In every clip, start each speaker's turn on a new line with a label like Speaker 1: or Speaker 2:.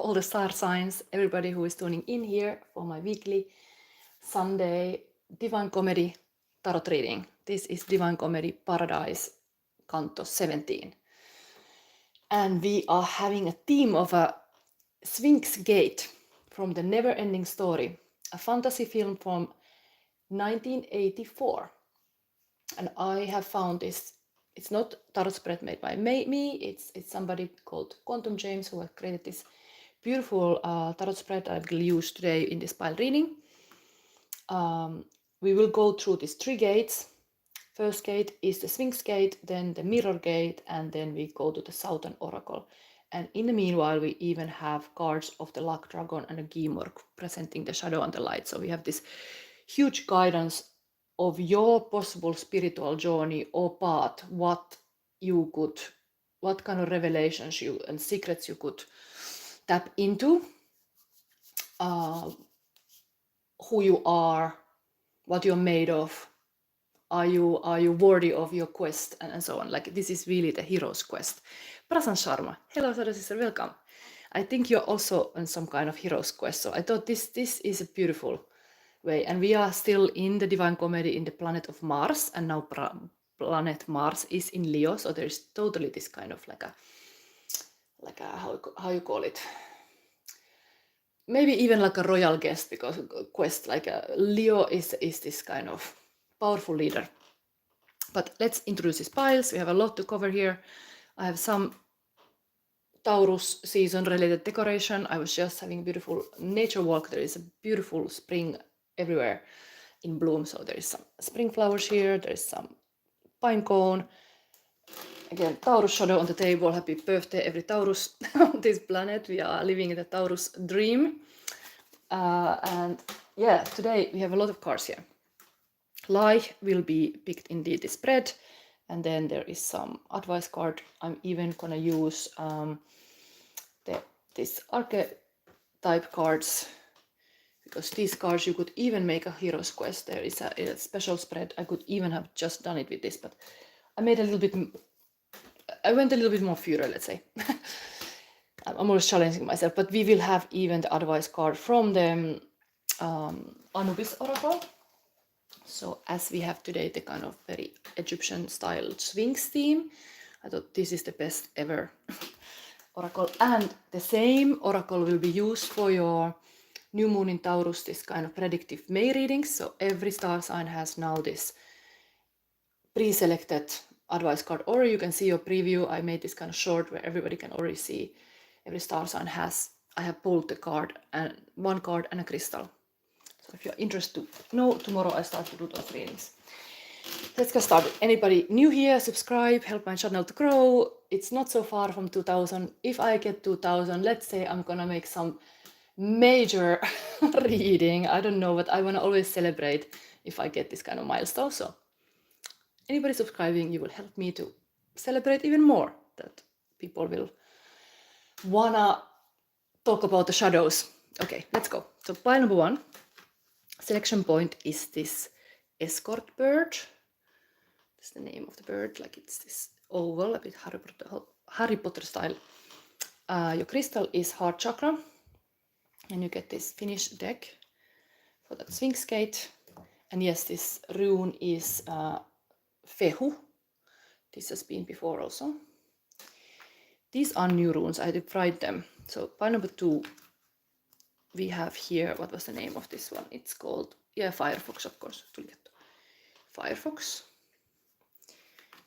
Speaker 1: all the star signs, everybody who is tuning in here for my weekly Sunday Divine Comedy Tarot reading. This is Divine Comedy Paradise, Canto 17. And we are having a theme of a Sphinx Gate from the Neverending Story, a fantasy film from 1984. And I have found this, it's not tarot spread made by me, it's somebody called Quantum James who has created this beautiful tarot spread I will use today in this pile reading. We will go through these 3 gates. First gate is the Sphinx Gate, then the Mirror Gate, and then we go to the Southern Oracle. And in the meanwhile, we even have cards of the Luck Dragon and a Gimorg presenting the shadow and the light. So we have this huge guidance of your possible spiritual journey or path, what kind of revelations and secrets you could tap into, who you are, what you're made of, are you worthy of your quest, and so on. Like, this is really the hero's quest. Prasan Sharma, hello Shadow Sister, welcome. I think you're also on some kind of hero's quest, so I thought this is a beautiful way. And we are still in the Divine Comedy in the planet of Mars, and now planet Mars is in Leo, so there's totally this kind of like a how you call it, maybe even like a royal guest, because quest, like Leo is this kind of powerful leader. But let's introduce these piles. We have a lot to cover here. I have some Taurus season related decoration. I was just having a beautiful nature walk. There is a beautiful spring everywhere in bloom. So there is some spring flowers here. There is some pine cone. Again, Taurus shadow on the table. Happy birthday, every Taurus on this planet. We are living in the Taurus dream. And yeah, today we have a lot of cards here. Lie will be picked in the spread, and then there is some advice card. I'm even gonna use this archetype cards, because these cards you could even make a hero's quest. There is a special spread. I could even have just done it with this, but I went a little bit more further, let's say. I'm always challenging myself, but we will have even the advice card from the Anubis Oracle. So as we have today the kind of very Egyptian style Sphinx theme, I thought this is the best ever oracle. And the same oracle will be used for your new moon in Taurus, this kind of predictive May readings. So every star sign has now this pre-selected advice card, or you can see your preview. I made this kind of short where everybody can already see every star sign has. I have pulled the card, and one card and a crystal. So if you're interested to know, tomorrow I start to do those readings. Let's get started. Anybody new here, subscribe, help my channel to grow. It's not so far from 2000. If I get 2000, let's say I'm gonna make some major reading. I don't know, but I wanna always celebrate if I get this kind of milestone. So anybody subscribing, you will help me to celebrate even more, that people will wanna talk about the shadows. Okay, let's go. So pile number 1. Selection point is this Escort bird. That's the name of the bird, like it's this oval, a bit Harry Potter style. Your crystal is heart chakra, and you get this finished deck for the Sphinx Gate. And yes, this rune is Fehu. This has been before also. These are new runes, I tried them. So pile number 2. We have here, what was the name of this one? It's called, Firefox, of course. Firefox.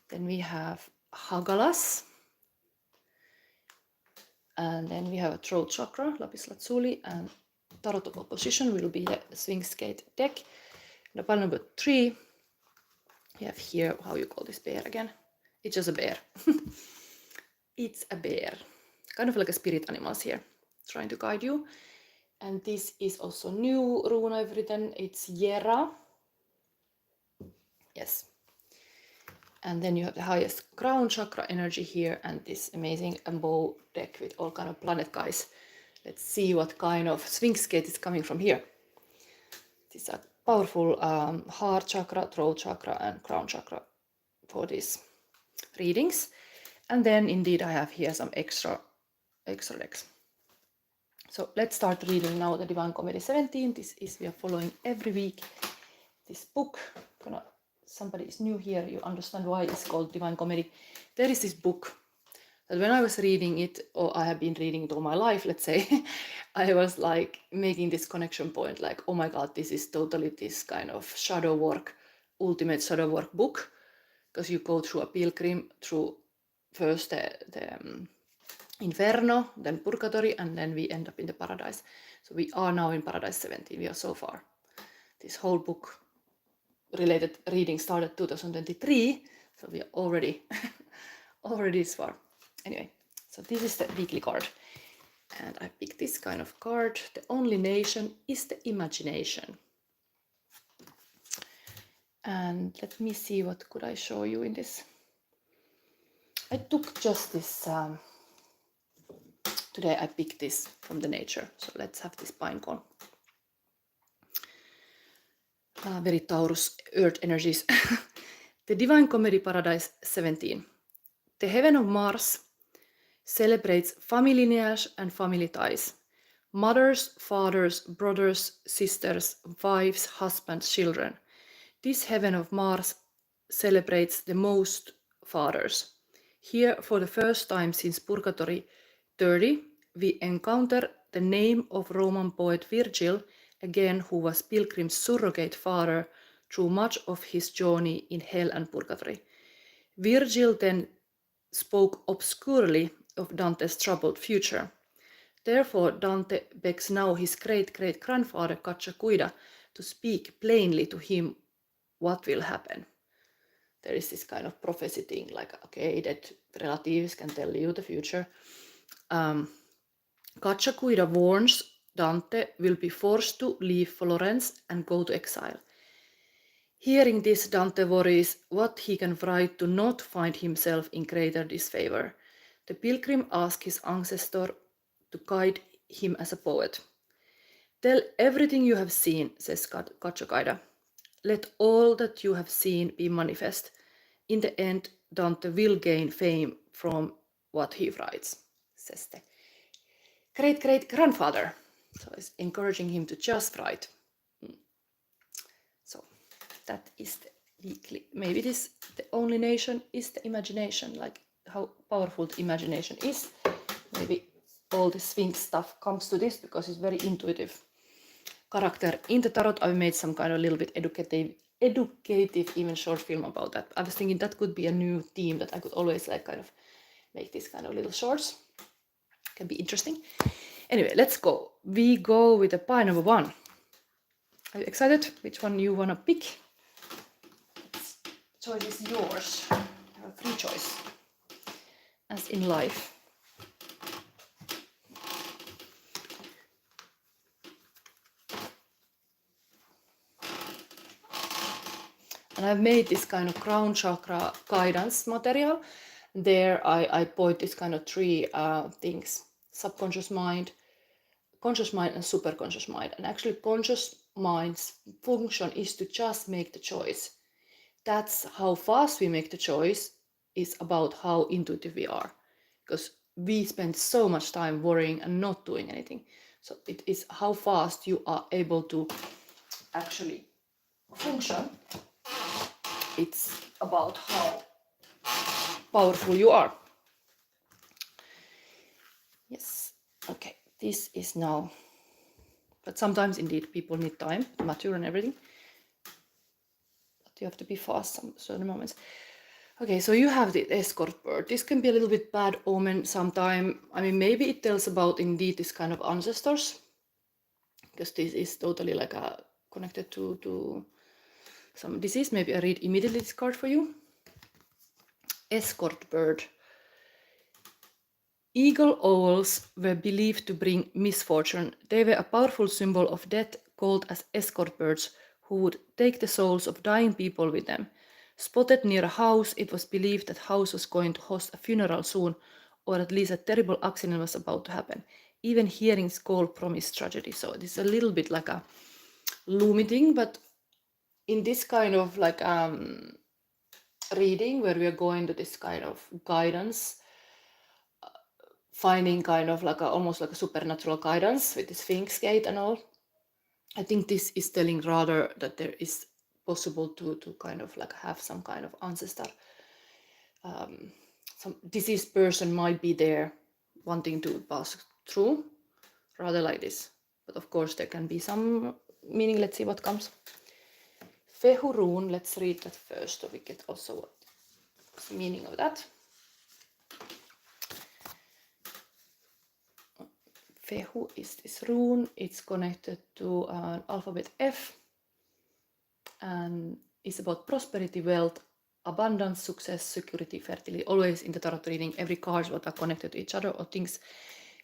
Speaker 1: Then we have Hagalaz. And then we have a throat chakra, lapis lazuli, and tarot of opposition will be the Sphinx Gate deck. And pile number 3, we have here, how you call this bear again? It's just a bear. It's a bear. Kind of like a spirit animals here, trying to guide you. And this is also new rune I've written. It's Jera. Yes. And then you have the highest crown chakra energy here, and this amazing bow deck with all kind of planet guys. Let's see what kind of Sphinx Gate is coming from here. These are powerful heart chakra, throat chakra, and crown chakra for these readings. And then indeed I have here some extra decks. So let's start reading now the Divine Comedy 17. This is, we are following every week this book. Somebody is new here, you understand why it's called Divine Comedy. There is this book that when I was reading it, or I have been reading it all my life, let's say, I was like making this connection point, like, oh my God, this is totally this kind of shadow work, ultimate shadow work book, because you go through a pilgrim through first the Inferno, then Purgatory, and then we end up in the Paradise. So we are now in Paradise 17, we are so far. This whole book related reading started 2023, so we are already this far. Anyway, so this is the weekly card, and I picked this kind of card. The only nation is the imagination. And let me see, what could I show you in this. I took just this, today I picked this from the nature, so let's have this pine cone. Very Taurus, earth energies. The Divine Comedy Paradise 17. The heaven of Mars celebrates family lineage and family ties. Mothers, fathers, brothers, sisters, wives, husbands, children. This heaven of Mars celebrates the most fathers. Here, for the first time since Purgatory 30, we encounter the name of Roman poet Virgil, again who was Pilgrim's surrogate father through much of his journey in hell and purgatory. Virgil then spoke obscurely of Dante's troubled future. Therefore, Dante begs now his great-great-grandfather CHAKRA to speak plainly to him what will happen. There is this kind of prophecy thing, like, okay, that relatives can tell you the future. CHAKRA warns Dante will be forced to leave Florence and go to exile. Hearing this, Dante worries what he can write to not find himself in greater disfavor. The pilgrim asks his ancestor to guide him as a poet. Tell everything you have seen, says CHAKRA. Let all that you have seen be manifest. In the end, Dante will gain fame from what he writes, says the great-great-grandfather. So it's encouraging him to just write. So that is the weekly. Maybe this, the only nation is the imagination, like how powerful the imagination is. Maybe all the Sphinx stuff comes to this because it's very intuitive character. In the tarot, I made some kind of little bit educative even short film about that. I was thinking that could be a new theme that I could always like kind of make these kind of little shorts. Can be interesting. Anyway, let's go. We go with the pie number 1. Are you excited? Which one you wanna pick? Choice is yours. You have a free choice, as in life. And I've made this kind of crown chakra guidance material. There I put this kind of 3 things: subconscious mind, conscious mind, and superconscious mind. And actually conscious mind's function is to just make the choice. That's how fast we make the choice, is about how intuitive we are. Because we spend so much time worrying and not doing anything. So it is how fast you are able to actually function. It's about how powerful you are. Yes, okay, this is now, but sometimes indeed people need time to mature and everything. But you have to be fast some certain moments. Okay, so you have the escort bird. This can be a little bit bad omen sometime. I mean, maybe it tells about indeed this kind of ancestors, because this is totally like connected to some disease. Maybe I read immediately this card for you. Escort bird. Eagle owls were believed to bring misfortune. They were a powerful symbol of death, called as escort birds, who would take the souls of dying people with them. Spotted near a house, it was believed that house was going to host a funeral soon, or at least a terrible accident was about to happen. Even hearing its call promised tragedy. So this is a little bit like a gloomy thing, but in this kind of like reading where we are going to this kind of guidance finding kind of like almost like a supernatural guidance with the Sphinx Gate and all. I think this is telling rather that there is possible to kind of like have some kind of ancestor. Some deceased person might be there wanting to pass through, rather like this. But of course there can be some meaning. Let's see what comes. Fehu rune, let's read that first so we get also what's the meaning of that. Fehu is this rune. It's connected to an alphabet F and is about prosperity, wealth, abundance, success, security, fertility. Always in the tarot reading, every cards what are connected to each other or things,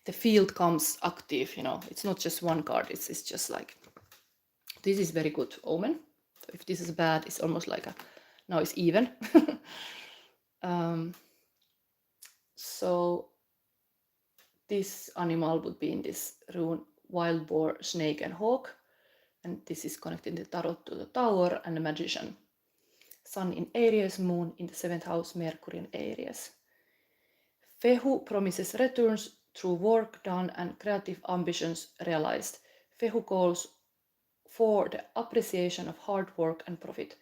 Speaker 1: the field comes active, you know. It's not just one card. It's just like, this is very good omen. So if this is bad, it's almost like now it's even. So this animal would be in this rune, wild boar, snake and hawk. And this is connecting the tarot to the tower and the magician. Sun in Aries, moon in the 7th house, Mercury in Aries. Fehu promises returns through work done and creative ambitions realized. Fehu calls for the appreciation of hard work and profit.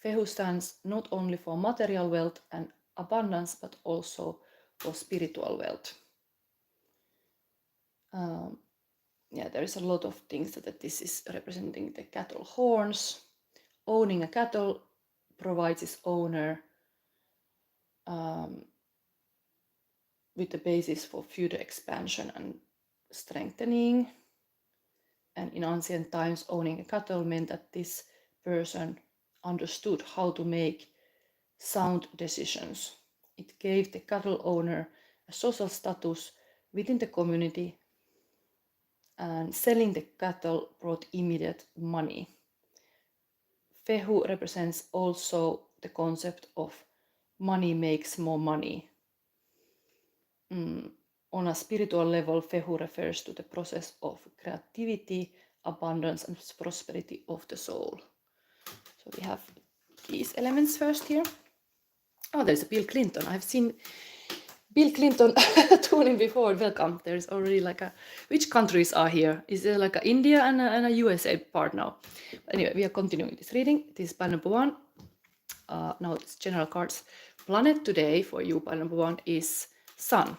Speaker 1: Fehu stands not only for material wealth and abundance, but also for spiritual wealth. Yeah, there is a lot of things that this is representing. The cattle horns. Owning a cattle provides its owner with the basis for future expansion and strengthening. And in ancient times, owning a cattle meant that this person understood how to make sound decisions. It gave the cattle owner a social status within the community, and selling the cattle brought immediate money. Fehu represents also the concept of money makes more money. On a spiritual level, Fehu refers to the process of creativity, abundance, and prosperity of the soul. So we have these elements first here. Oh, there's a Bill Clinton. I've seen Bill Clinton tuning before. Welcome. There's already like which countries are here? Is there like India and a USA part now? Anyway, we are continuing this reading. This is pile number 1. Now it's general cards. Planet today for you, pile number 1, is Sun.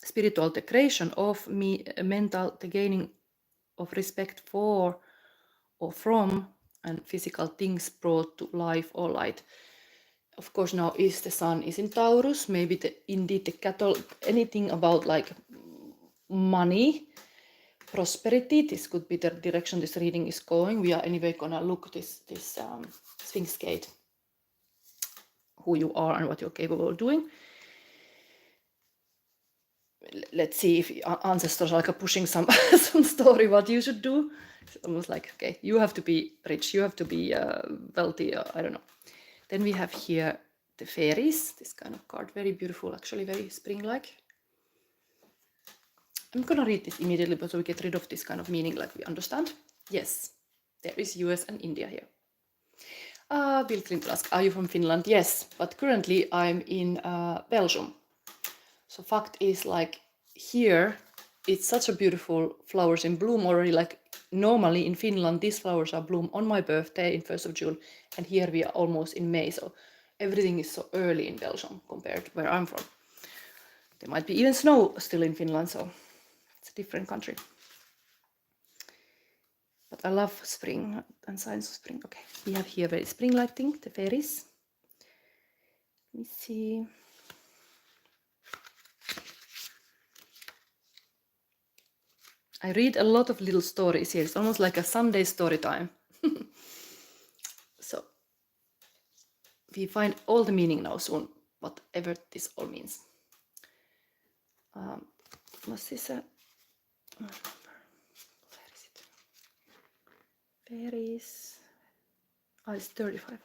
Speaker 1: Spiritual, the creation of me, mental, the gaining of respect for or from, and physical things brought to life or light. Of course, now is the Sun is in Taurus, maybe indeed the cattle, anything about like money, prosperity. This could be the direction this reading is going. We are anyway gonna look this Sphinx Gate, who you are and what you're capable of doing. Let's see if ancestors are like pushing some story what you should do. It's almost like, okay, you have to be rich, you have to be wealthy, I don't know. Then we have here the fairies, this kind of card, very beautiful, actually very spring-like. I'm gonna read this immediately so we get rid of this kind of meaning, like we understand. Yes, there is US and India here. Bill Clinton asks, are you from Finland? Yes, but currently I'm in Belgium. So fact is, like, here it's such a beautiful flowers in bloom already. Like normally in Finland these flowers are bloom on my birthday in 1st of June, and here we are almost in May, so everything is so early in Belgium compared to where I'm from. There might be even snow still in Finland, so it's a different country. But I love spring and signs of spring. Okay, we have here very spring-like thing, the fairies. Let me see. I read a lot of little stories here. It's almost like a Sunday story time. So we find all the meaning now soon, whatever this all means. What's this? Where is it? Fairies. Oh, it's 35. Okay.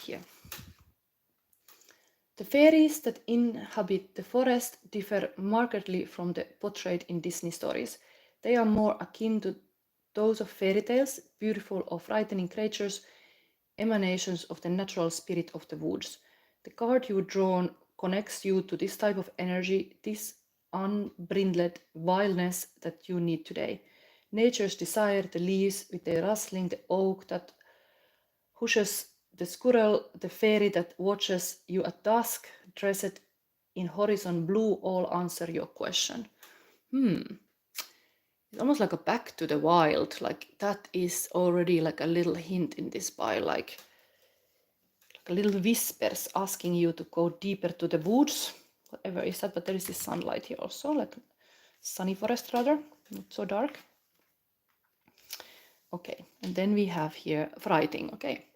Speaker 1: Here. The fairies that inhabit the forest differ markedly from the portrayed in Disney stories. They are more akin to those of fairy tales, beautiful or frightening creatures emanations of the natural spirit of the woods. The card you've drawn connects you to this type of energy, this unbridled wildness that you need today. Nature's desire, the leaves with their rustling, the oak that hushes, the squirrel, the fairy that watches you at dusk, dressed in horizon blue, all answer your question. It's almost like a back to the wild. Like that is already like a little hint in this pile, like a little whispers asking you to go deeper to the woods, whatever is that. But there is this sunlight here also, like sunny forest rather, not so dark. Okay, and then we have here writing. Okay,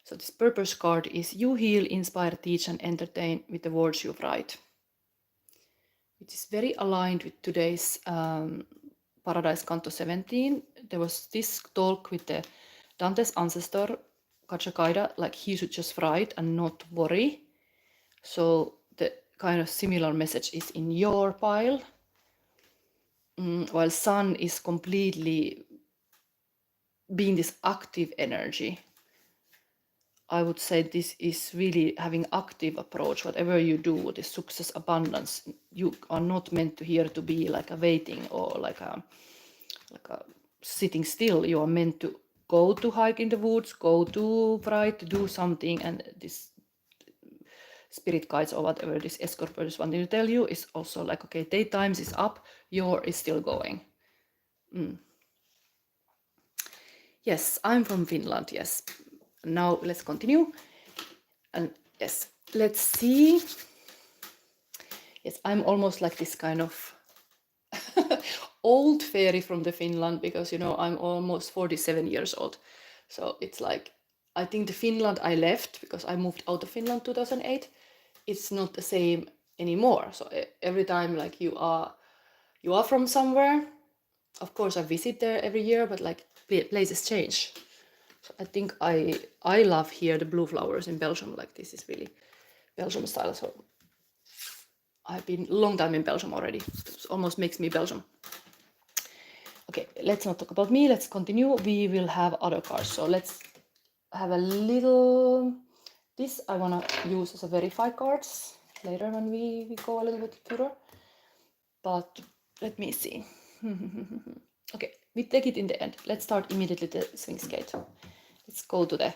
Speaker 1: so this purpose card is you heal, inspire, teach, and entertain with the words you write. It is very aligned with today's Paradise Canto 17. There was this talk with the Dante's ancestor, Kachakaida, like he should just write and not worry. So the kind of similar message is in your pile. While Sun is completely being this active energy, I would say this is really having active approach. Whatever you do, this success, abundance, you are not meant to here to be like a waiting or like a sitting still. You are meant to go to hike in the woods, go to write, do something, and this spirit guides or whatever this escort is wanting to tell you is also like, okay, daytime is up, your is still going. Yes, I'm from Finland, yes. Now let's continue. And yes, let's see. Yes, I'm almost like this kind of old fairy from the Finland because, you know, I'm almost 47 years old. So it's like, I think the Finland I left because I moved out of Finland 2008, it's not the same anymore. So every time like you are from somewhere, of course I visit there every year, but like places change. So I think I love here the blue flowers in Belgium. Like this is really Belgium style. So I've been a long time in Belgium already. It almost makes me Belgium. Okay, let's not talk about me. Let's continue. We will have other cards. So let's have a little. This I want to use as a verify cards later when we go a little bit further. But let me see. Okay, we take it in the end. Let's start immediately the Sphinx Gate. Let's go to the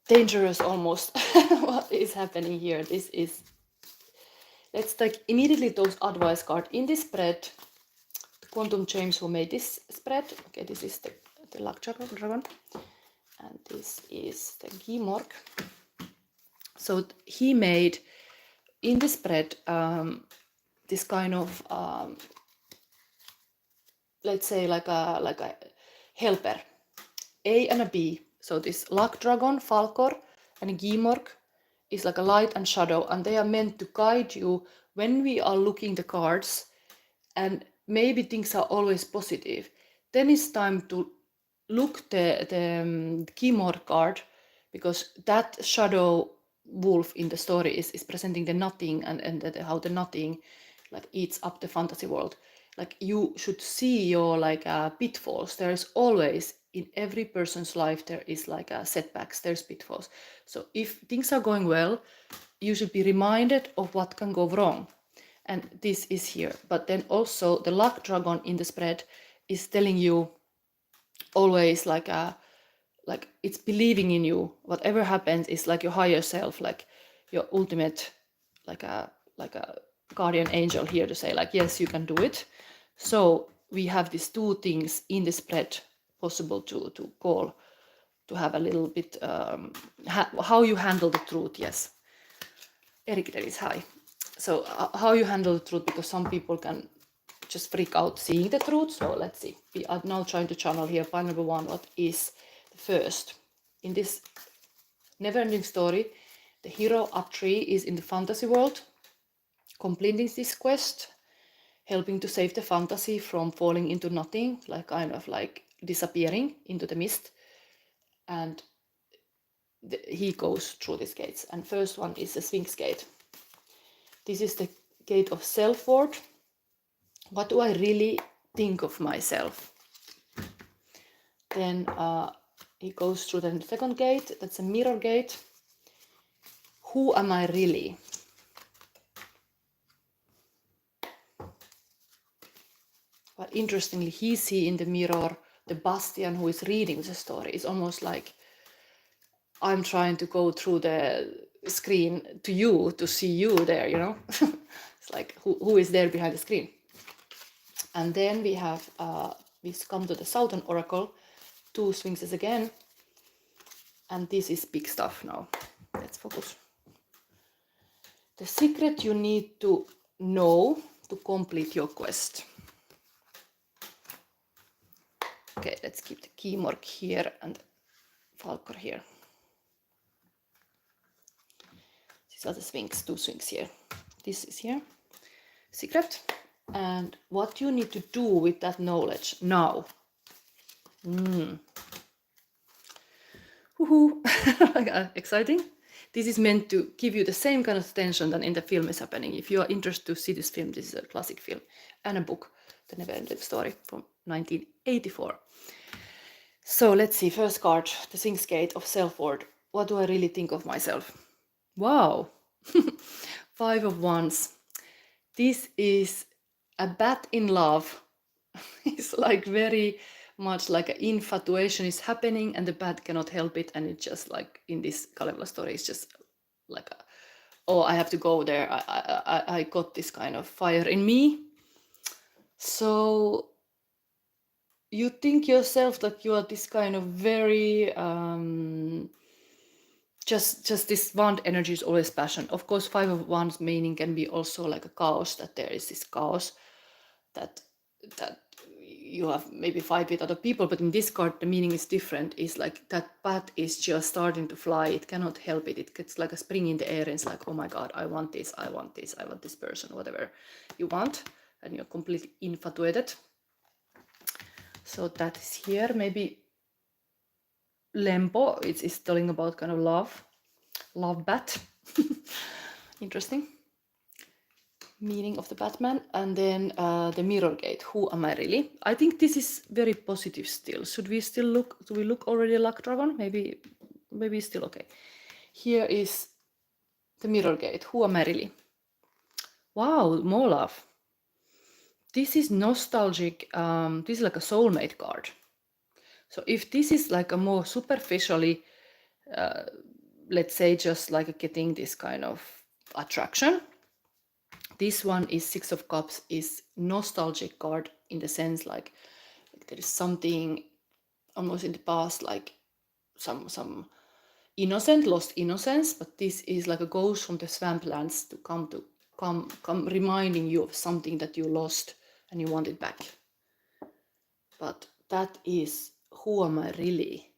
Speaker 1: dangerous almost what is happening here. This is, let's take immediately those advice card in this spread. The Quantum James who made this spread. Okay, this is the luck dragon, and this is the Gimorg. So he made in the spread this kind of let's say like a helper, A and a B. So this luck dragon, Falkor, and Gimorg is like a light and shadow, and they are meant to guide you when we are looking the cards and maybe things are always positive. Then it's time to look the Gimorg card, because that shadow wolf in the story is presenting the nothing and how the nothing like eats up the fantasy world. Like you should see your like pitfalls. There is always in every person's life there is like setbacks, there's pitfalls. So if things are going well, you should be reminded of what can go wrong, and this is here. But then also the luck dragon in the spread is telling you always like it's believing in you. Whatever happens is like your higher self, like your ultimate like a guardian angel here to say like, yes, you can do it. So we have these two things in the spread possible to call, to have a little bit how you handle the truth. Yes, Erik, there is high. So how you handle the truth, because some people can just freak out seeing the truth. So let's see. We are now trying to channel here pile number 1. What is the first? In this Neverending Story, the hero Atreyu is in the fantasy world, completing this quest, helping to save the fantasy from falling into nothing, like kind of like disappearing into the mist. And he goes through these gates. And first one is the Sphinx Gate. This is the gate of self-worth. What do I really think of myself? Then he goes through the second gate. That's a mirror gate. Who am I really? But interestingly, he sees in the mirror the Bastian who is reading the story. It's almost like I'm trying to go through the screen to you to see you there, you know? It's like who is there behind the screen? And then we have, we come to the Southern Oracle, 2 Sphinxes again. And this is big stuff now. Let's focus. The secret you need to know to complete your quest. Okay, let's keep the key mark here and Falcor here. These are the Sphinx, 2 Sphinx here. This is here. Secret. And what you need to do with that knowledge now. Woohoo! Exciting. This is meant to give you the same kind of tension than in the film is happening. If you are interested to see this film, this is a classic film and a book, The Neverending Story from 1984. So let's see, first card, the Sphinx Gate of Self-Worth. What do I really think of myself? Wow! 5 of Wands. This is a bat in love. It's like very much like an infatuation is happening and the bat cannot help it, and it's just like in this Kalevala story, it's just like oh, I have to go there. I got this kind of fire in me. So you think yourself that you are this kind of very just this wand energy is always passion. Of course, 5 of Wands meaning can be also like a chaos, that there is this chaos that you have maybe fight with other people, but in this card the meaning is different. It's like that bat is just starting to fly, it cannot help it, it gets like a spring in the air and it's like, oh my god, I want this, I want this, I want this person, whatever you want, and you're completely infatuated. So that is here. Maybe Lempo, it's telling about kind of love bat. Interesting meaning of the Batman. And then the mirror gate, who am I really? I think this is very positive still. Should we still look, do we look already luck dragon? Maybe still okay. Here is the mirror gate, who am I really? Wow, more love. This is nostalgic. This is like a soulmate card. So if this is like a more superficially, let's say just like getting this kind of attraction, this one is 6 of Cups, is nostalgic card in the sense like there is something almost in the past, like some innocent, lost innocence, but this is like a ghost from the swamplands to come reminding you of something that you lost and you want it back. But that is, who am I really?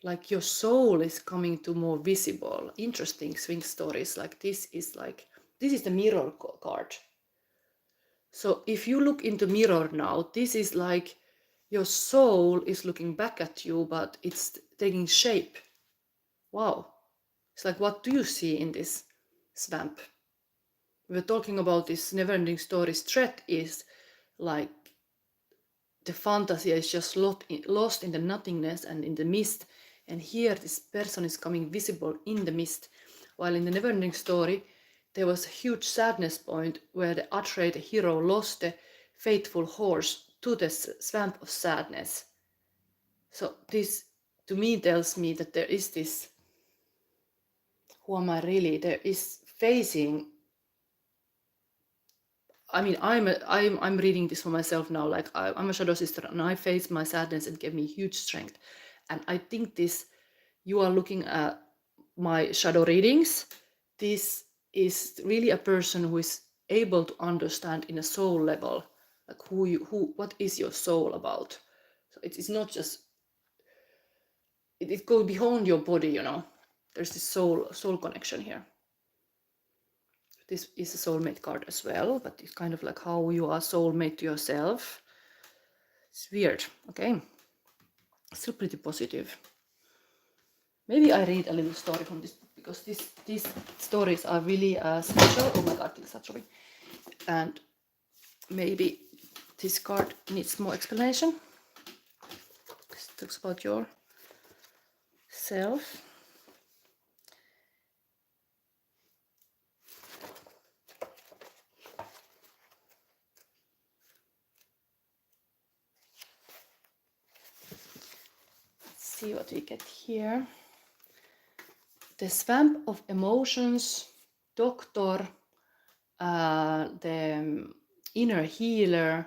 Speaker 1: Like your soul is coming to more visible. Interesting Sphinx stories like this is the mirror card. So if you look into mirror now, this is like your soul is looking back at you, but it's taking shape. Wow. It's like, what do you see in this swamp? We were talking about this Neverending Story's threat is like the fantasy is just lost in the nothingness and in the mist. And here this person is coming visible in the mist. While in the Neverending Story, there was a huge sadness point where the Atreyu, the hero, lost the faithful horse to the swamp of sadness. So this, to me, tells me that there is this, who am I really? There is facing. I mean, I'm reading this for myself now. Like I'm a shadow sister, and I faced my sadness and gave me huge strength. And I think this, you are looking at my shadow readings. This is really a person who is able to understand in a soul level, like what is your soul about. So it's not just, it goes beyond your body, you know. There's this soul connection here. This is a soulmate card as well, but it's kind of like how you are soulmate to yourself. It's weird. Okay, still pretty positive. Maybe I read a little story from this, because these stories are really special. Oh my god, it's Atreyu. And maybe this card needs more explanation. This talks about your self. Let's see what we get here. The swamp of emotions, doctor, the inner healer,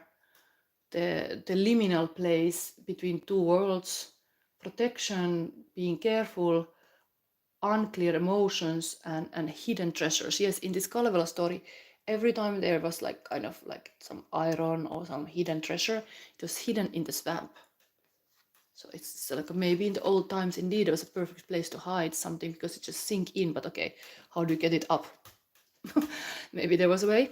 Speaker 1: the liminal place between two worlds, protection, being careful, unclear emotions, and hidden treasures. Yes, in this Kalevala story, every time there was like kind of like some iron or some hidden treasure, it was hidden in the swamp. So it's like maybe in the old times indeed it was a perfect place to hide something because it just sink in, but okay, how do you get it up? Maybe there was a way.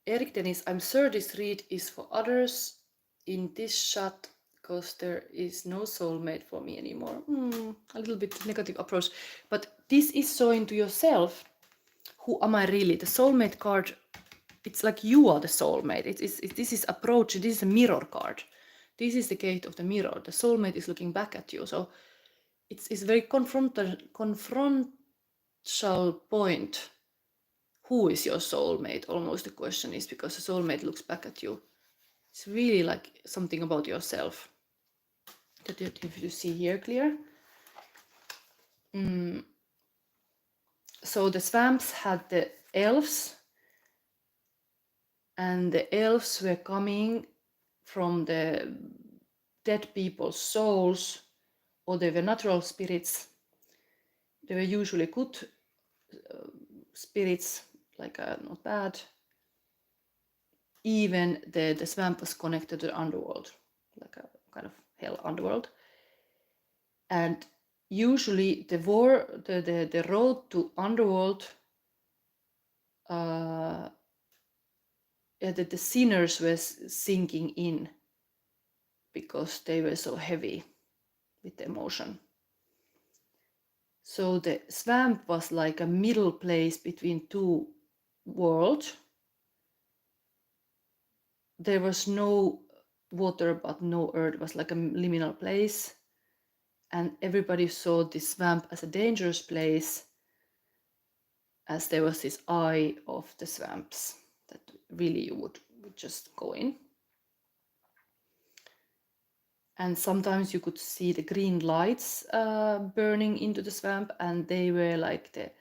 Speaker 1: Erik Dennis, I'm sure this read is for others in this shot because there is no soulmate for me anymore. A little bit negative approach, but this is showing to yourself, who am I really? The soulmate card, it's like you are the soulmate. This is approach, this is a mirror card. This is the gate of the mirror. The soulmate is looking back at you. So it's very confrontational point. Who is your soulmate? Almost the question is, because the soulmate looks back at you. It's really like something about yourself that you see here clear. So the swamps had the elves, and the elves were coming from the dead people's souls, or they were natural spirits. They were usually good spirits, like not bad. Even the swamp was connected to the underworld, like a kind of hell underworld. And usually the road to underworld, that the sinners were sinking in because they were so heavy with the emotion. So the swamp was like a middle place between two worlds. There was no water but no earth. It was like a liminal place, and everybody saw this swamp as a dangerous place, as there was this eye of the swamps that really you would just go in. And sometimes you could see the green lights burning into the swamp, and they were like the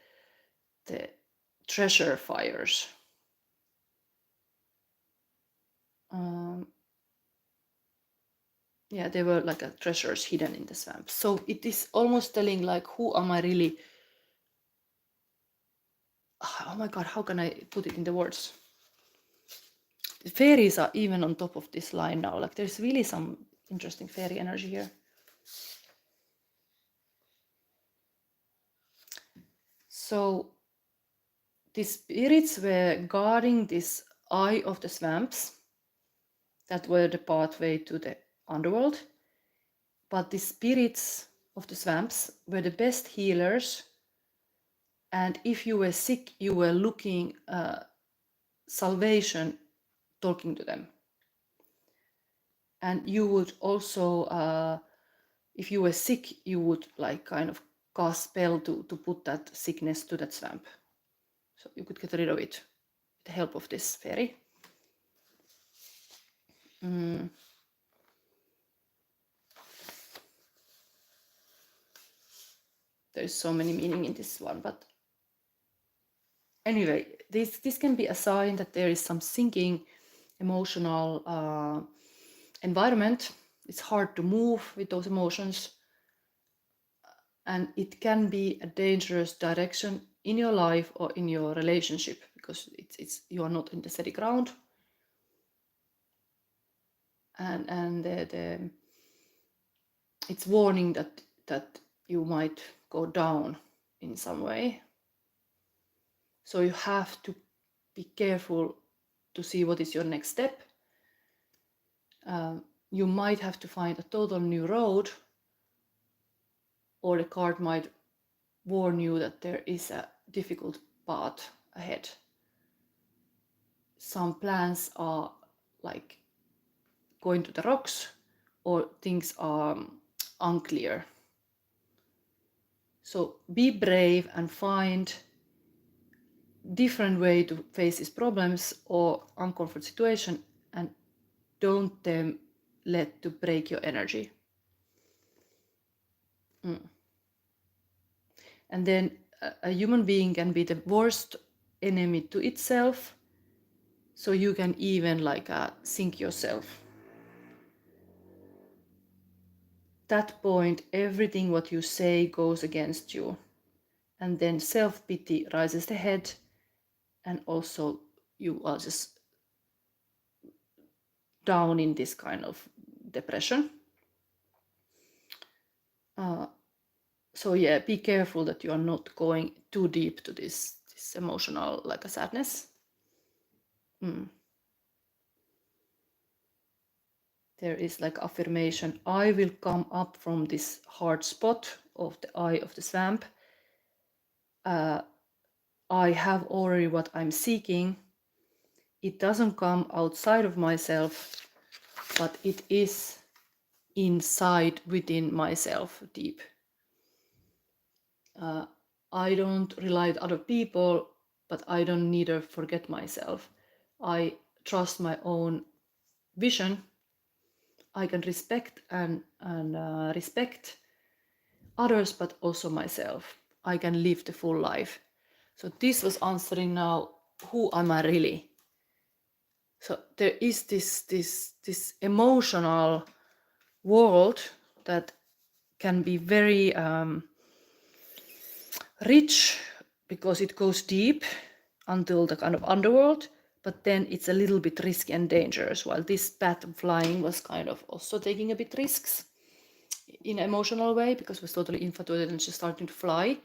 Speaker 1: treasure fires. Yeah, they were like treasures hidden in the swamp. So it is almost telling like, who am I really? Oh my god, how can I put it in the words? The fairies are even on top of this line now. Like there's really some interesting fairy energy here. So the spirits were guarding this eye of the swamps that were the pathway to the underworld. But the spirits of the swamps were the best healers. And if you were sick, you were looking salvation, talking to them. And you would also, if you were sick, you would like kind of cast spell to put that sickness to that swamp. So you could get rid of it with the help of this fairy. There's so many meaning in this one, but anyway, this can be a sign that there is some sinking emotional environment. It's hard to move with those emotions, and it can be a dangerous direction in your life or in your relationship, because it's you are not in the steady ground, and it's warning that you might go down in some way. So you have to be careful to see what is your next step. You might have to find a total new road, or the card might warn you that there is a difficult path ahead. Some plans are like going to the rocks, or things are unclear. So be brave and find different way to face these problems or uncomfortable situation, and don't them let to break your energy. And then a human being can be the worst enemy to itself, so you can even like sink yourself. That point, everything what you say goes against you, and then self-pity rises the head, and also you are just down in this kind of depression. So yeah, be careful that you are not going too deep to this emotional like a sadness. There is like affirmation, I will come up from this hard spot of the eye of the swamp. I have already what I'm seeking. It doesn't come outside of myself, but it is inside within myself deep. I don't rely on other people, but I don't neither forget myself. I trust my own vision. I can respect and respect others, but also myself. I can live the full life. So this was answering now, who am I really? So there is this emotional world that can be very rich because it goes deep until the kind of underworld, but then it's a little bit risky and dangerous, while this path of flying was kind of also taking a bit risks in an emotional way because it was totally infatuated and just starting to fly.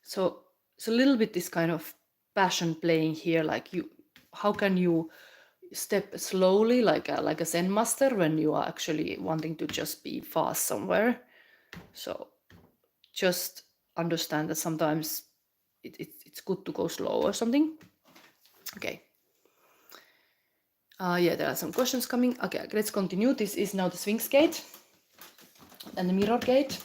Speaker 1: So it's a little bit this kind of passion playing here, like how can you step slowly like a Zen master when you are actually wanting to just be fast somewhere. So just understand that sometimes it's good to go slow or something. Okay. Yeah, there are some questions coming. Okay, let's continue. This is now the Sphinx Gate and the Mirror Gate.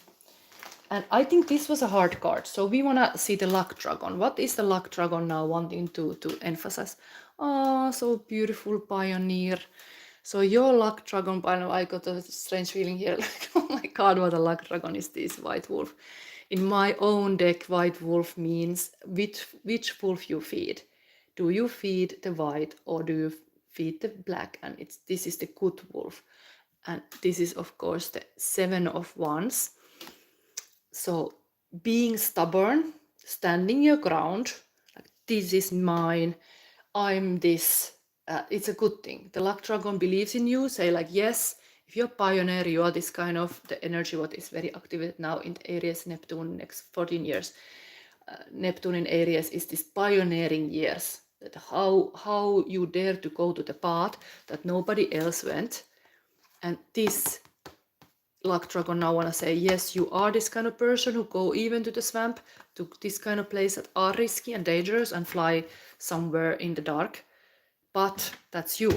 Speaker 1: And I think this was a hard card. So we want to see the Luck Dragon. What is the Luck Dragon now wanting to emphasize? Oh, so beautiful, Pioneer. So your Luck Dragon, I got a strange feeling here. Like, oh my god, what a Luck Dragon is this, White Wolf. In my own deck, White Wolf means which wolf you feed. Do you feed the white or do you feed the black? And this is the good wolf. And this is, of course, the Seven of Wands. So being stubborn, standing your ground, like this is mine, I'm this, it's a good thing. The Luck Dragon believes in you, say like, yes, if you're a pioneer, you are this kind of, the energy what is very activated now in Aries, Neptune, next 14 years. Neptune in Aries is this pioneering years, that how you dare to go to the path that nobody else went. And this Luck Dragon now want to say, yes, you are this kind of person who go even to the swamp, to this kind of place that are risky and dangerous and fly somewhere in the dark. But that's you.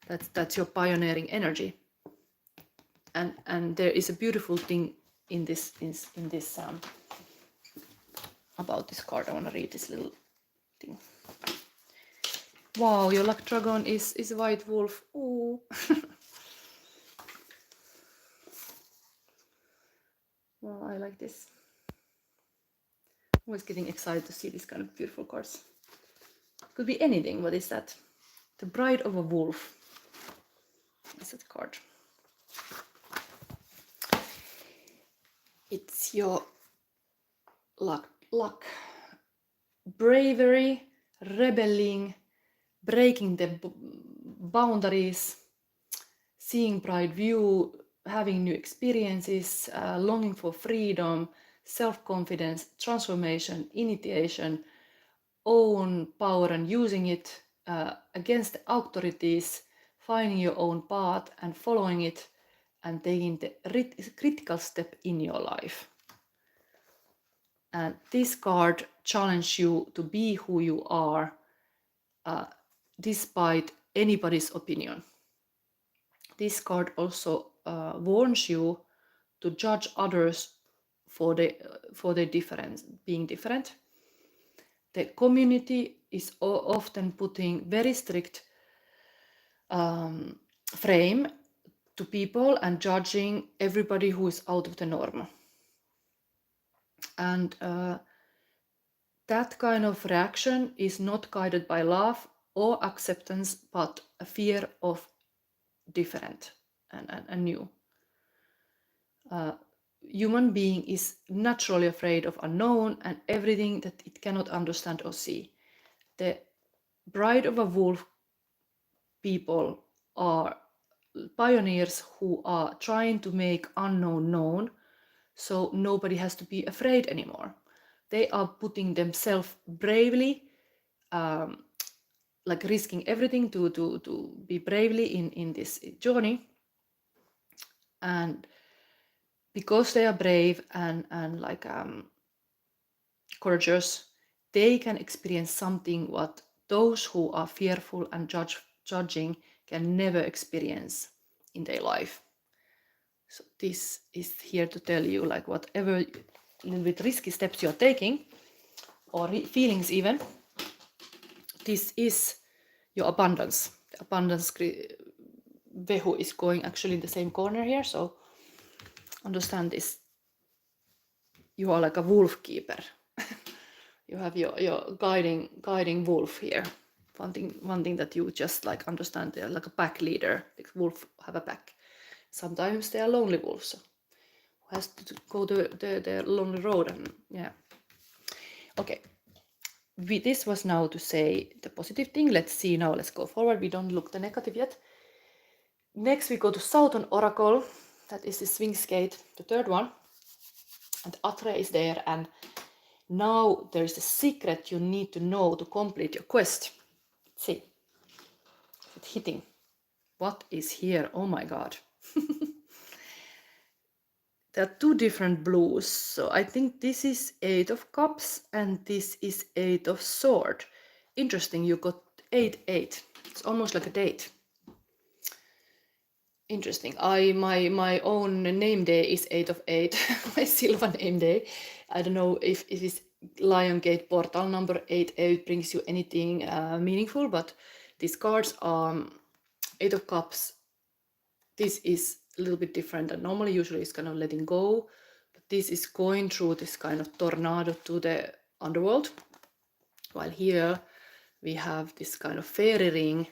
Speaker 1: That's your pioneering energy. And there is a beautiful thing in this about this card. I want to read this little thing. Wow, your Luck Dragon is White Wolf. Oh. Well, I like this. I'm always getting excited to see these kind of beautiful cards. Could be anything. What is that? The Bride of a Wolf. Is that card? It's your luck. Bravery, rebelling, breaking the boundaries, seeing bright view, having new experiences, longing for freedom, self-confidence, transformation, initiation, own power and using it against the authorities, finding your own path and following it, and taking the critical step in your life. And this card challenges you to be who you are despite anybody's opinion. This card also warns you to judge others for their difference, being different. The community is often putting very strict frame to people and judging everybody who is out of the norm. And that kind of reaction is not guided by love or acceptance, but a fear of different and new. Human being is naturally afraid of unknown and everything that it cannot understand or see. The Bride of a Wolf people are pioneers who are trying to make unknown known, so nobody has to be afraid anymore. They are putting themselves bravely, like risking everything to be bravely in this journey. And because they are brave and like courageous, they can experience something what those who are fearful and judging can never experience in their life. So this is here to tell you, like, whatever little bit risky steps you're taking, or feelings even, this is your abundance. The abundance Fehu is going actually in the same corner here, so understand this. You are like a wolf keeper. You have your guiding wolf here. One thing that you just like understand, they're like a pack leader. Like wolf have a pack. Sometimes they are lonely wolves, so who has to go the lonely road, and yeah. Okay. This was now to say the positive thing. Let's see now. Let's go forward. We don't look the negative yet. Next we go to Southern Oracle. That is the Sphinx Gate, the third one. And Atreyu is there, and now there is a secret you need to know to complete your quest. Let's see. It's hitting. What is here? Oh my god. There are two different blues. So I think this is 8 of Cups and this is 8 of Sword. Interesting, you got 8-8. It's almost like a date. Interesting. My own name day is 8 of 8. My Silva name day. I don't know if this Lion Gate portal number 88 brings you anything meaningful, but these cards are 8 of Cups. This is a little bit different, and normally usually it's kind of letting go, but this is going through this kind of tornado to the underworld, while here we have this kind of fairy ring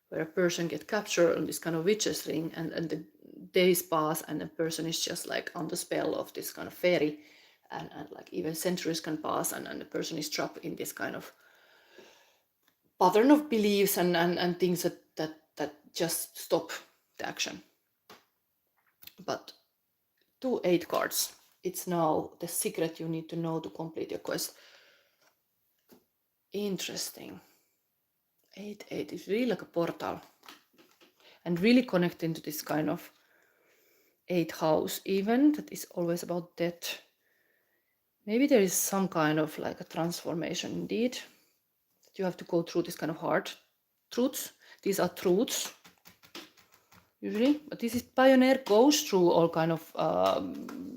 Speaker 1: where a person gets captured on this kind of witch's ring, and the days pass and the person is just like on the spell of this kind of fairy, and like even centuries can pass, and the person is trapped in this kind of pattern of beliefs and things that just stop the action. But 2 8 cards. It's now the secret you need to know to complete your quest. Interesting. 8-8 is really like a portal, and really connecting to this kind of 8th house even, that is always about death. Maybe there is some kind of like a transformation indeed, that you have to go through this kind of hard truths. These are truths usually, but this is Pioneer goes through all kind of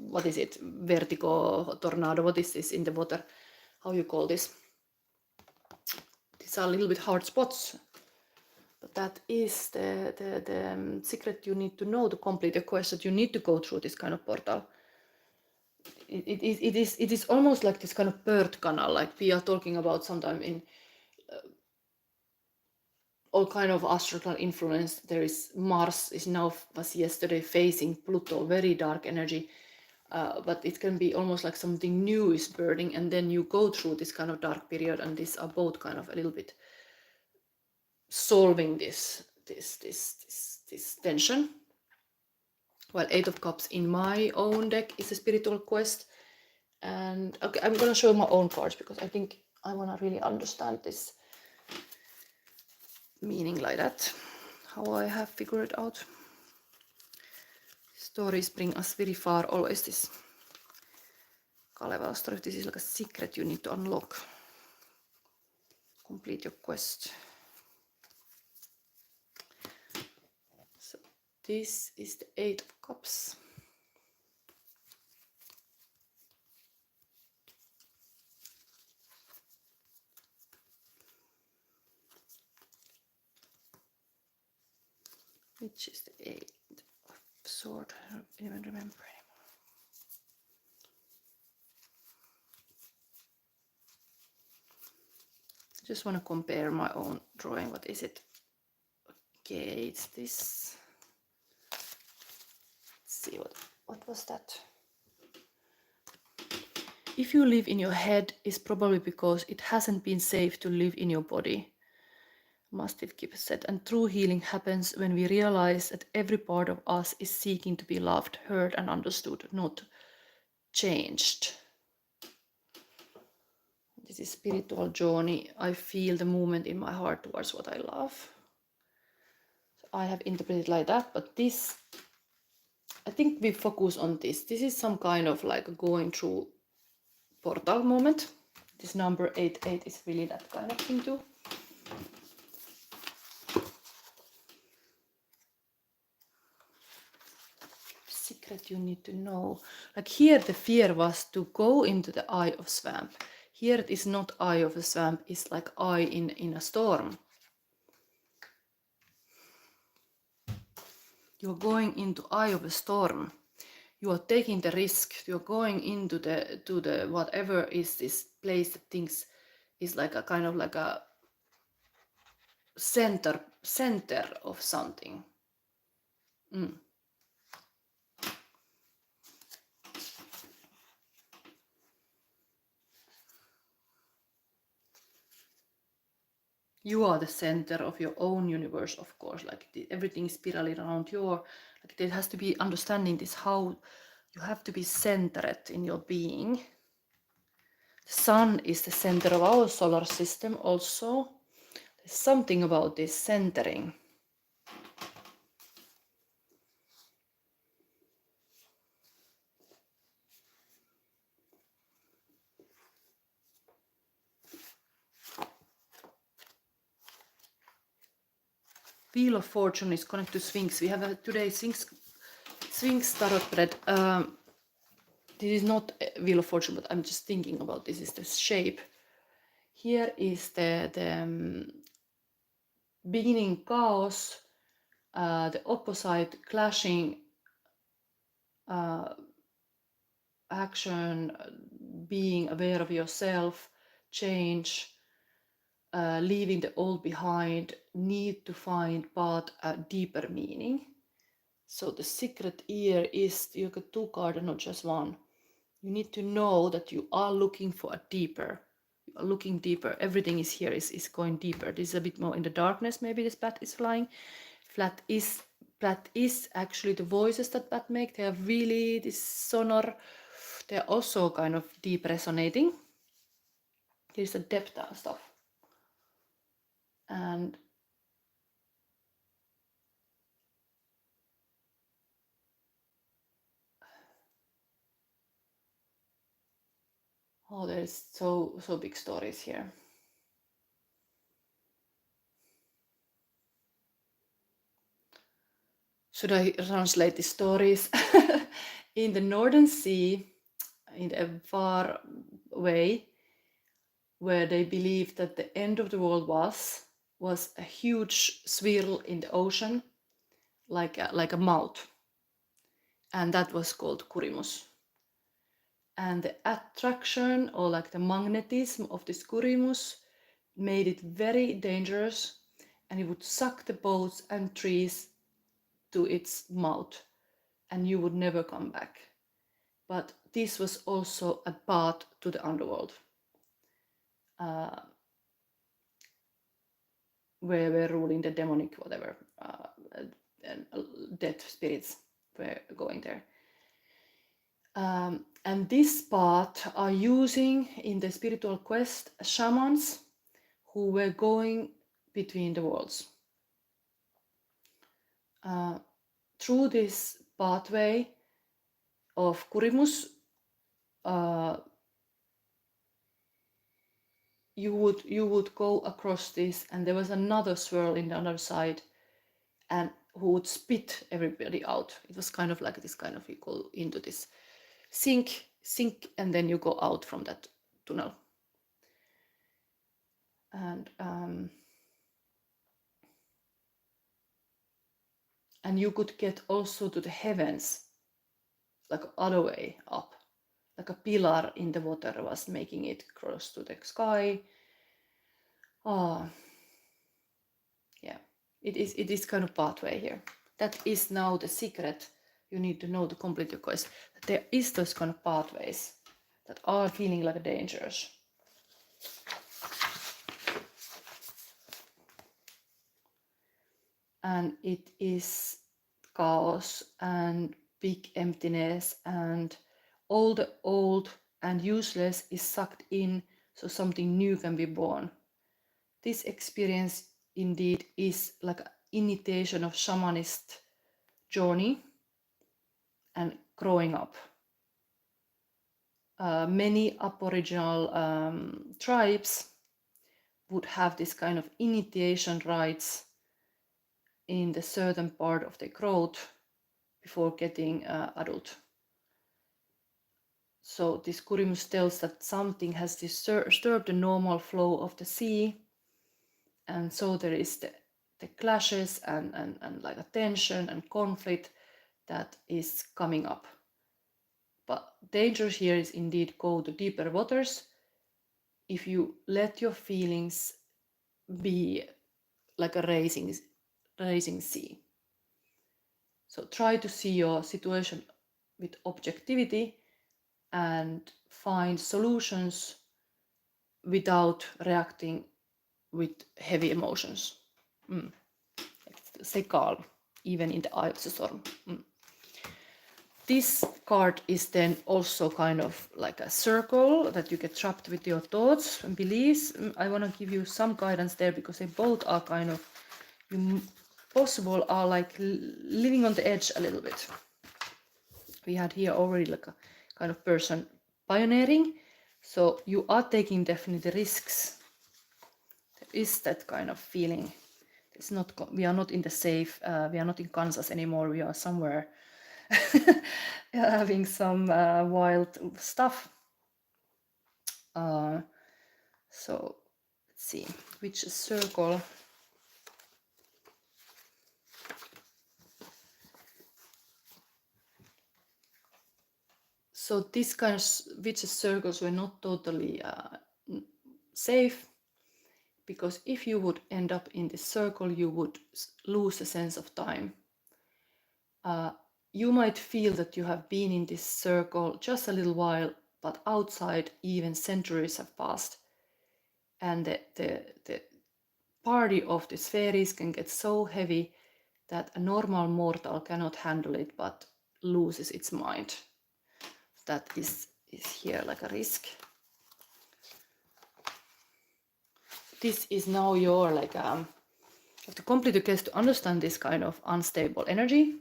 Speaker 1: what is it, vertigo, tornado, what is this in the water, how you call this? These are a little bit hard spots, but that is the secret you need to know to complete the quest, that you need to go through this kind of portal. It is almost like this kind of birth canal, like we are talking about sometime in all kind of astral influence. There is Mars is now, was yesterday facing Pluto, very dark energy, but it can be almost like something new is burning, and then you go through this kind of dark period, and these are both kind of a little bit solving this tension. While 8 of Cups in my own deck is a spiritual quest. And okay, I'm gonna show my own cards because I think I wanna really understand this meaning like that, how I have figured it out. Stories bring us very far, always this Kalevala story. This is like a secret you need to unlock, complete your quest. So this is the 8 of Cups. Which is the 8 of Swords? I don't even remember anymore. I just want to compare my own drawing. What is it? Okay, it's this. Let's see, what was that? If you live in your head, it's probably because it hasn't been safe to live in your body. Must it keep set? And true healing happens when we realize that every part of us is seeking to be loved, heard, and understood, not changed. This is spiritual journey. I feel the movement in my heart towards what I love. So I have interpreted like that, but this, I think we focus on this. This is some kind of like going through portal moment. This number 88 is really that kind of thing too. Secret you need to know. Like here the fear was to go into the eye of swamp. Here it is not eye of a swamp, it's like eye in a storm. You're going into eye of a storm. You are taking the risk. You're going into the whatever is this place that thinks is like a kind of like a center of something. You are the center of your own universe, of course. Like everything is spiraling around your. Like there has to be understanding this how you have to be centered in your being. The sun is the center of our solar system also. There's something about this centering. Wheel of Fortune is connected to Sphinx. We have today Sphinx Tarot Thread. This is not a Wheel of Fortune, but I'm just thinking about this. Is the shape. Here is the beginning chaos, the opposite clashing action, being aware of yourself, change, leaving the old behind, need to find but a deeper meaning. So the secret here is you get 2 cards and not just 1. You need to know that you are looking for a deeper. You are looking deeper. Everything is here is going deeper. This is a bit more in the darkness. Maybe this bat is flying. Flat is actually the voices that bat make. They are really this sonor. They are also kind of deep resonating. There's a depth and stuff. And oh, there's so big stories here. Should I translate the stories? In the Northern Sea, in a far away, where they believed that the end of the world was a huge swirl in the ocean, like a mouth, and that was called Kurimus. And the attraction or like the magnetism of this Kurimus made it very dangerous, and it would suck the boats and trees to its mouth, and you would never come back. But this was also a path to the underworld, where we're ruling the demonic whatever, and dead spirits were going there. And this path are using in the spiritual quest shamans who were going between the worlds. Through this pathway of Kurimus, you would go across this, and there was another swirl in the other side, and who would spit everybody out. It was kind of like this kind of, you go into this sink, and then you go out from that tunnel. And you could get also to the heavens, like other way up. Like a pillar in the water was making it cross to the sky. Yeah, it is kind of pathway here. That is now the secret. You need to know to complete your quest. There is those kind of pathways that are feeling like dangerous. And it is chaos and big emptiness, and all the old and useless is sucked in so something new can be born. This experience indeed is like an initiation of shamanist journey and growing up. Many Aboriginal tribes would have this kind of initiation rites in the certain part of their growth before getting adult. So this Kurimus tells that something has disturbed the normal flow of the sea, and so there is the clashes and like a tension and conflict that is coming up. But danger here is indeed go to deeper waters if you let your feelings be like a racing sea. So try to see your situation with objectivity and find solutions without reacting with heavy emotions. Stay calm, even in the eye of the storm. This card is then also kind of like a circle that you get trapped with your thoughts and beliefs. I want to give you some guidance there because they both are kind of, possible, are like living on the edge a little bit. We had here already like a kind of person pioneering. So you are taking definitely risks. There is that kind of feeling. It's not, we are not in the safe, we are not in Kansas anymore, we are somewhere having some wild stuff. So let's see, which circle. So this kind of witches circles were not totally safe, because if you would end up in this circle, you would lose the sense of time. You might feel that you have been in this circle just a little while, but outside even centuries have passed. And the party of these fairies can get so heavy that a normal mortal cannot handle it but loses its mind. That is here like a risk. This is now your like you have to complete the quest to understand this kind of unstable energy.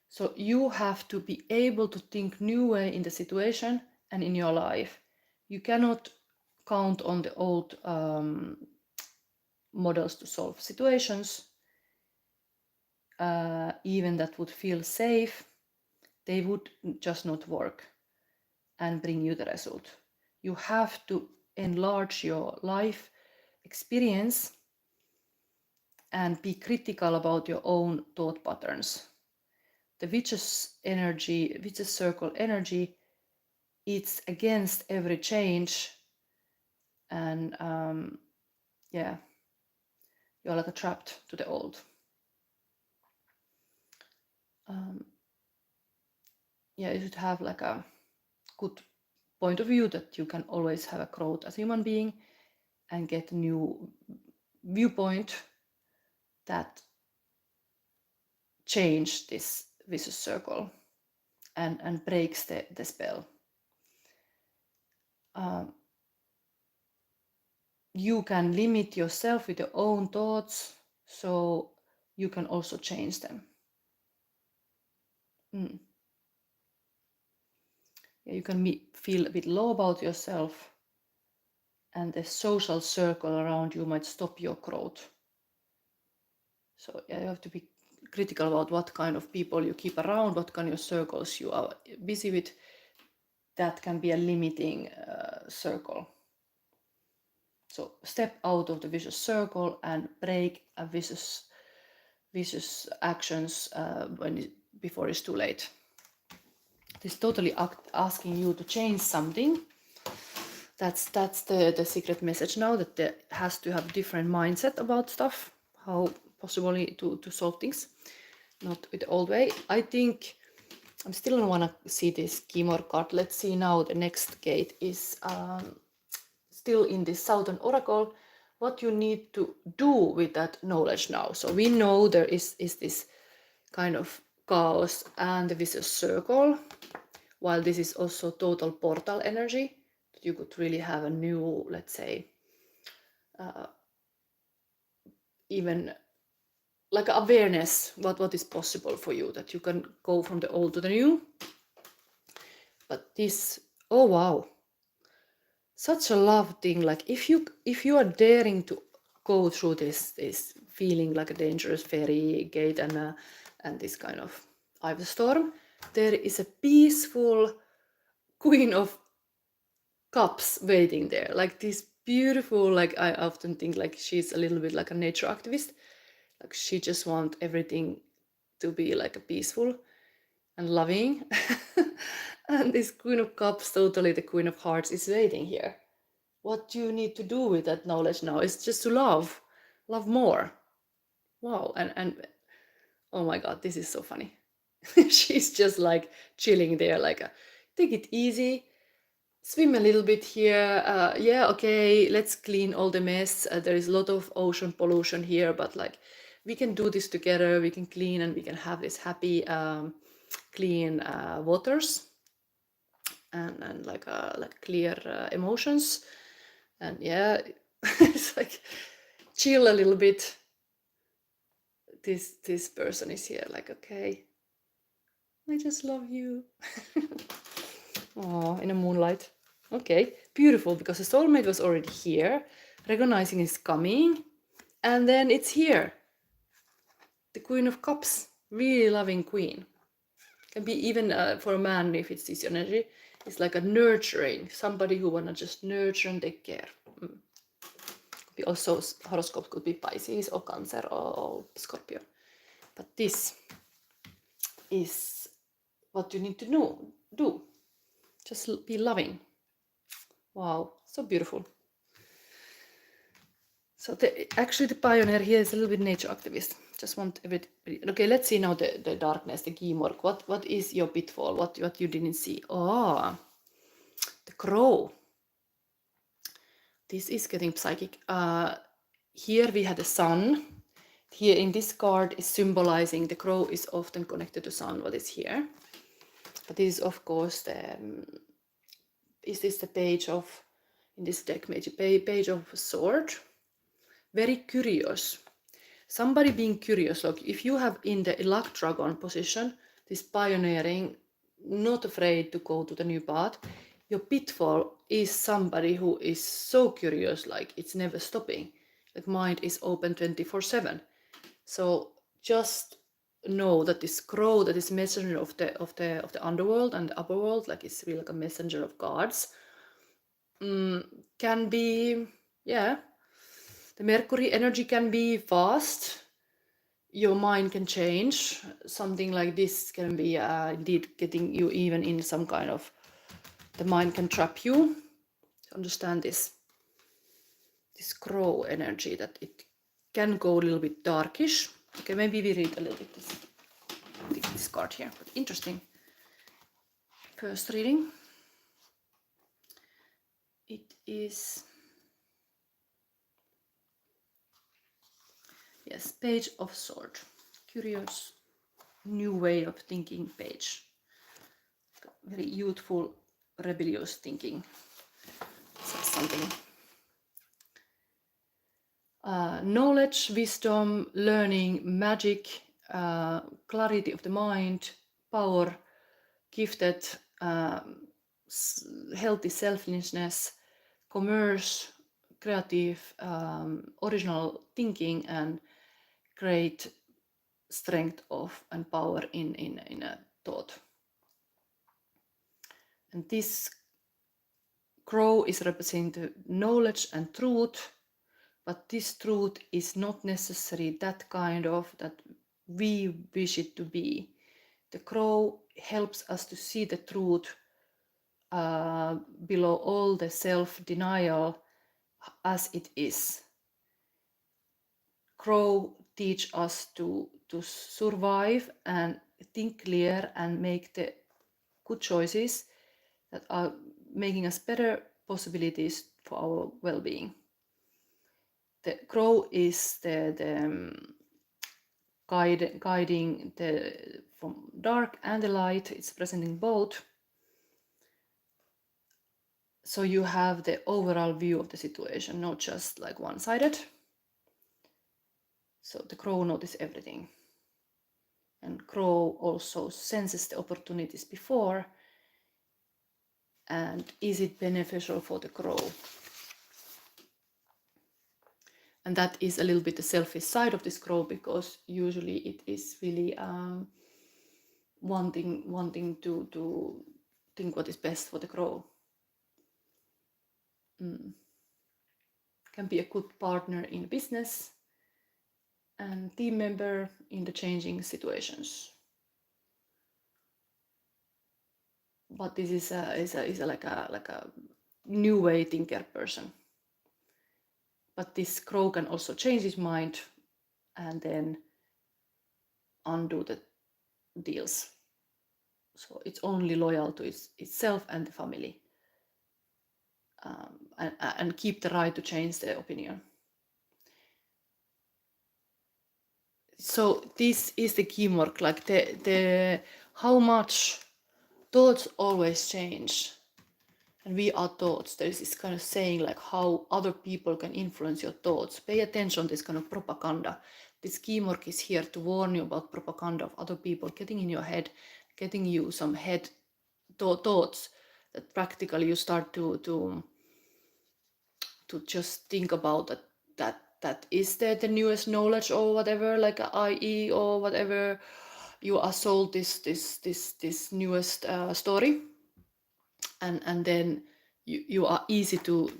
Speaker 1: So you have to be able to think new way in the situation and in your life. You cannot count on the old models to solve situations, even that would feel safe. They would just not work and bring you the result. You have to enlarge your life experience and be critical about your own thought patterns. The witch's energy, witch's circle energy, it's against every change, and yeah, you're like trapped to the old. Yeah, you should have like a good point of view that you can always have a growth as a human being and get a new viewpoint that change this vicious circle and breaks the spell. You can limit yourself with your own thoughts, so you can also change them. Yeah, you can feel a bit low about yourself, and the social circle around you might stop your growth. So yeah, you have to be critical about what kind of people you keep around, what kind of circles you are busy with. That can be a limiting circle. So step out of the vicious circle and break a vicious vicious actions before it's too late. This totally asking you to change something. That's the secret message now, that there has to have different mindset about stuff, how possibly to solve things, not with the old way. I think I still don't want to see this Kimor card. Let's see now. The next gate is still in this Southern Oracle. What you need to do with that knowledge now. So we know there is this kind of chaos and the vicious circle, while this is also total portal energy. You could really have a new, let's say, even like awareness what is possible for you, that you can go from the old to the new. But this, oh wow, such a love thing. Like if you are daring to go through this feeling like a dangerous fairy gate and this kind of eye storm, there is a peaceful Queen of Cups waiting there, like this beautiful, like I often think like she's a little bit like a nature activist, like she just wants everything to be like a peaceful and loving. And this Queen of Cups, totally the Queen of Hearts, is waiting here. What you need to do with that knowledge now is just to love more. Wow. And oh my god, this is so funny. She's just like chilling there, like take it easy, swim a little bit here. Yeah, okay, let's clean all the mess. There is a lot of ocean pollution here, but like we can do this together. We can clean and we can have this happy clean waters and like clear emotions. And yeah, it's like chill a little bit. This person is here like, okay, I just love you. Oh, in the moonlight. Okay, beautiful, because the soulmate was already here, recognizing is coming, and then it's here. The Queen of Cups, really loving queen. Can be even for a man, if it's this energy, it's like a nurturing, somebody who wanna just nurture and take care. Could be also, horoscope could be Pisces or Cancer or Scorpio. But this is what you need to do. Just be loving. Wow, so beautiful. So actually the pioneer here is a little bit nature activist. Just want everybody. Okay, let's see now the darkness, the Gimork. What is your pitfall? What you didn't see? Oh, the crow. This is getting psychic. Here we had the sun. Here in this card is symbolizing the crow is often connected to sun. What is here? But this is of course the is this the page of, in this deck, page of sword. Very curious. Somebody being curious. Look, if you have in the luck dragon position, this pioneering, not afraid to go to the new path, your pitfall is somebody who is so curious, like it's never stopping. Like mind is open 24/7. So just know that this crow, that is messenger of the underworld and the upper world, like it's really like a messenger of gods, can be, yeah, the Mercury energy can be fast. Your mind can change. Something like this can be indeed getting you even in some kind of, the mind can trap you. Understand this crow energy, that it can go a little bit darkish. Okay, maybe we read a little bit this card here, but interesting. First reading. It is, yes, page of sword. Curious, new way of thinking page. Very youthful, rebellious thinking. So something. Knowledge, wisdom, learning, magic, clarity of the mind, power, gifted, healthy selflessness, commerce, creative, original thinking, and great strength of and power in a thought. And this crow is representing knowledge and truth, but this truth is not necessarily that kind of, that we wish it to be. The crow helps us to see the truth below all the self-denial as it is. Crow teach us to survive and think clear and make the good choices that are making us better possibilities for our well-being. The crow is the guiding from dark and the light. It's presenting both. So you have the overall view of the situation, not just like one-sided. So the crow notices everything. And crow also senses the opportunities before. And is it beneficial for the crow? And that is a little bit the selfish side of this crow, because usually it is really wanting to think what is best for the crow. Can be a good partner in business and team member in the changing situations. But this is like a new way thinker person. But this crow can also change his mind and then undo the deals. So it's only loyal to itself and the family, and keep the right to change their opinion. So this is the teamwork, like the how much thoughts always change. And we are thoughts. There is this kind of saying like how other people can influence your thoughts. Pay attention to this kind of propaganda. This teamwork is here to warn you about propaganda of other people getting in your head, getting you some head thoughts that practically you start to just think about that is the newest knowledge or whatever, like IE or whatever. You are sold this newest story, and then you are easy to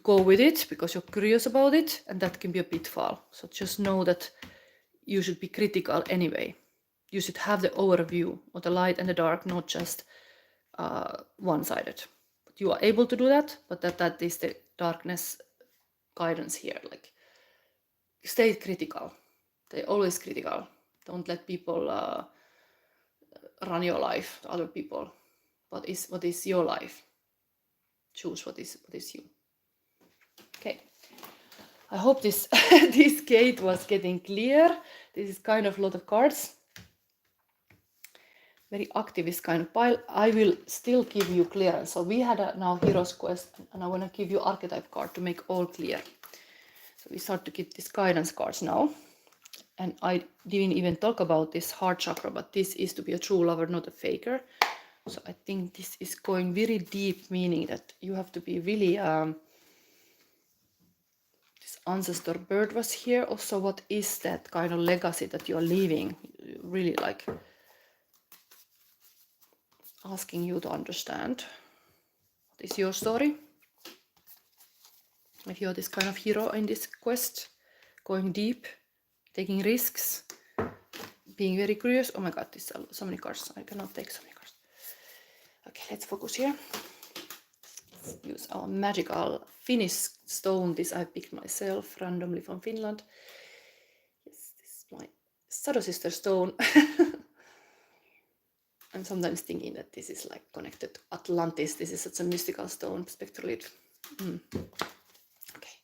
Speaker 1: go with it because you're curious about it, and that can be a pitfall. So just know that you should be critical anyway. You should have the overview of the light and the dark, not just one-sided. But you are able to do that, but that is the darkness guidance here. Like, stay critical. Stay always critical. Don't let people run your life to other people. What is your life? Choose what is you. Okay. I hope this this gate was getting clear. This is kind of a lot of cards. Very activist kind of pile. I will still give you clearance. So we had now Hero's Quest, and I want to give you archetype card to make all clear. So we start to get these guidance cards now. And I didn't even talk about this heart chakra, but this is to be a true lover, not a faker. So I think this is going very deep, meaning that you have to be really... this ancestor bird was here. Also, what is that kind of legacy that you're leaving? Really like asking you to understand. What is your story? If you're this kind of hero in this quest, going deep, taking risks, being very curious. Oh my god, this is so many cards. I cannot take so many cards. Okay, let's focus here. Let's use our magical Finnish stone. This I picked myself randomly from Finland. Yes, this is my Shadow Sister stone. I'm sometimes thinking that this is like connected to Atlantis. This is such a mystical stone, spectrolite. Okay.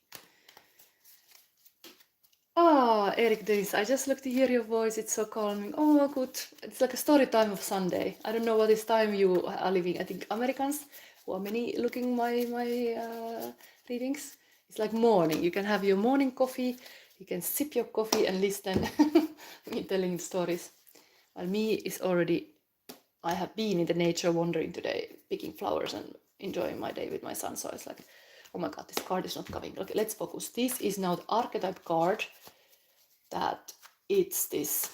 Speaker 1: Eric Dennis, I just looked to hear your voice. It's so calming. Oh, good. It's like a story time of Sunday. I don't know what is time you are living. I think Americans who are many looking my readings. It's like morning. You can have your morning coffee. You can sip your coffee and listen me telling stories. While me is already... I have been in the nature wandering today, picking flowers and enjoying my day with my son. So it's like, oh my god, this card is not coming. Okay, let's focus. This is now the archetype card that it's this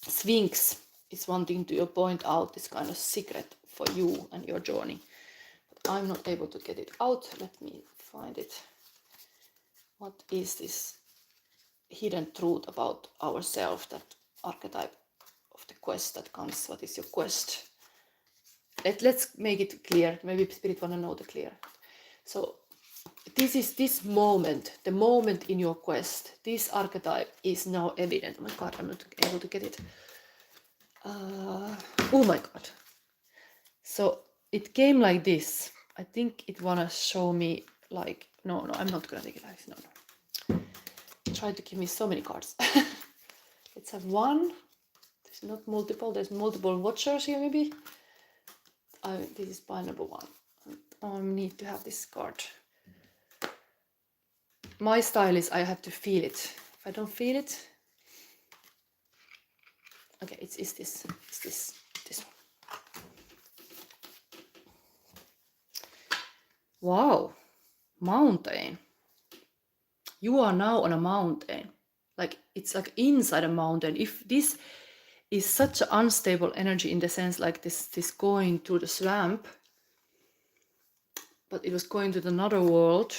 Speaker 1: Sphinx is wanting to point out this kind of secret for you and your journey. But I'm not able to get it out. Let me find it. What is this hidden truth about ourselves, that archetype of the quest that comes. What is your quest? Let's make it clear. Maybe Spirit want to know the clear. So this is this moment, the moment in your quest. This archetype is now evident. Oh my god, I'm not able to get it. Oh my god. So it came like this. I think it wanna show me like, no, I'm not gonna take it like this, no. Try to give me so many cards. Let's have one. There's not multiple, there's multiple watchers here maybe. This is pile number one. I need to have this card. My style is I have to feel it. If I don't feel it, okay, it's this one. Wow, mountain. You are now on a mountain. Like it's like inside a mountain. If this is such an unstable energy in the sense like this going to the swamp, but it was going to another world.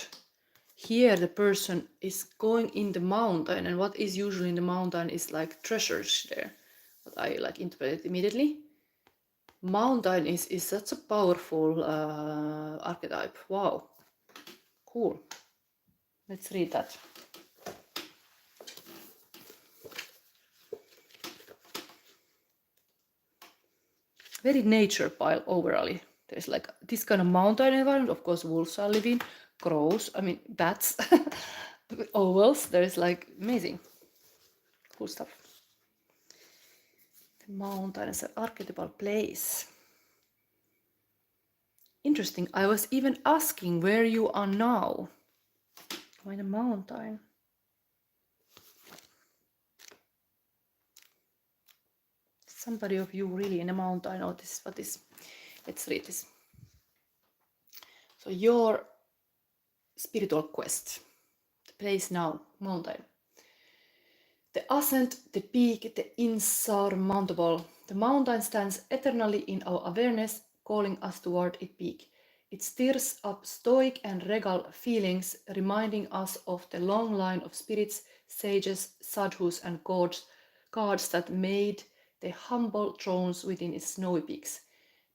Speaker 1: Here the person is going in the mountain, and what is usually in the mountain is like treasures there. What I like interpret immediately. Mountain is such a powerful archetype. Wow, cool. Let's read that. Very nature pile overall. There's like this kind of mountain environment. Of course, wolves are living, crows, I mean, bats, owls. There's like amazing, cool stuff. The mountain is an archetypal place. Interesting. I was even asking where you are now. Why the mountain? Somebody of you really in a mountain. Oh, this is what is. Let's read this. So your spiritual quest. The place now, mountain. The ascent, the peak, the insurmountable. The mountain stands eternally in our awareness, calling us toward its peak. It stirs up stoic and regal feelings, reminding us of the long line of spirits, sages, sadhus, and gods that made the humble thrones within its snowy peaks.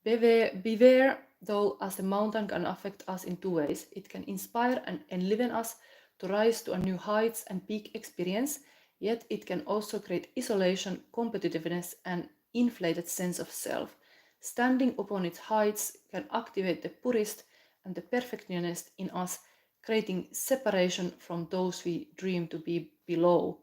Speaker 1: Beware, though, as the mountain can affect us in two ways. It can inspire and enliven us to rise to a new heights and peak experience, yet it can also create isolation, competitiveness, and inflated sense of self. Standing upon its heights can activate the purist and the perfectionist in us, creating separation from those we deem to be below.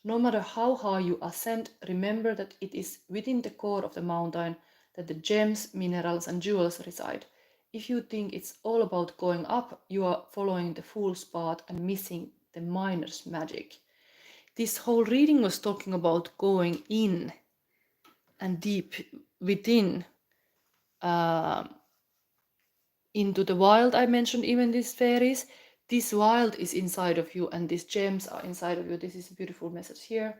Speaker 1: No matter how high you ascend, remember that it is within the core of the mountain that the gems, minerals, and jewels reside. If you think it's all about going up, you are following the fool's path and missing the miner's magic. This whole reading was talking about going in and deep within into the wild. I mentioned even these fairies. This wild is inside of you and these gems are inside of you. This is a beautiful message here.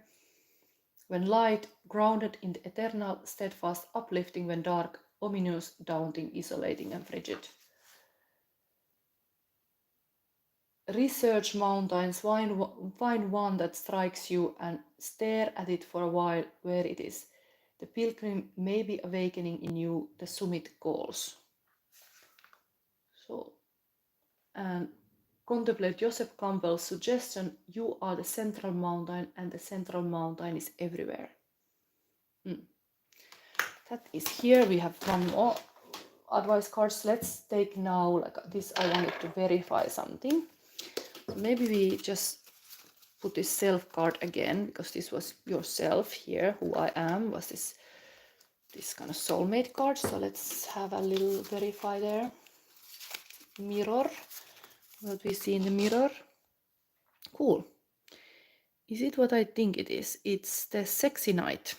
Speaker 1: When light, grounded in the eternal, steadfast, uplifting, when dark, ominous, daunting, isolating, and frigid. Research mountains, find one that strikes you and stare at it for a while where it is. The pilgrim may be awakening in you, the summit calls. So, and contemplate Joseph Campbell's suggestion, you are the central mountain and the central mountain is everywhere. That is here. We have one more advice cards. Let's take now like this. I wanted to verify something. So maybe we just put this self card again, because this was yourself here, who I am, was this kind of soulmate card. So let's have a little verify there. Mirror. What we see in the mirror. Cool. Is it what I think it is? It's the sexy knight.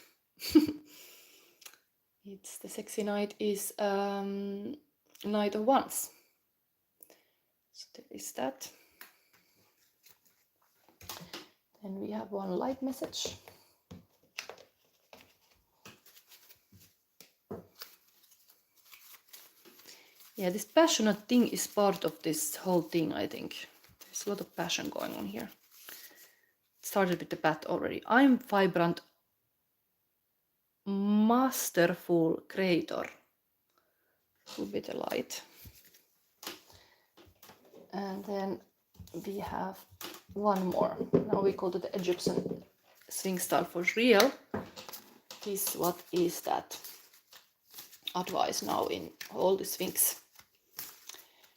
Speaker 1: It's the sexy knight is Knight of Wands. So there is that. Then we have one light message. Yeah, this passionate thing is part of this whole thing, I think. There's a lot of passion going on here. It started with the bat already. I'm vibrant, masterful creator. Will be the light. And then we have one more. Now we go to the Egyptian Sphinx style for real. This, what is that advice now in all the Sphinx?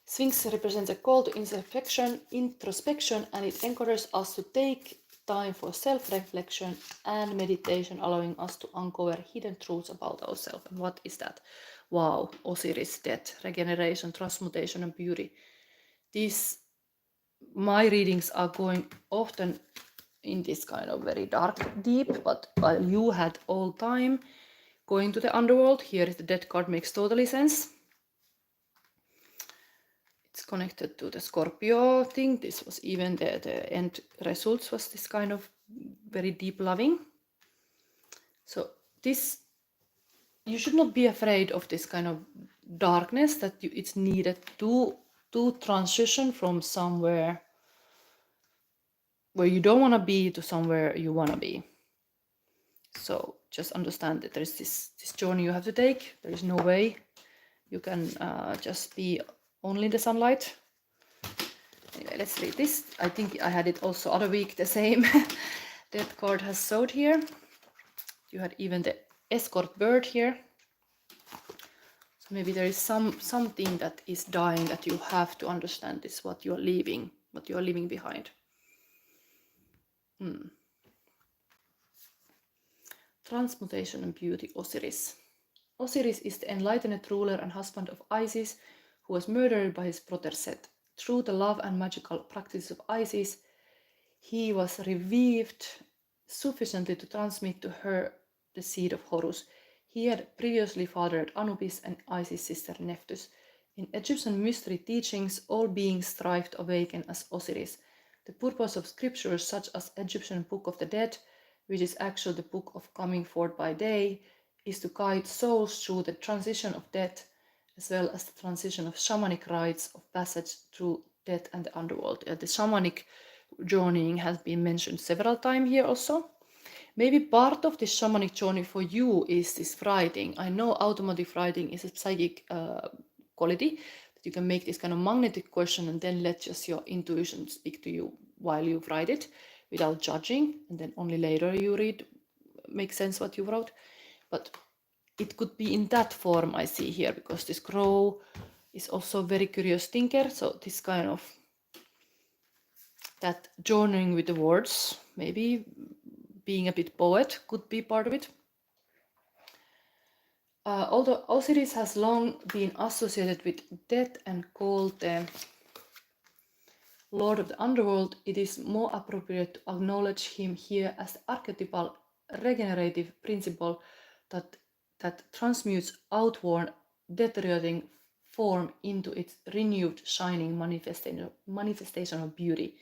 Speaker 1: Sphinx represents a call to introspection, and it encourages us to take time for self-reflection and meditation, allowing us to uncover hidden truths about ourselves. And what is that? Wow, Osiris, death, regeneration, transmutation, and beauty. My readings are going often in this kind of very dark, deep, but while you had all time going to the underworld, here is the death card, makes totally sense. It's connected to the Scorpio thing. This was even the end results was this kind of very deep loving. So this, you should not be afraid of this kind of darkness, that it's needed to transition from somewhere where you don't want to be to somewhere you want to be. So just understand that there is this journey you have to take. There is no way you can just be only in the sunlight. Anyway, let's read this. I think I had it also other week, the same. That card has showed here. You had even the Escort bird here. So maybe there is something that is dying that you have to understand this, what you are leaving behind. Transmutation and beauty, Osiris. Osiris is the enlightened ruler and husband of Isis, who was murdered by his brother Set. Through the love and magical practice of Isis, he was revived sufficiently to transmit to her the seed of Horus. He had previously fathered Anubis and Isis' sister Nephthys. In Egyptian mystery teachings, all beings strive to awaken as Osiris. The purpose of scriptures such as Egyptian Book of the Dead, which is actually the book of coming forth by day, is to guide souls through the transition of death, as well as the transition of shamanic rites of passage through death and the underworld. The shamanic journeying has been mentioned several times here also. Maybe part of this shamanic journey for you is this writing. I know automatic writing is a psychic quality, that you can make this kind of magnetic question and then let just your intuition speak to you while you write it without judging, and then only later you read, make sense what you wrote. But it could be in that form I see here, because this crow is also a very curious thinker. So this kind of that journeying with the words, maybe being a bit poet could be part of it. Although Osiris has long been associated with death and called the Lord of the Underworld, it is more appropriate to acknowledge him here as the archetypal regenerative principle that transmutes outworn, deteriorating form into its renewed, shining manifestation of beauty.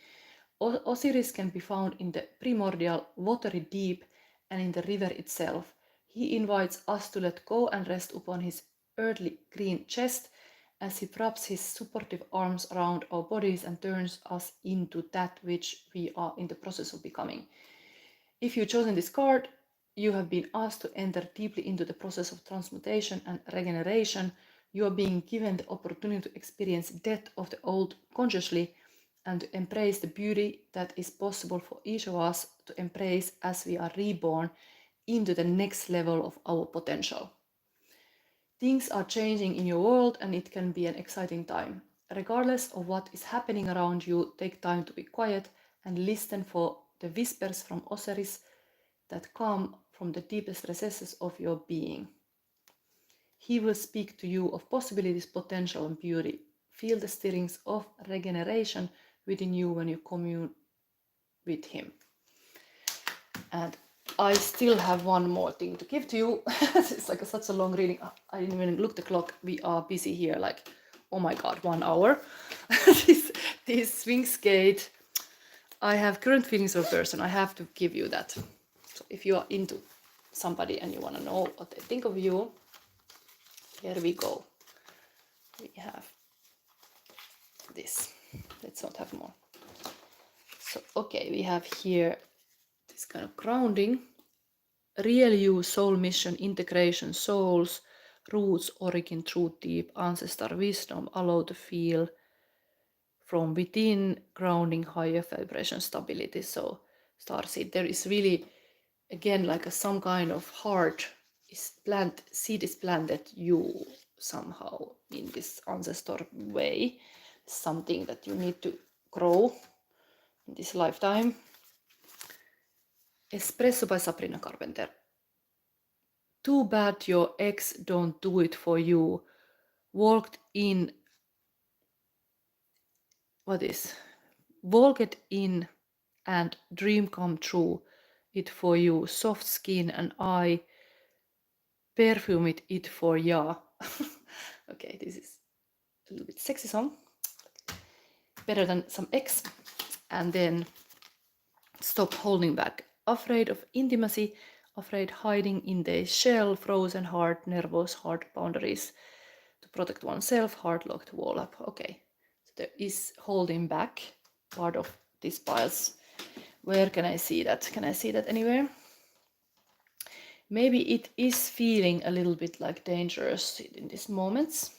Speaker 1: Osiris can be found in the primordial, watery deep and in the river itself. He invites us to let go and rest upon his earthly green chest as he wraps his supportive arms around our bodies and turns us into that which we are in the process of becoming. If you've chosen this card, you have been asked to enter deeply into the process of transmutation and regeneration. You are being given the opportunity to experience death of the old consciously and to embrace the beauty that is possible for each of us to embrace as we are reborn into the next level of our potential. Things are changing in your world and it can be an exciting time. Regardless of what is happening around you, take time to be quiet and listen for the whispers from Osiris that come from the deepest recesses of your being. He will speak to you of possibilities, potential, and beauty. Feel the stirrings of regeneration within you when you commune with him. And I still have one more thing to give to you. It's like such a long reading. I didn't even look the clock. We are busy here, like, oh my god, 1 hour. this Sphinx Gate. I have current feelings of a person. I have to give you that. So if you are into somebody and you want to know what they think of you, here we go. We have this. Let's not have more. So, okay, we have here this kind of grounding. Real you, soul mission, integration, souls, roots, origin, truth, deep, ancestor, wisdom, allow to feel from within, grounding, higher vibration, stability. So, starseed, there is really, again, like some kind of heart is seed is planted you somehow in this ancestor way. Something that you need to grow in this lifetime. Espresso by Sabrina Carpenter. Too bad your ex don't do it for you. Walked in. What is? Walked in and dream come true. It for you. Soft skin and eye. Perfume it for ya. Okay, this is a little bit sexy song. Better than some ex. And then stop holding back. Afraid of intimacy. Afraid hiding in the shell. Frozen heart. Nervous heart boundaries. To protect oneself, heart locked, wall up. Okay, so there is holding back part of these piles. Where can I see that? Can I see that anywhere? Maybe it is feeling a little bit like dangerous in these moments.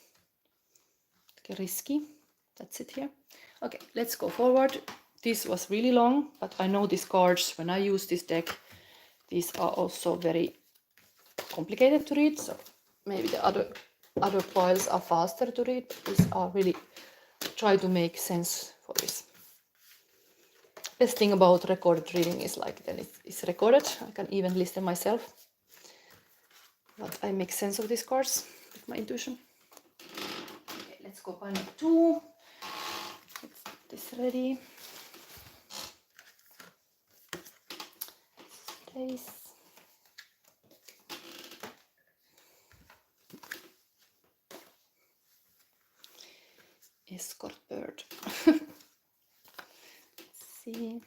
Speaker 1: Okay, risky. That's it here. Okay, let's go forward. This was really long, but I know these cards, when I use this deck, these are also very complicated to read, so maybe the other piles are faster to read, but these are really try to make sense for this. Best thing about recorded reading is like then it's recorded. I can even listen myself, but I make sense of these cards with my intuition. Okay, let's go pile number 2. Let's get this ready. Place. Escort bird. Let's see.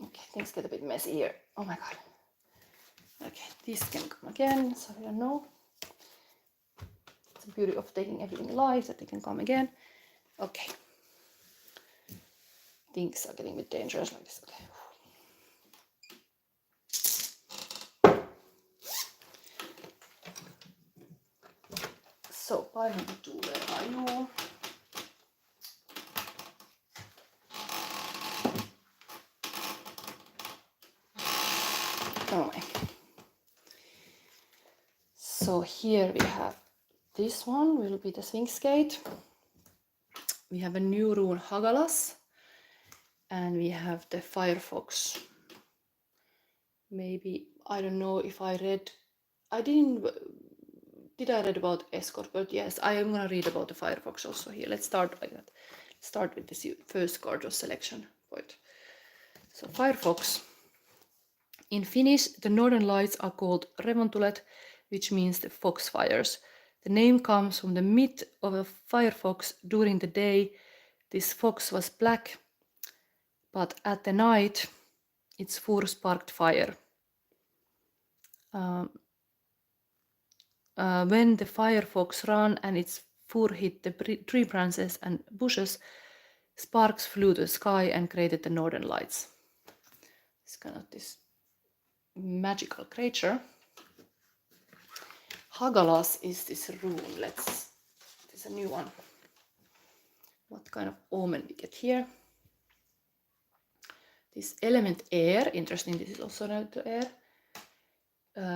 Speaker 1: Okay, things get a bit messy here. Oh my god. Okay, this can come again, so I don't know. It's the beauty of taking everything live, that they can come again. Okay. Things are getting a bit dangerous like this. Okay. So, pile number 2, where are you? Oh my. So here we have this one, will be the Sphinx Gate. We have a new rune, Hagalaz. And we have the Firefox. Maybe, I don't know if I read, did I read about Escort? But yes, I am going to read about the Firefox also here. Let's start like that. Start with this first card of selection point. So Firefox. In Finnish, the northern lights are called revontulet, which means the foxfires. The name comes from the myth of a firefox during the day. This fox was black, but at the night, its fur sparked fire. When the firefox ran and its fur hit the tree branches and bushes, sparks flew to the sky and created the northern lights. It's kind of this magical creature. Hagalaz is this rune. This is a new one. What kind of omen we get here? This element air, interesting, this is also related to air.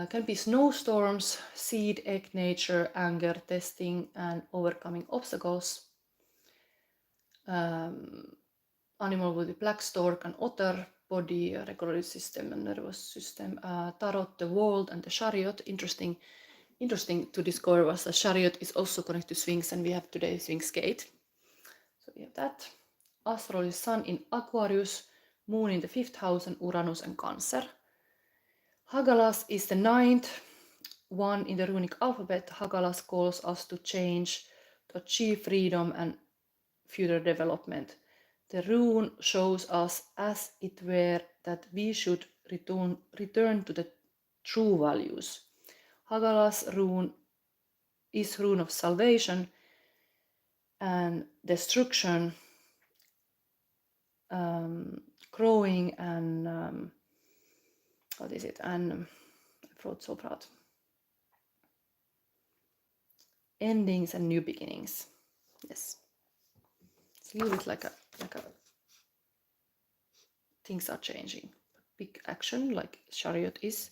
Speaker 1: Can be snowstorms, seed, egg, nature, anger, testing, and overcoming obstacles. Animal with the black stork and otter, body, regulatory system, and nervous system. Tarot, the world, and the chariot. Interesting to discover was the chariot is also connected to Sphinx, and we have today Sphinx Gate. So we have that. Astrology, Sun in Aquarius, Moon in the 5th house, and Uranus and Cancer. Hagalaz is the 9th one in the runic alphabet. Hagalaz calls us to change, to achieve freedom and future development. The rune shows us as it were that we should return to the true values. Hagalaz rune is rune of salvation and destruction, growing and what is it? And I wrote so proud. Endings and new beginnings. Yes. It's a little bit like a things are changing. Big action, like chariot is.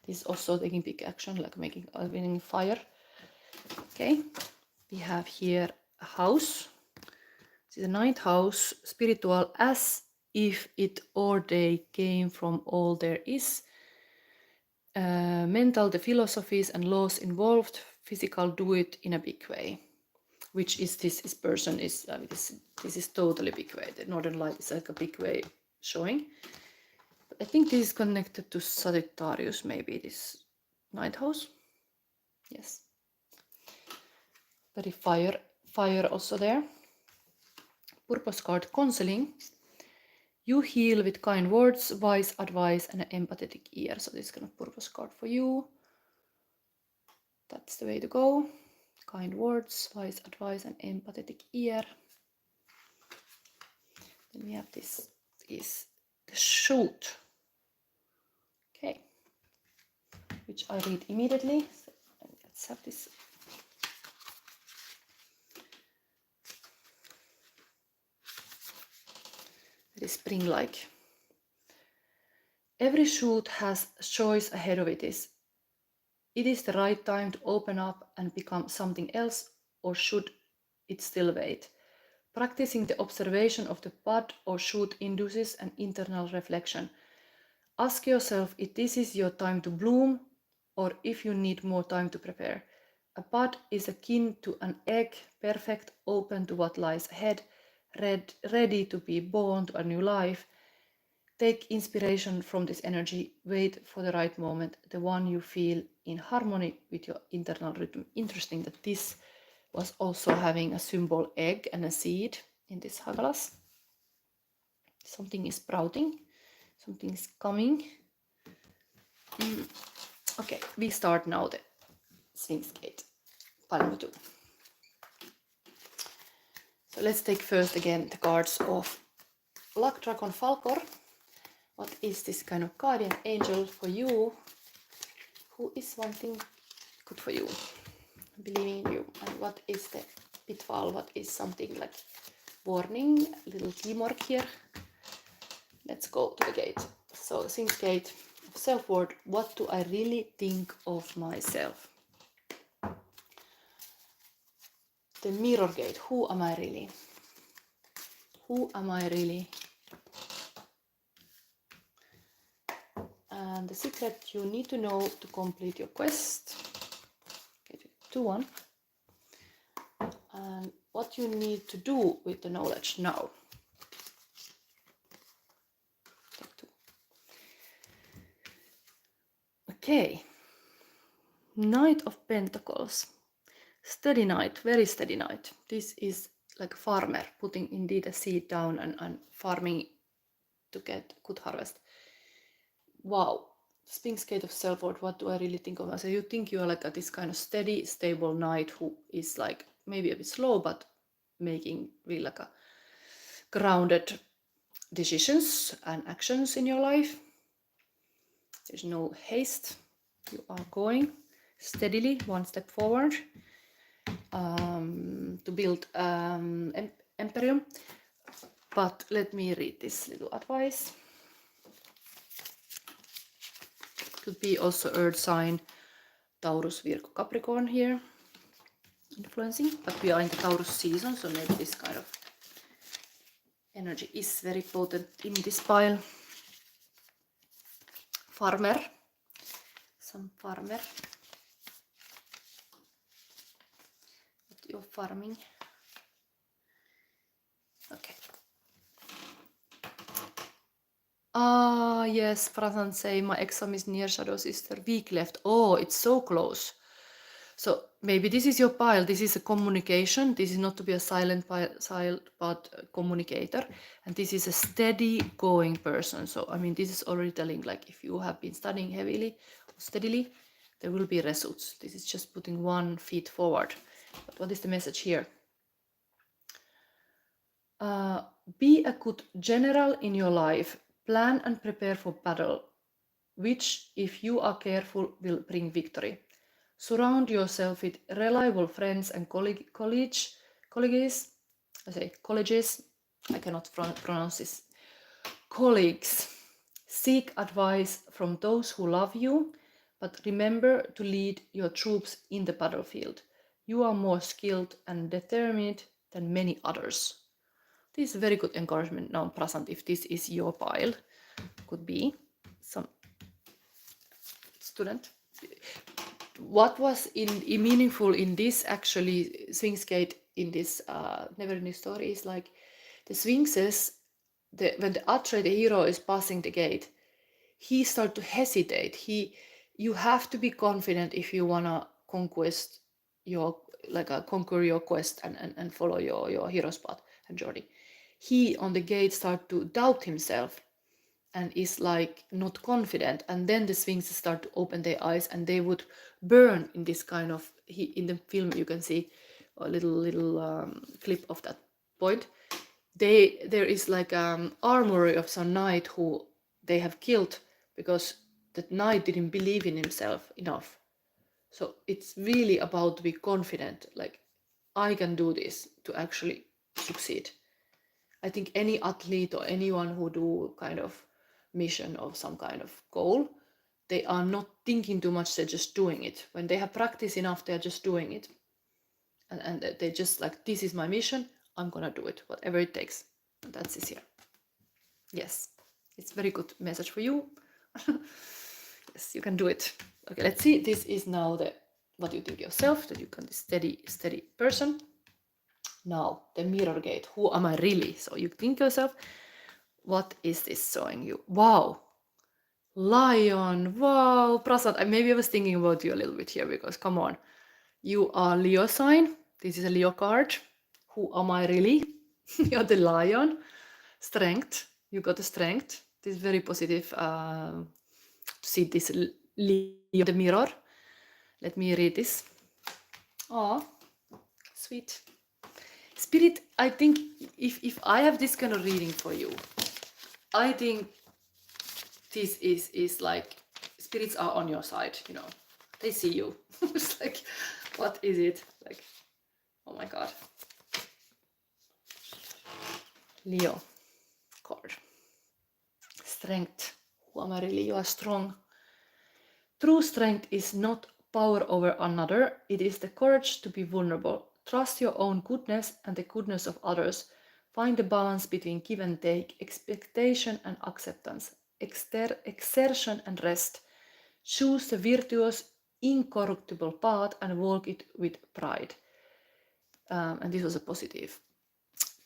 Speaker 1: This is also taking big action, like making winning fire. Okay. We have here a house. This is the ninth house, spiritual, as if it or they came from all there is. Mental, the philosophies and laws involved. Physical, do it in a big way. Which is this person is, this is totally big way. The northern light is like a big way showing. But I think this is connected to Sagittarius, maybe this ninth house. Yes. Very fire also there. Purpose card, counseling. You heal with kind words, wise advice, and an empathetic ear. So this is kind of purpose card for you. That's the way to go. Kind words, wise advice, and empathetic ear. Then we have this is the shoot. Okay. Which I read immediately. So let's have this. It is spring-like. Every shoot has a choice ahead of it. It is the right time to open up and become something else, or should it still wait? Practicing the observation of the bud or shoot induces an internal reflection. Ask yourself if this is your time to bloom, or if you need more time to prepare. A bud is akin to an egg, perfect, open to what lies ahead, ready to be born to a new life. Take inspiration from this energy, wait for the right moment, the one you feel in harmony with your internal rhythm. Interesting that this was also having a symbol egg and a seed in this Hagalaz. Something is sprouting, something is coming. Okay, we start now the Sphinx Gate, pile number 2. So let's take first again the cards of Luck Dragon Falcor. What is this kind of guardian angel for you? Who is wanting good for you? Believing in you. And what is the pitfall? What is something like warning? A little teamwork here. Let's go to the gate. So Sphinx Gate of self-worth. What do I really think of myself? The mirror gate. Who am I really? Who am I really? And the secret you need to know to complete your quest. Okay, 2-1. And what you need to do with the knowledge now. Take 2. Okay. Knight of Pentacles. Steady knight, very steady knight. This is like a farmer putting indeed a seed down and farming to get good harvest. Wow, Sphinx Gate of self-worth, what do I really think of myself? You think you are like this kind of steady, stable knight who is like maybe a bit slow, but making really like a grounded decisions and actions in your life. There's no haste. You are going steadily, one step forward to build Imperium. But let me read this little advice. Could be also Earth sign, Taurus, Virgo, Capricorn here influencing, but we are in the Taurus season, so maybe this kind of energy is very potent in this pile. Farmer, some farmer. What you're farming. Okay. Ah, yes, Prasan say my exam is near Shadow Sister. Week left. Oh, it's so close. So maybe this is your pile. This is a communication. This is not to be a silent but a communicator. And this is a steady going person. So, I mean, this is already telling like if you have been studying heavily steadily, there will be results. This is just putting 1 foot forward. But what is the message here? Be a good general in your life. Plan and prepare for battle, which, if you are careful, will bring victory. Surround yourself with reliable friends and colleges. I cannot pronounce this. Colleagues. Seek advice from those who love you, but remember to lead your troops in the battlefield. You are more skilled and determined than many others. This is very good encouragement now, Prasant, if this is your pile. Could be some student. What was meaningful in this actually Sphinx Gate in this Neverending Story is like the Sphinxes, when the Atreyu, the hero, is passing the gate, he starts to hesitate. You have to be confident if you wanna conquer your quest and follow your hero's path and journey. He on the gate start to doubt himself and is like not confident, and then the Sphinxes start to open their eyes and they would burn in this kind of, in the film you can see a little clip of that point. There is like armory of some knight who they have killed because that knight didn't believe in himself enough. So it's really about to be confident, like I can do this to actually succeed. I think any athlete or anyone who do kind of mission or some kind of goal, they are not thinking too much, they're just doing it. When they have practiced enough, they're just doing it. And they just like, this is my mission, I'm gonna do it, whatever it takes. And that's this here. Yes, it's very good message for you. Yes, you can do it. Okay, let's see. This is now what you think yourself, that you can be steady person. Now, the mirror gate. Who am I really? So you think yourself, what is this showing you? Wow. Lion. Wow. Prasad, maybe I was thinking about you a little bit here because come on. You are Leo sign. This is a Leo card. Who am I really? You're the lion. Strength. You got the strength. This is very positive to see this Leo in the mirror. Let me read this. Oh, sweet. Spirit, I think if I have this kind of reading for you, I think this is like spirits are on your side, you know. They see you. It's like, what is it? Like, oh my god. Leo card. Strength. Who am I really? You are strong. True strength is not power over another. It is the courage to be vulnerable. Trust your own goodness and the goodness of others. Find the balance between give and take, expectation and acceptance, exertion and rest. Choose the virtuous, incorruptible path and walk it with pride. And this was a positive.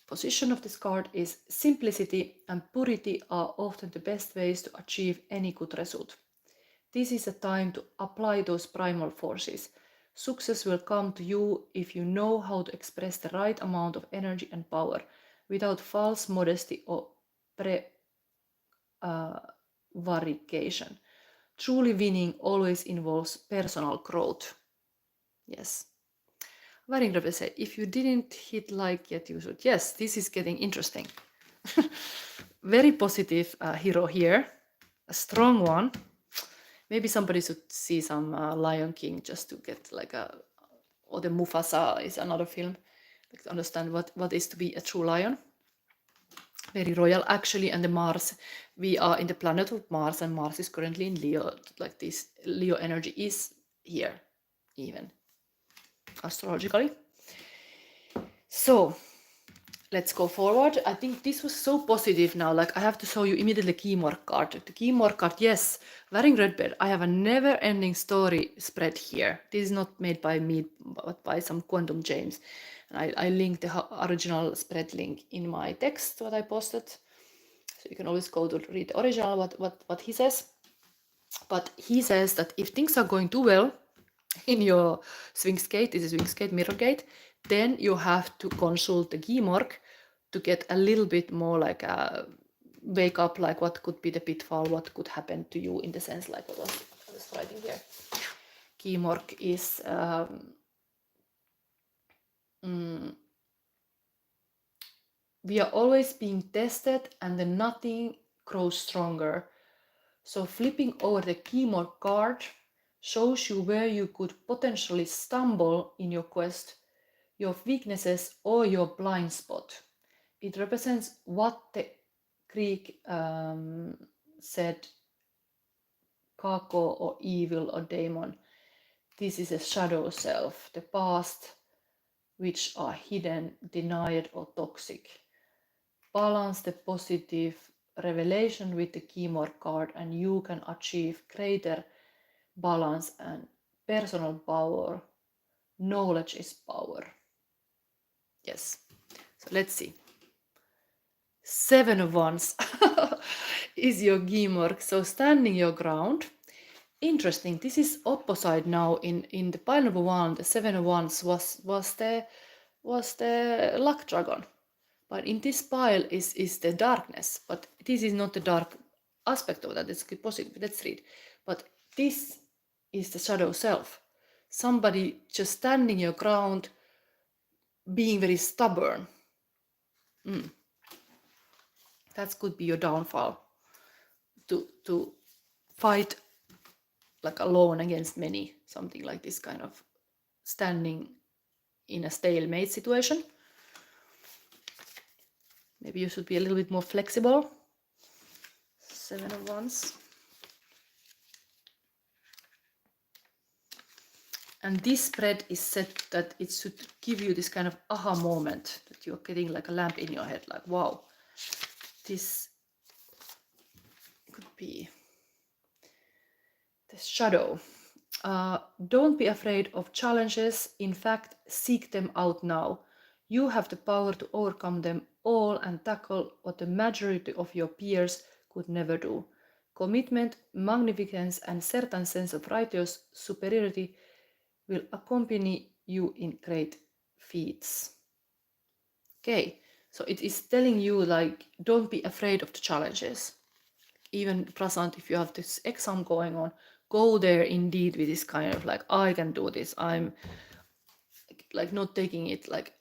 Speaker 1: Position of this card is simplicity and purity are often the best ways to achieve any good result. This is a time to apply those primal forces. Success will come to you if you know how to express the right amount of energy and power without false modesty or prevarication. Truly winning always involves personal growth. Yes. Varingrepe say, if you didn't hit like yet, you should. Yes, this is getting interesting. Very positive hero here. A strong one. Maybe somebody should see some Lion King just to get like or the Mufasa is another film, like to understand what is to be a true lion. Very royal actually, and the Mars, we are in the planet of Mars, and Mars is currently in Leo, like this Leo energy is here, even astrologically. So let's go forward. I think this was so positive now. Like I have to show you immediately the Keymark card. The Keymark card, yes, wearing red bed. I have a never-ending story spread here. This is not made by me, but by some Quantum James. And I linked the original spread link in my text, what I posted. So you can always go to read the original, what he says. But he says that if things are going too well in your Sphinx Gate, this is Sphinx Gate, Mirror Gate, then you have to consult the Keymark to get a little bit more like a wake up, like what could be the pitfall, what could happen to you in the sense like what was just writing here. Kimork is we are always being tested and then nothing grows stronger. So flipping over the Kimork card shows you where you could potentially stumble in your quest, your weaknesses or your blind spot. It represents what the Greek said, kako or evil or demon. This is a shadow self, the past which are hidden, denied or toxic. Balance the positive revelation with the Kimork card and you can achieve greater balance and personal power. Knowledge is power. Yes. So let's see. 7 of Wands is your Kimork. So standing your ground. Interesting. This is opposite now in the pile of Wands. The 7 of Wands was the luck dragon. But in this pile is the darkness. But this is not the dark aspect of that. It's positive. Let's read. But this is the shadow self. Somebody just standing your ground, being very stubborn. That could be your downfall. To fight like alone against many. Something like this kind of standing in a stalemate situation. Maybe you should be a little bit more flexible. 7 of Wands. And this spread is set that it should give you this kind of aha moment, that you're getting like a lamp in your head, like, wow, this could be the shadow. Don't be afraid of challenges. In fact, seek them out now. You have the power to overcome them all and tackle what the majority of your peers could never do. Commitment, magnificence, and certain sense of righteous superiority will accompany you in great feats. Okay, so it is telling you, like, don't be afraid of the challenges. Even present, if you have this exam going on, go there indeed with this kind of like, I can do this. I'm like not taking it like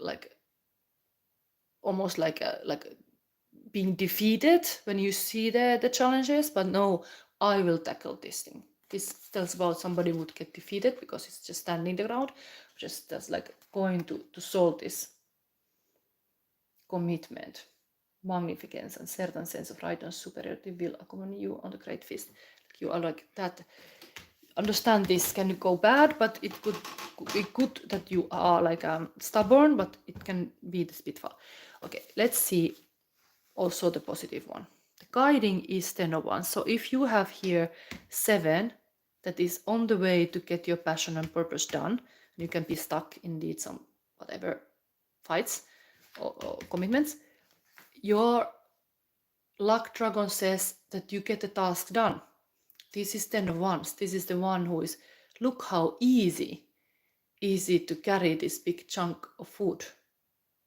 Speaker 1: almost like being defeated when you see the challenges, but no, I will tackle this thing. This tells about somebody would get defeated because it's just standing the ground, just as like going to solve this. Commitment, magnificence, and certain sense of right and superiority will accompany you on the great feast. You are like that. Understand this can go bad, but it could be good that you are like stubborn, but it can be this pitfall. Okay, let's see also the positive one. The guiding is 10 of Wands. So if you have here 7 that is on the way to get your passion and purpose done, you can be stuck indeed some whatever fights or commitments. Your luck dragon says that you get the task done. This is 10 of Wands. This is the one who is, look how easy to carry this big chunk of food.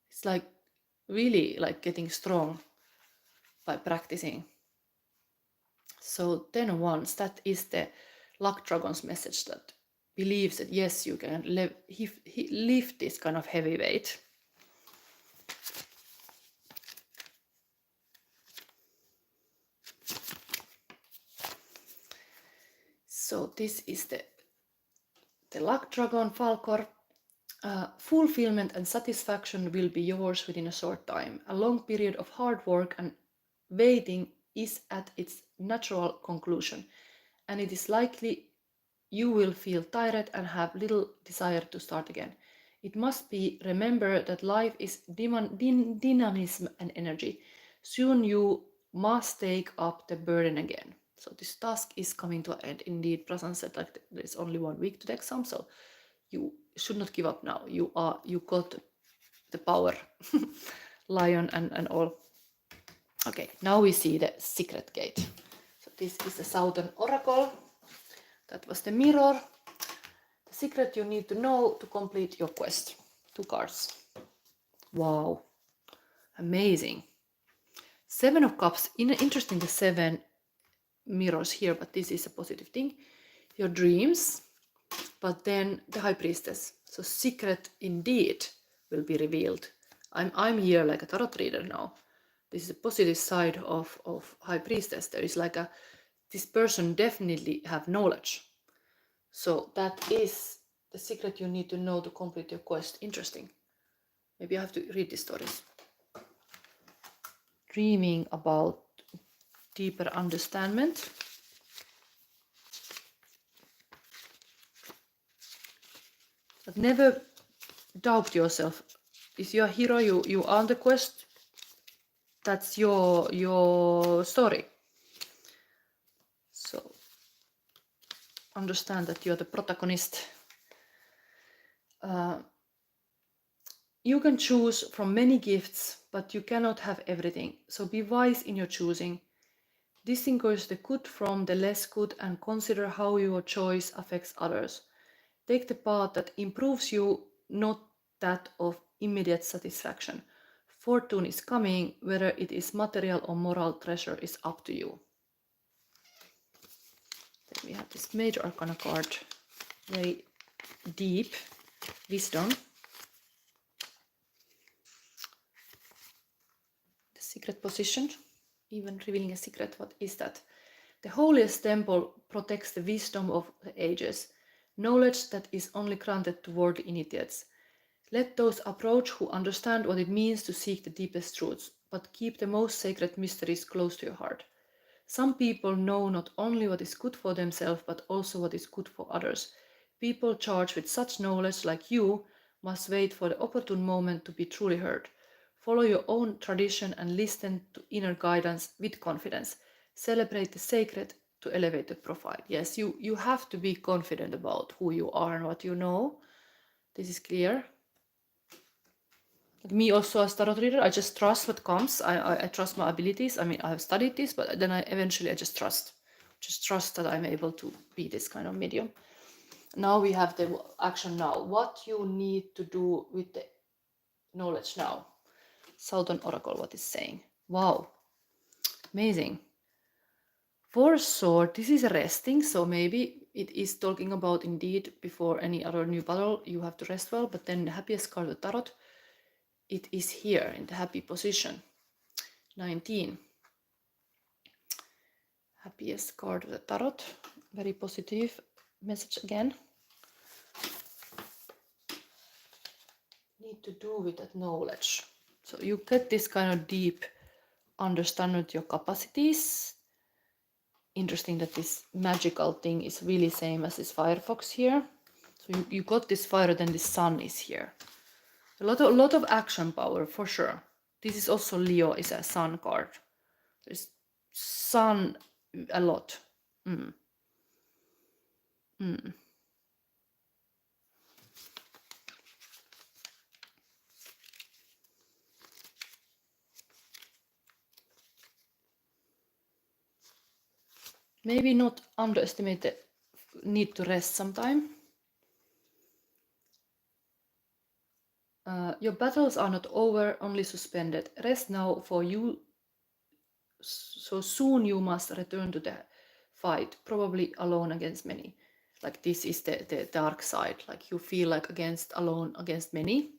Speaker 1: It's like really like getting strong by practicing. So 10 of Wands, that is the luck dragon's message, that believes that yes, you can lift this kind of heavy weight. So this is the luck dragon, Falcor. Fulfillment and satisfaction will be yours within a short time. A long period of hard work and waiting is at its natural conclusion, and it is likely you will feel tired and have little desire to start again. It must be remembered that life is dynamism and energy. Soon you must take up the burden again. So this task is coming to an end. Indeed, Prasan said like there's only 1 week to the exam, so you should not give up now. You got the power, lion and all. Okay, now we see the secret gate. So this is the Southern Oracle. That was the mirror. The secret you need to know to complete your quest. 2 cards. Wow, amazing. 7 of Cups. Interesting, the 7 mirrors here, but this is a positive thing. your dreams, but then the High Priestess. So secret indeed will be revealed. I'm here like a tarot reader now. This is a positive side of High Priestess. There is like this person definitely have knowledge. So that is the secret you need to know to complete your quest. Interesting. Maybe I have to read these stories. Dreaming about deeper understanding. But never doubt yourself. If you're a hero, you are on the quest. That's your story. So understand that you're the protagonist. You can choose from many gifts, but you cannot have everything. So be wise in your choosing. Distinguish the good from the less good and consider how your choice affects others. Take the path that improves you, not that of immediate satisfaction. Fortune is coming, whether it is material or moral treasure is up to you. Then we have this major arcana card, very deep, wisdom. The secret position, even revealing a secret, what is that? The holiest temple protects the wisdom of the ages, knowledge that is only granted to worldly initiates. Let those approach who understand what it means to seek the deepest truths, but keep the most sacred mysteries close to your heart. Some people know not only what is good for themselves, but also what is good for others. People charged with such knowledge like you must wait for the opportune moment to be truly heard. Follow your own tradition and listen to inner guidance with confidence. Celebrate the sacred to elevate the profile. Yes, you have to be confident about who you are and what you know. This is clear. Like me also as tarot reader, I just trust what comes. I trust my abilities. I mean, I have studied this, but then I just trust that I'm able to be this kind of medium. Now we have the action now. What you need to do with the knowledge now. Southern Oracle, what is saying? Wow, amazing. For sword, this is resting, so maybe it is talking about indeed before any other new battle, you have to rest well, but then the happiest card of the tarot, it is here in the happy position. 19. Happiest card of the tarot. Very positive message again. Need to do with that knowledge. So you get this kind of deep understanding of your capacities. Interesting that this magical thing is really same as this Firefox here. So you got this fire, then the sun is here. A lot of action power for sure. This is also Leo is a sun card. There's sun a lot. Maybe not underestimate the need to rest sometime. Your battles are not over, only suspended. Rest now, for you. So soon you must return to the fight, probably alone against many. Like this is the dark side. Like you feel like alone against many.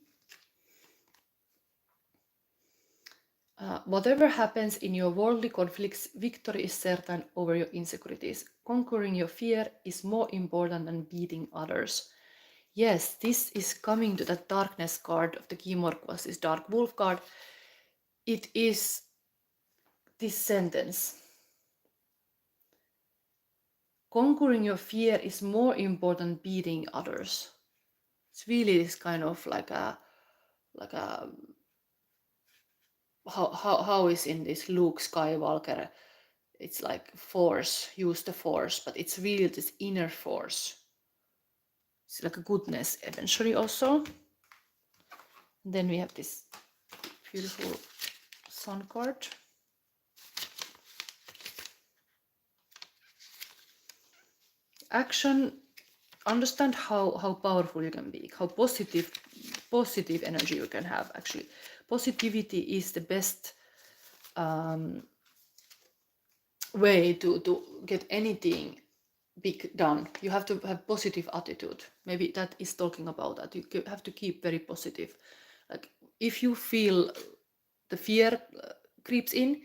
Speaker 1: Whatever happens in your worldly conflicts, victory is certain over your insecurities. Conquering your fear is more important than beating others. Yes, this is coming to that darkness card of the Kimorquas, this dark wolf card. It is this sentence. Conquering your fear is more important than beating others. It's really this kind of like a how is in this Luke Skywalker, it's like force, use the force, but it's really this inner force. It's like a goodness eventually also. And then we have this beautiful sun card. Action, understand how powerful you can be, how positive energy you can have actually. Positivity is the best way to get anything big done. You have to have positive attitude. Maybe that is talking about that. You have to keep very positive. Like if you feel the fear creeps in,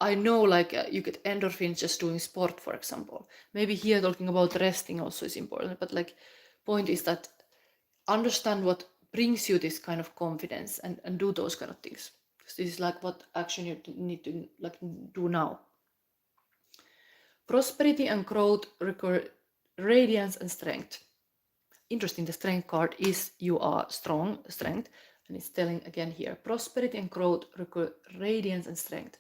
Speaker 1: I know like you get endorphins just doing sport, for example. Maybe here talking about resting also is important, but like point is that understand what brings you this kind of confidence and do those kind of things. Because this is like what action you need to like do now. Prosperity and growth require radiance and strength. Interesting, the strength card is you are strong, strength, and it's telling again here, prosperity and growth require radiance and strength.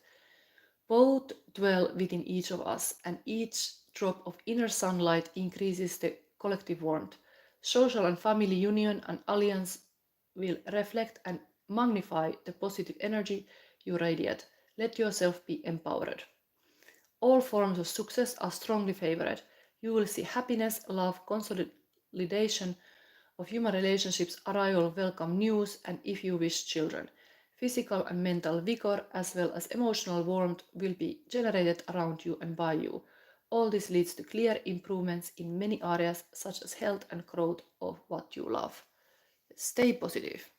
Speaker 1: Both dwell within each of us, and each drop of inner sunlight increases the collective warmth. Social and family union and alliance will reflect and magnify the positive energy you radiate. Let yourself be empowered. All forms of success are strongly favored. You will see happiness, love, consolidation of human relationships, arrival of welcome news, and if you wish, children. Physical and mental vigor as well as emotional warmth will be generated around you and by you. All this leads to clear improvements in many areas such as health and growth of what you love. Stay positive.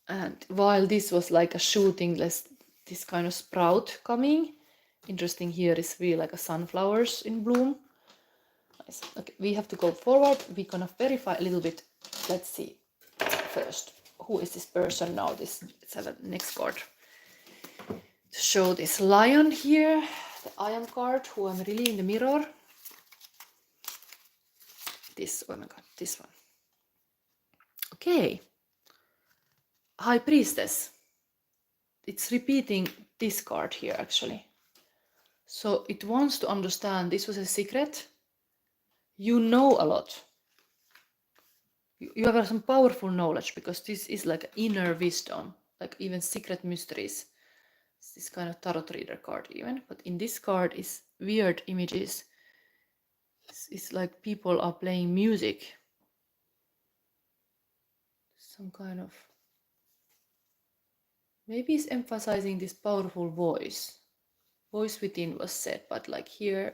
Speaker 1: And while this was like a shooting, this kind of sprout coming, interesting here is really like a sunflowers in bloom. Nice. Okay, we have to go forward. We're gonna verify a little bit. Let's see first who is this person now. Let's have a next card to show this lion here, the I am card, who I'm really in the mirror. This, oh my god, this one. Okay, High Priestess. It's repeating this card here actually. So it wants to understand this was a secret. You know a lot. You have some powerful knowledge because this is like inner wisdom, like even secret mysteries. It's this kind of tarot reader card even, but in this card is weird images. It's like people are playing music. Some kind of, maybe it's emphasizing this powerful voice. Voice within was said, but like here,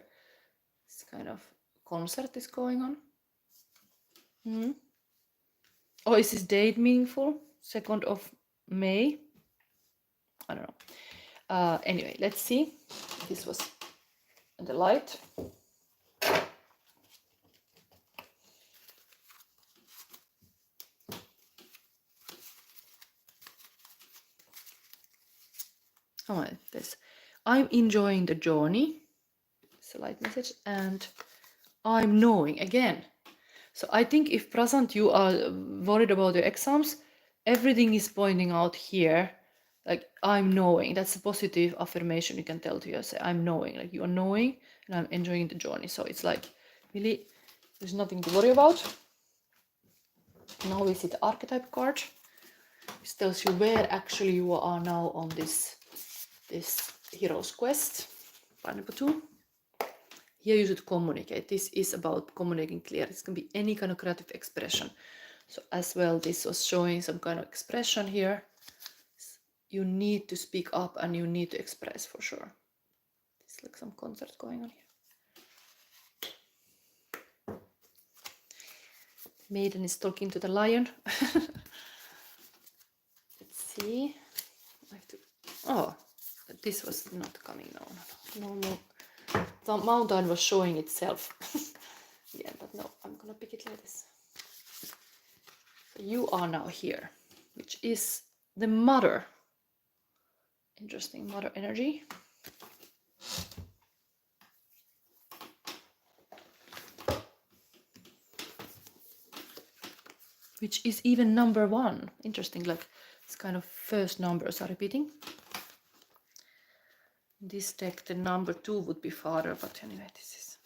Speaker 1: this kind of concert is going on. Oh, is this date meaningful? 2nd of May? I don't know. Anyway, let's see. This was the light. Oh, this. I'm enjoying the journey. It's a light message. And I'm knowing again. So I think if present you are worried about your exams, everything is pointing out here. Like I'm knowing. That's a positive affirmation you can tell to yourself. I'm knowing. Like you are knowing and I'm enjoying the journey. So it's like really there's nothing to worry about. Now we see the archetype card. This tells you where actually you are now on this hero's quest. Part number 2. Here you should communicate. This is about communicating clearly. This can be any kind of creative expression. So as well, this was showing some kind of expression here. You need to speak up and you need to express for sure. There's like some concert going on here. Maiden is talking to the lion. Let's see. I have to. Oh, this was not coming. No. The mountain was showing itself. Yeah, but no, I'm gonna pick it like this. So you are now here, which is the mother. Interesting mother energy. Which is even number 1. Interesting, like this kind of first numbers are repeating. In this deck, the number 2 would be father, but anyway, this is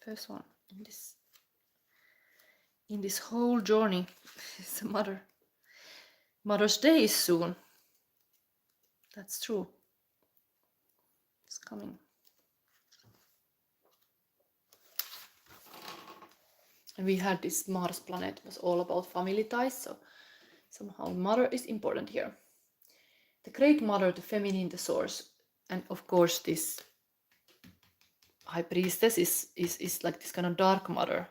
Speaker 1: first one. In this whole journey, it's a mother. Mother's Day is soon. That's true. It's coming. And we had this Mars planet was all about family ties, so somehow mother is important here. The great mother, the feminine, the source. And of course, this high priestess is like this kind of dark mother,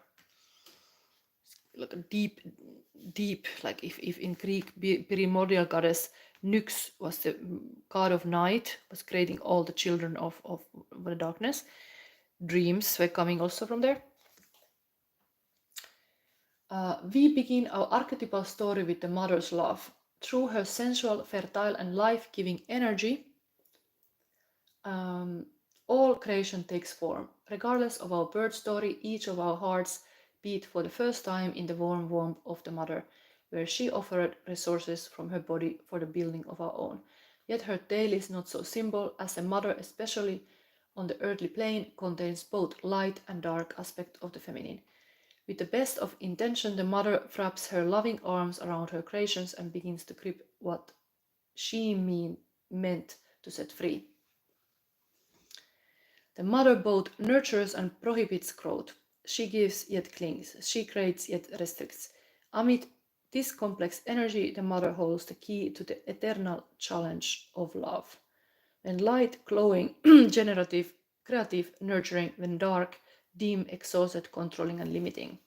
Speaker 1: like a deep, like if in Greek primordial goddess Nyx was the god of night, was creating all the children of the darkness. Dreams were coming also from there. We begin our archetypal story with the mother's love. Through her sensual, fertile, and life-giving energy, all creation takes form. Regardless of our birth story, each of our hearts beat for the first time in the warm womb of the mother, where she offered resources from her body for the building of our own. Yet her tale is not so simple, as the mother, especially on the earthly plane, contains both light and dark aspects of the feminine. With the best of intention, the mother wraps her loving arms around her creations and begins to grip what she meant to set free. The mother both nurtures and prohibits growth. She gives yet clings. She creates yet restricts. Amid this complex energy, the mother holds the key to the eternal challenge of love. When light, glowing, generative, creative, nurturing; when dark, dim, exhausted, controlling, and limiting.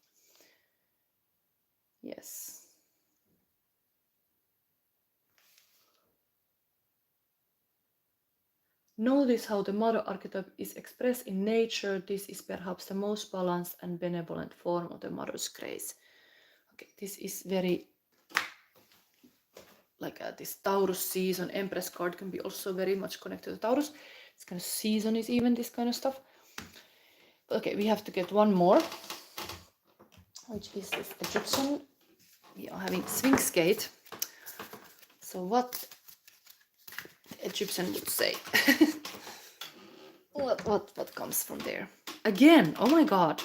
Speaker 1: Yes. Notice how the mother archetype is expressed in nature. This is perhaps the most balanced and benevolent form of the mother's grace. Okay, this is very like this Taurus season. Empress card can be also very much connected to Taurus. This kind of season is even this kind of stuff. Okay, we have to get one more, which is this Egyptian. We are having Sphinx Gate. So what the Egyptian would say. what comes from there? Again, oh my god.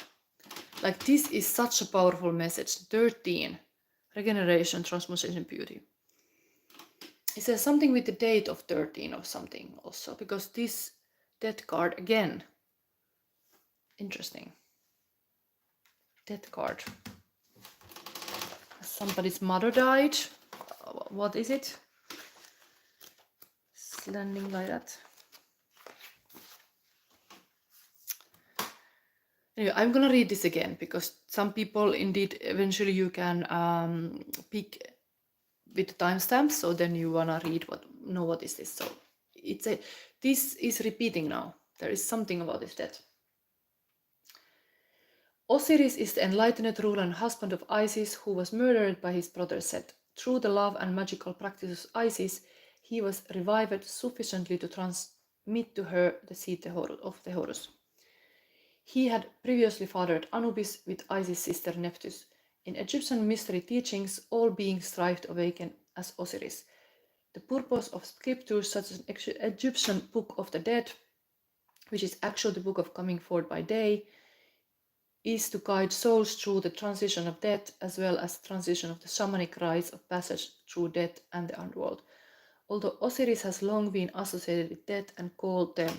Speaker 1: Like this is such a powerful message. 13. Regeneration, transmutation, beauty. It says something with the date of 13 or something also, because this death card again. Interesting. Death card. Somebody's mother died. What is it? It's landing like that. Anyway, I'm gonna read this again because some people indeed eventually you can pick with the timestamps, so then you wanna read what is this. So this is repeating now. There is something about this death. Osiris is the enlightened ruler and husband of Isis, who was murdered by his brother Set. Through the love and magical practices of Isis, he was revived sufficiently to transmit to her the seed of the Horus. He had previously fathered Anubis with Isis' sister Nephthys. In Egyptian mystery teachings, all beings strive to awaken as Osiris. The purpose of scriptures such as an Egyptian Book of the Dead, which is actually the book of coming forth by day, is to guide souls through the transition of death, as well as the transition of the shamanic rites of passage through death and the underworld. Although Osiris has long been associated with death and called the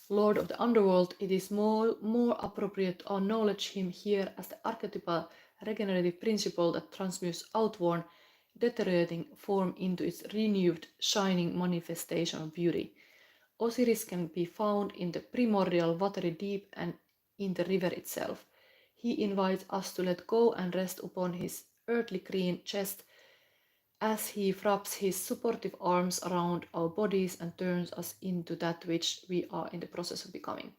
Speaker 1: Lord of the Underworld, it is more appropriate to acknowledge him here as the archetypal regenerative principle that transmutes outworn, deteriorating form into its renewed, shining manifestation of beauty. Osiris can be found in the primordial watery deep and in the river itself. He invites us to let go and rest upon his earthly green chest as he wraps his supportive arms around our bodies and turns us into that which we are in the process of becoming.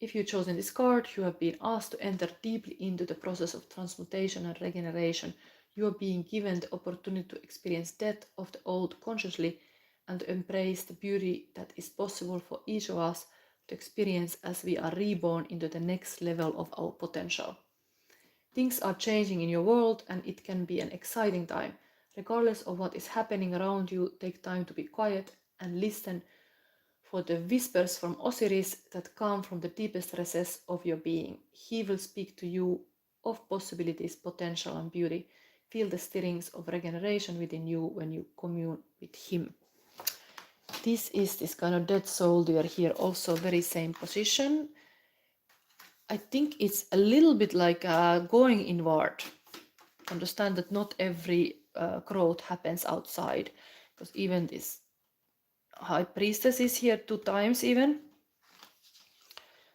Speaker 1: If you've chosen this card, you have been asked to enter deeply into the process of transmutation and regeneration. You are being given the opportunity to experience death of the old consciously and to embrace the beauty that is possible for each of us to experience as we are reborn into the next level of our potential. Things are changing in your world and it can be an exciting time. Regardless of what is happening around you, take time to be quiet and listen for the whispers from Osiris that come from the deepest recess of your being. He will speak to you of possibilities, potential, and beauty. Feel the stirrings of regeneration within you when you commune with him. This is this kind of dead soul deer here, also very same position. I think it's a little bit like going inward. Understand that not every growth happens outside. because even this High Priestess is here 2 times even.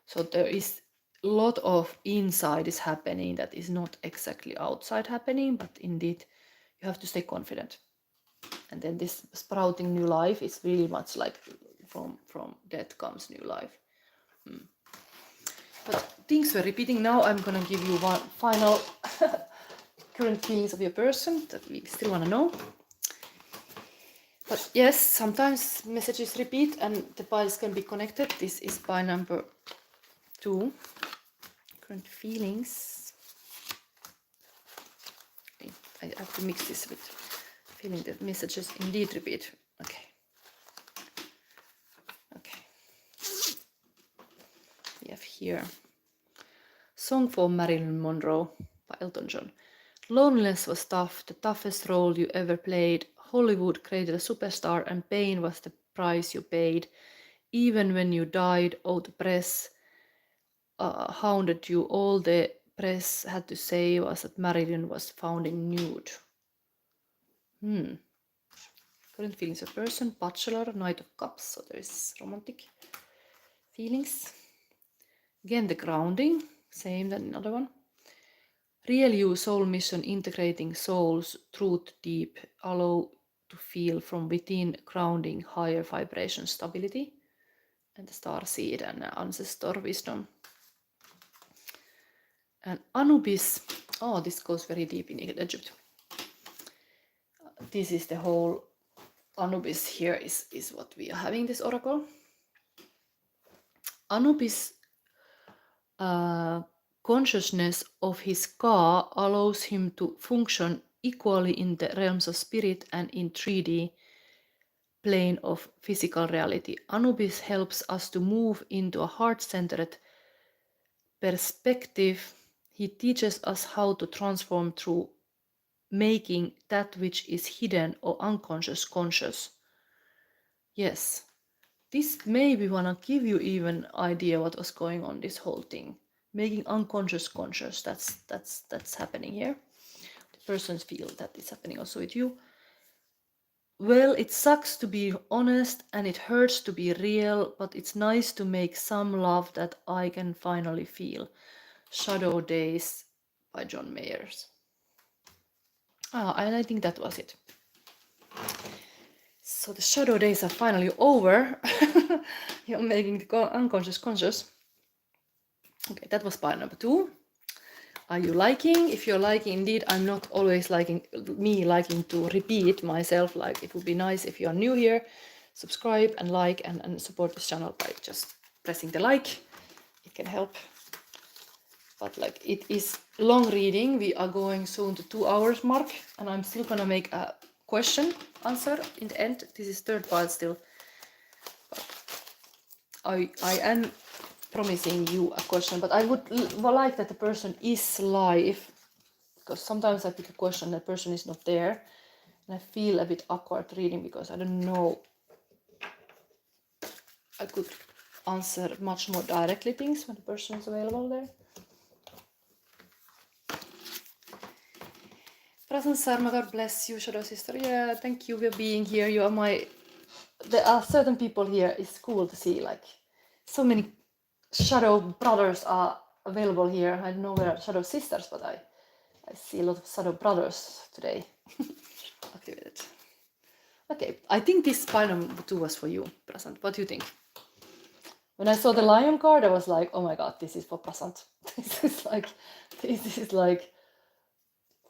Speaker 1: So there is a lot of inside is happening that is not exactly outside happening, but indeed you have to stay confident. And then this sprouting new life is really much like from death comes new life. But things were repeating. Now I'm gonna give you one final current feelings of your person that we still wanna know. But yes, sometimes messages repeat and the piles can be connected. This is pile number 2. Current feelings. I have to mix this with feeling that messages indeed repeat. Okay. Okay. We have here Song for Marilyn Monroe by Elton John. Loneliness was tough, the toughest role you ever played. Hollywood created a superstar and pain was the price you paid. Even when you died, oh, the press hounded you. All the press had to say was that Marilyn was found in nude. Current feelings of person, Bachelor, Knight of Cups, so there is romantic feelings. Again, the grounding, same than another one. Real you, soul mission, integrating souls, truth deep, allow to feel from within, grounding, higher vibration stability. And the star seed and ancestor wisdom. And Anubis, oh, this goes very deep in Egypt. This is the whole Anubis here is what we are having this oracle. Anubis consciousness of his ka allows him to function equally in the realms of spirit and in 3D plane of physical reality. Anubis helps us to move into a heart-centered perspective. He teaches us how to transform through making that which is hidden or unconscious conscious. Yes, this maybe wanna give you even idea what was going on this whole thing. Making unconscious conscious, that's happening here. The persons feel that it's happening also with you. Well, it sucks to be honest and it hurts to be real, but it's nice to make some love that I can finally feel. Shadow Days by John Mayers. And I think that was it. So the shadow days are finally over. You're making the unconscious conscious. Okay, that was pile number 2. Are you liking? If you're liking, indeed, I'm not always liking to repeat myself. Like, it would be nice if you are new here, subscribe and like and support this channel by just pressing the like. It can help. But like, it is long reading. We are going soon to 2 hours mark, and I'm still gonna make a question answer in the end. This is 3rd pile still. But I am promising you a question, but I would like that the person is live, because sometimes I pick a question, the person is not there, and I feel a bit awkward reading because I don't know. I could answer much more directly things when the person is available there. Prasan Sarma, God bless you, Shadow Sister. Yeah, thank you for being here. You are my... There are certain people here. It's cool to see, like, so many Shadow Brothers are available here. I don't know where are Shadow Sisters, but I see a lot of Shadow Brothers today. Activated. Okay, I think this pile number 2 was for you, Prasant. What do you think? When I saw the lion card, I was like, oh my god, this is for Prasant. This is like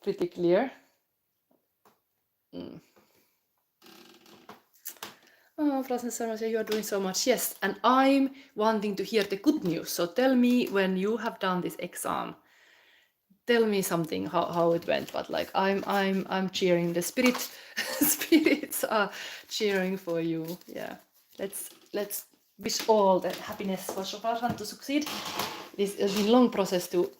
Speaker 1: pretty clear. Oh, Prasant Sarma, you are doing so much. Yes, and I'm wanting to hear the good news. So tell me when you have done this exam. Tell me something how it went. But like, I'm cheering. The spirits are cheering for you. Yeah, let's wish all the happiness for Prasant to succeed. This has been a long process to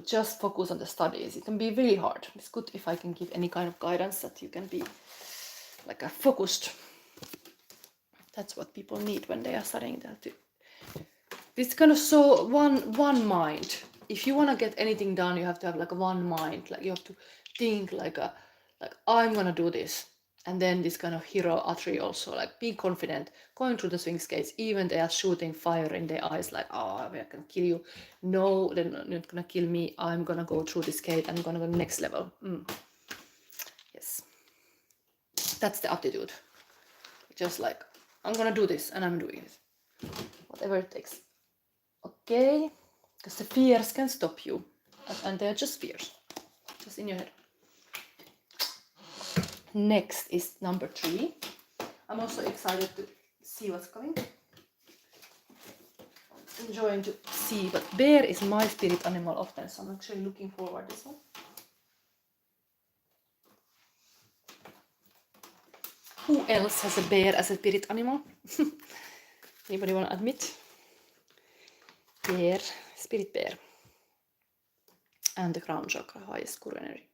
Speaker 1: just focus on the studies. It can be really hard. It's good if I can give any kind of guidance that you can be like a focused. That's what people need when they are studying that. It's kind of so one mind. If you want to get anything done, you have to have like one mind. Like, you have to think like I'm gonna do this, And then this kind of hero Atreyu also, like being confident, going through the Sphinx gates, even they are shooting fire in their eyes, like, oh, we can kill you. No, they're not gonna kill me. I'm gonna go through this gate. I'm gonna go next level. Yes, that's the attitude. Just like, I'm gonna do this, and I'm doing it, whatever it takes. Okay, because the fears can stop you, and they're just fears, just in your head. Next is number 3. I'm also excited to see what's coming. Enjoying to see, but bear is my spirit animal often, so I'm actually looking forward to this one. Who else has a bear as a spirit animal? Anybody want to admit? Bear, spirit bear. And the crown chakra, highest guru energy.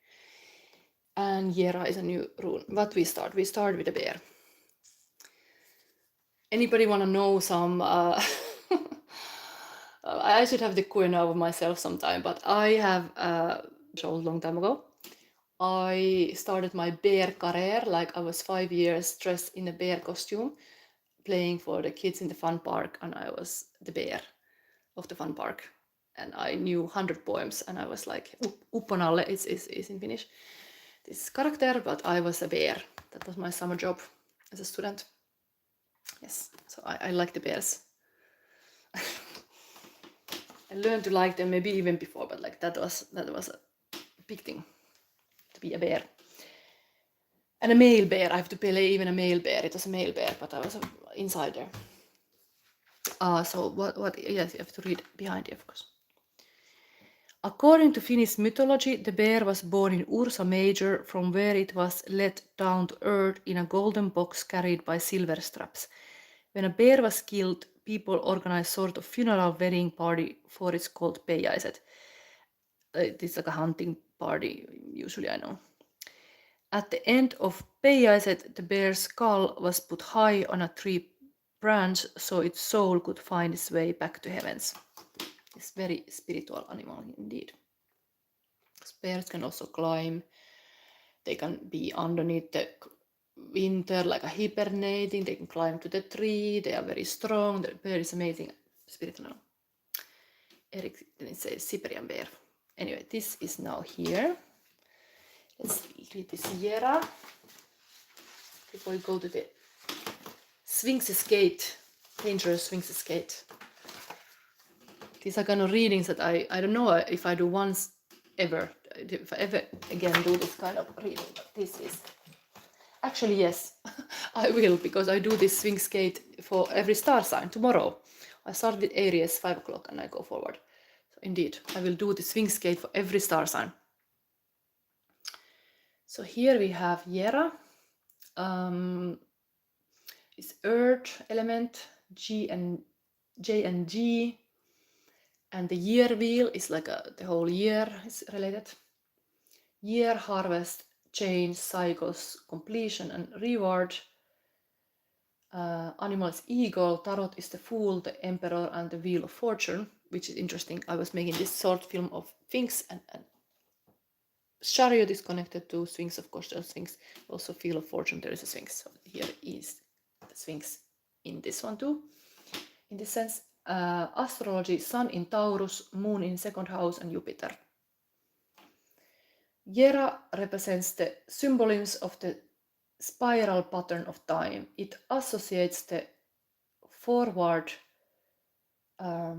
Speaker 1: And Jera is a new rune. But we start with a bear. Anybody want to know some... I should have the queen of myself sometime, but I have shown a long time ago. I started my bear career, like I was 5 years dressed in a bear costume, playing for the kids in the fun park, and I was the bear of the fun park. And I knew 100 poems, and I was like, Upponalle is in Finnish, this character, but I was a bear. That was my summer job as a student. Yes, so I like the bears. I learned to like them maybe even before, but like that was a big thing, to be a bear. And a male bear, I have to play even a male bear. It was a male bear, but I was an insider. So what? Yes, you have to read behind it, of course. According to Finnish mythology, the bear was born in Ursa Major, from where it was let down to earth in a golden box carried by silver straps. When a bear was killed, people organized sort of funeral wedding party for it's called Pejaiset. It's like a hunting party, usually, I know. At the end of Pejaiset, the bear's skull was put high on a tree branch so its soul could find its way back to heavens. It's very spiritual animal indeed. Bears can also climb. They can be underneath the winter, like a hibernating. They can climb to the tree. They are very strong. The bear is amazing spirit animal. Eric didn't say Siberian bear. Anyway, this is now here. Let's read this Jera before we go to the Sphinx's Gate, dangerous Sphinx's Gate. These are kind of readings that I don't know if I do once ever, if I ever again do this kind of reading, but this is... Actually, yes, I will, because I do this Sphinx Gate for every star sign tomorrow. I start with Aries, 5 o'clock, and I go forward. So indeed, I will do the Sphinx Gate for every star sign. So here we have Jera. It's Earth element, J and G. And the year wheel is like the whole year is related. Year, harvest, change, cycles, completion, and reward. Animal is eagle, tarot is the fool, the emperor, and the wheel of fortune, which is interesting. I was making this short film of Sphinx, and chariot is connected to Sphinx, of course. The Sphinx, also wheel of fortune, there is a Sphinx. So here is the Sphinx in this one too, in this sense. Astrology, Sun in Taurus, Moon in 2nd house, and Jupiter. Jera represents the symbolism of the spiral pattern of time. It associates the forward, what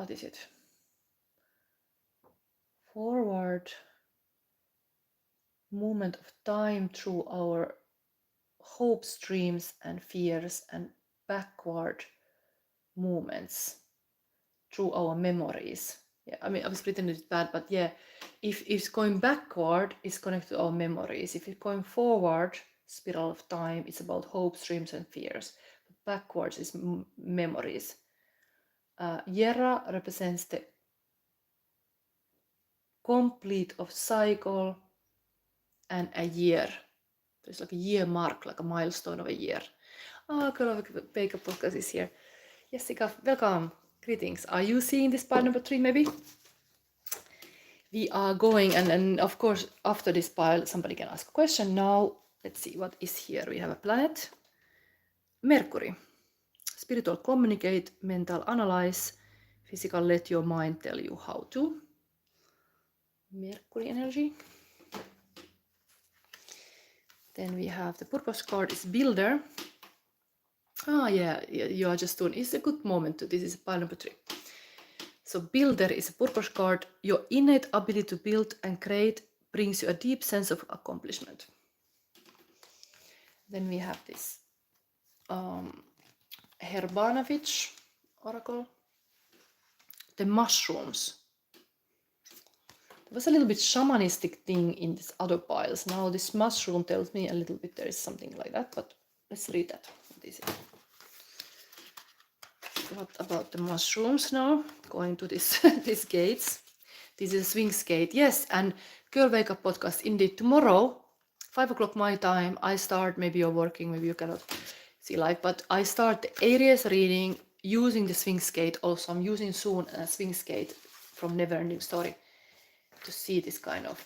Speaker 1: is it? Forward movement of time through our hopes, dreams, and fears, and backward movements through our memories. Yeah, I mean, I was written it bad, but yeah, if it's going backward, it's connected to our memories. If it's going forward, spiral of time, it's about hopes, dreams, and fears. But backwards is memories. Jera represents the complete of cycle and a year. There's like a year mark, like a milestone of a year. Baker podcast is here. Jessica, welcome. Greetings. Are you seeing this part number 3 maybe? We are going, and of course, after this pile, somebody can ask a question. Now, let's see what is here. We have a planet, Mercury. Spiritual communicate, mental analyze, physical let your mind tell you how to. Mercury energy. Then we have the purpose card is builder. Yeah, you are just doing, it's a good moment to, this is pile number 3. So builder is a purpose card. Your innate ability to build and create brings you a deep sense of accomplishment. Then we have this Herbanovich oracle. The mushrooms. There was a little bit shamanistic thing in these other piles. Now this mushroom tells me a little bit there is something like that, but let's read that. What is it? What about the mushrooms now? Going to this these gates. This is Sphinx Gate. Yes, and Girl Wake Up podcast. Indeed, tomorrow, 5 o'clock my time, I start, maybe you're working, maybe you cannot see live, but I start the Aries reading using the Sphinx Gate. Also, I'm using soon a Sphinx Gate from Neverending Story to see this kind of,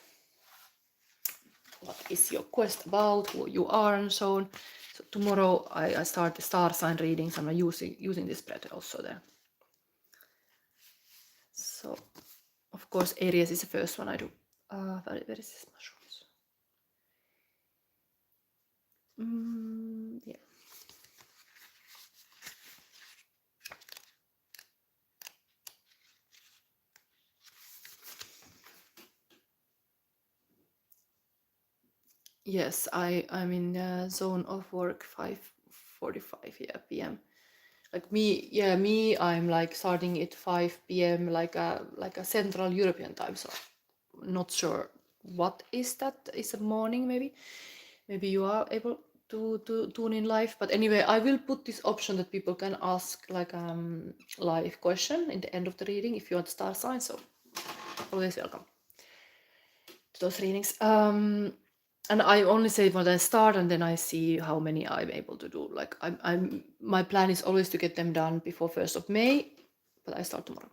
Speaker 1: what is your quest about, who you are, and so on. So tomorrow I start the star sign readings, and I'm using this spread also there. So, of course, Aries is the first one I do. Where is this mushrooms? Yeah. Yes, I'm in zone of work 5:45 p.m. Like me, I'm like starting at 5 p.m. like a Central European time. So not sure what is that. Is a morning maybe. Maybe you are able to tune in live. But anyway, I will put this option that people can ask like live question in the end of the reading if you want star sign. So always welcome to those readings. And I only say when I start, and then I see how many I'm able to do. Like my plan is always to get them done before 1st of May, but I start tomorrow.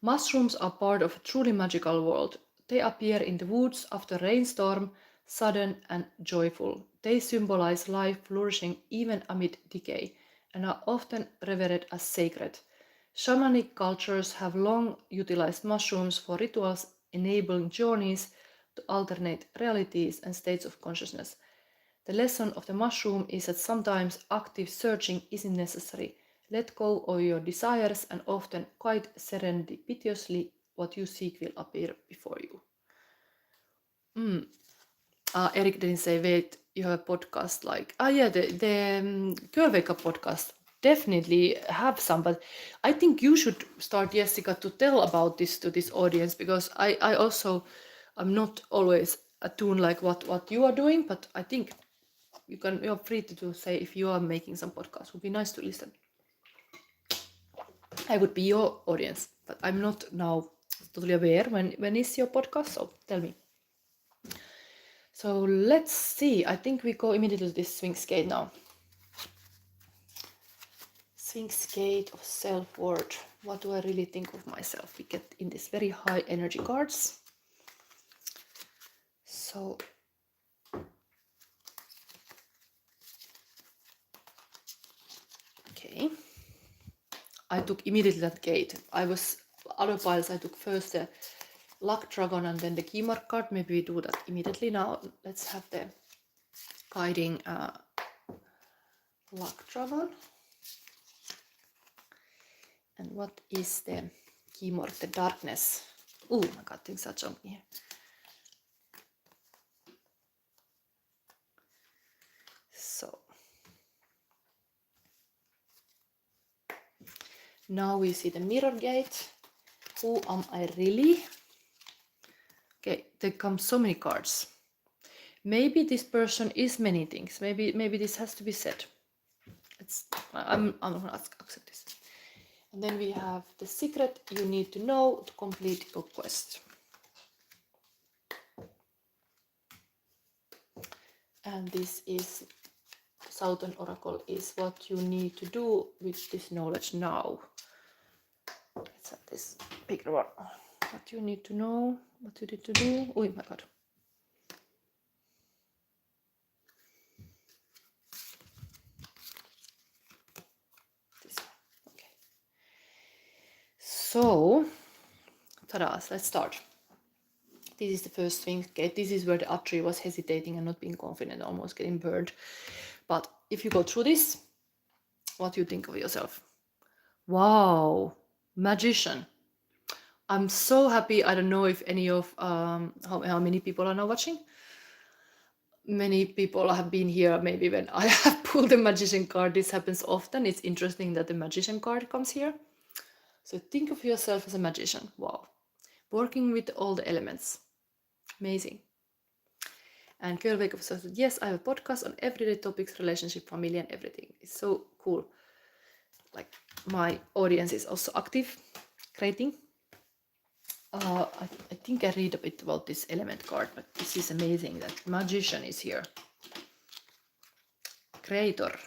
Speaker 1: Mushrooms are part of a truly magical world. They appear in the woods after rainstorm, sudden and joyful. They symbolize life flourishing even amid decay, and are often revered as sacred. Shamanic cultures have long utilized mushrooms for rituals enabling journeys to alternate realities and states of consciousness. The lesson of the mushroom is that sometimes active searching isn't necessary. Let go of your desires, and often, quite serendipitously, what you seek will appear before you. Eric didn't say, wait, you have a podcast like, yeah, the Girl Wake Up podcast. Definitely have some, but I think you should start, Jessica, to tell about this to this audience, because I also, I'm not always attuned like what you are doing, but I think you're free to say if you are making some podcasts. It would be nice to listen. I would be your audience, but I'm not now totally aware when is your podcast, so tell me. So let's see. I think we go immediately to this Sphinx Gate now. Sphinx Gate of self-worth. What do I really think of myself? We get in these very high energy cards. So okay. I took immediately that gate. Other piles I took first the luck dragon and then the key mark card. Maybe we do that immediately now. Let's have the guiding luck dragon. And what is the key mark? The darkness. Oh my god, things are jumping here. So now we see the mirror gate. Who am I really? Okay, there come so many cards. Maybe this person is many things. Maybe this has to be said. I'm gonna accept this. And then we have the secret you need to know to complete your quest. And this is Southern Oracle is what you need to do with this knowledge now. Let's have this bigger one. what you need to know, what you need to do. Oh my god. This one. Okay. So, tada, let's start. This is the first Sphinx Gate. This is where the Atreyu was hesitating and not being confident, almost getting burned. But if you go through this, what do you think of yourself? Wow, magician. I'm so happy. I don't know if any of how many people are now watching. Many people have been here maybe when I have pulled the magician card. This happens often. It's interesting that the magician card comes here. So think of yourself as a magician. Wow. Working with all the elements. Amazing. And Girl Wake Up says, yes, I have a podcast on everyday topics, relationship, family, and everything. It's so cool. Like, my audience is also active, creating. I think I read a bit about this element card, but this is amazing that magician is here. Creator,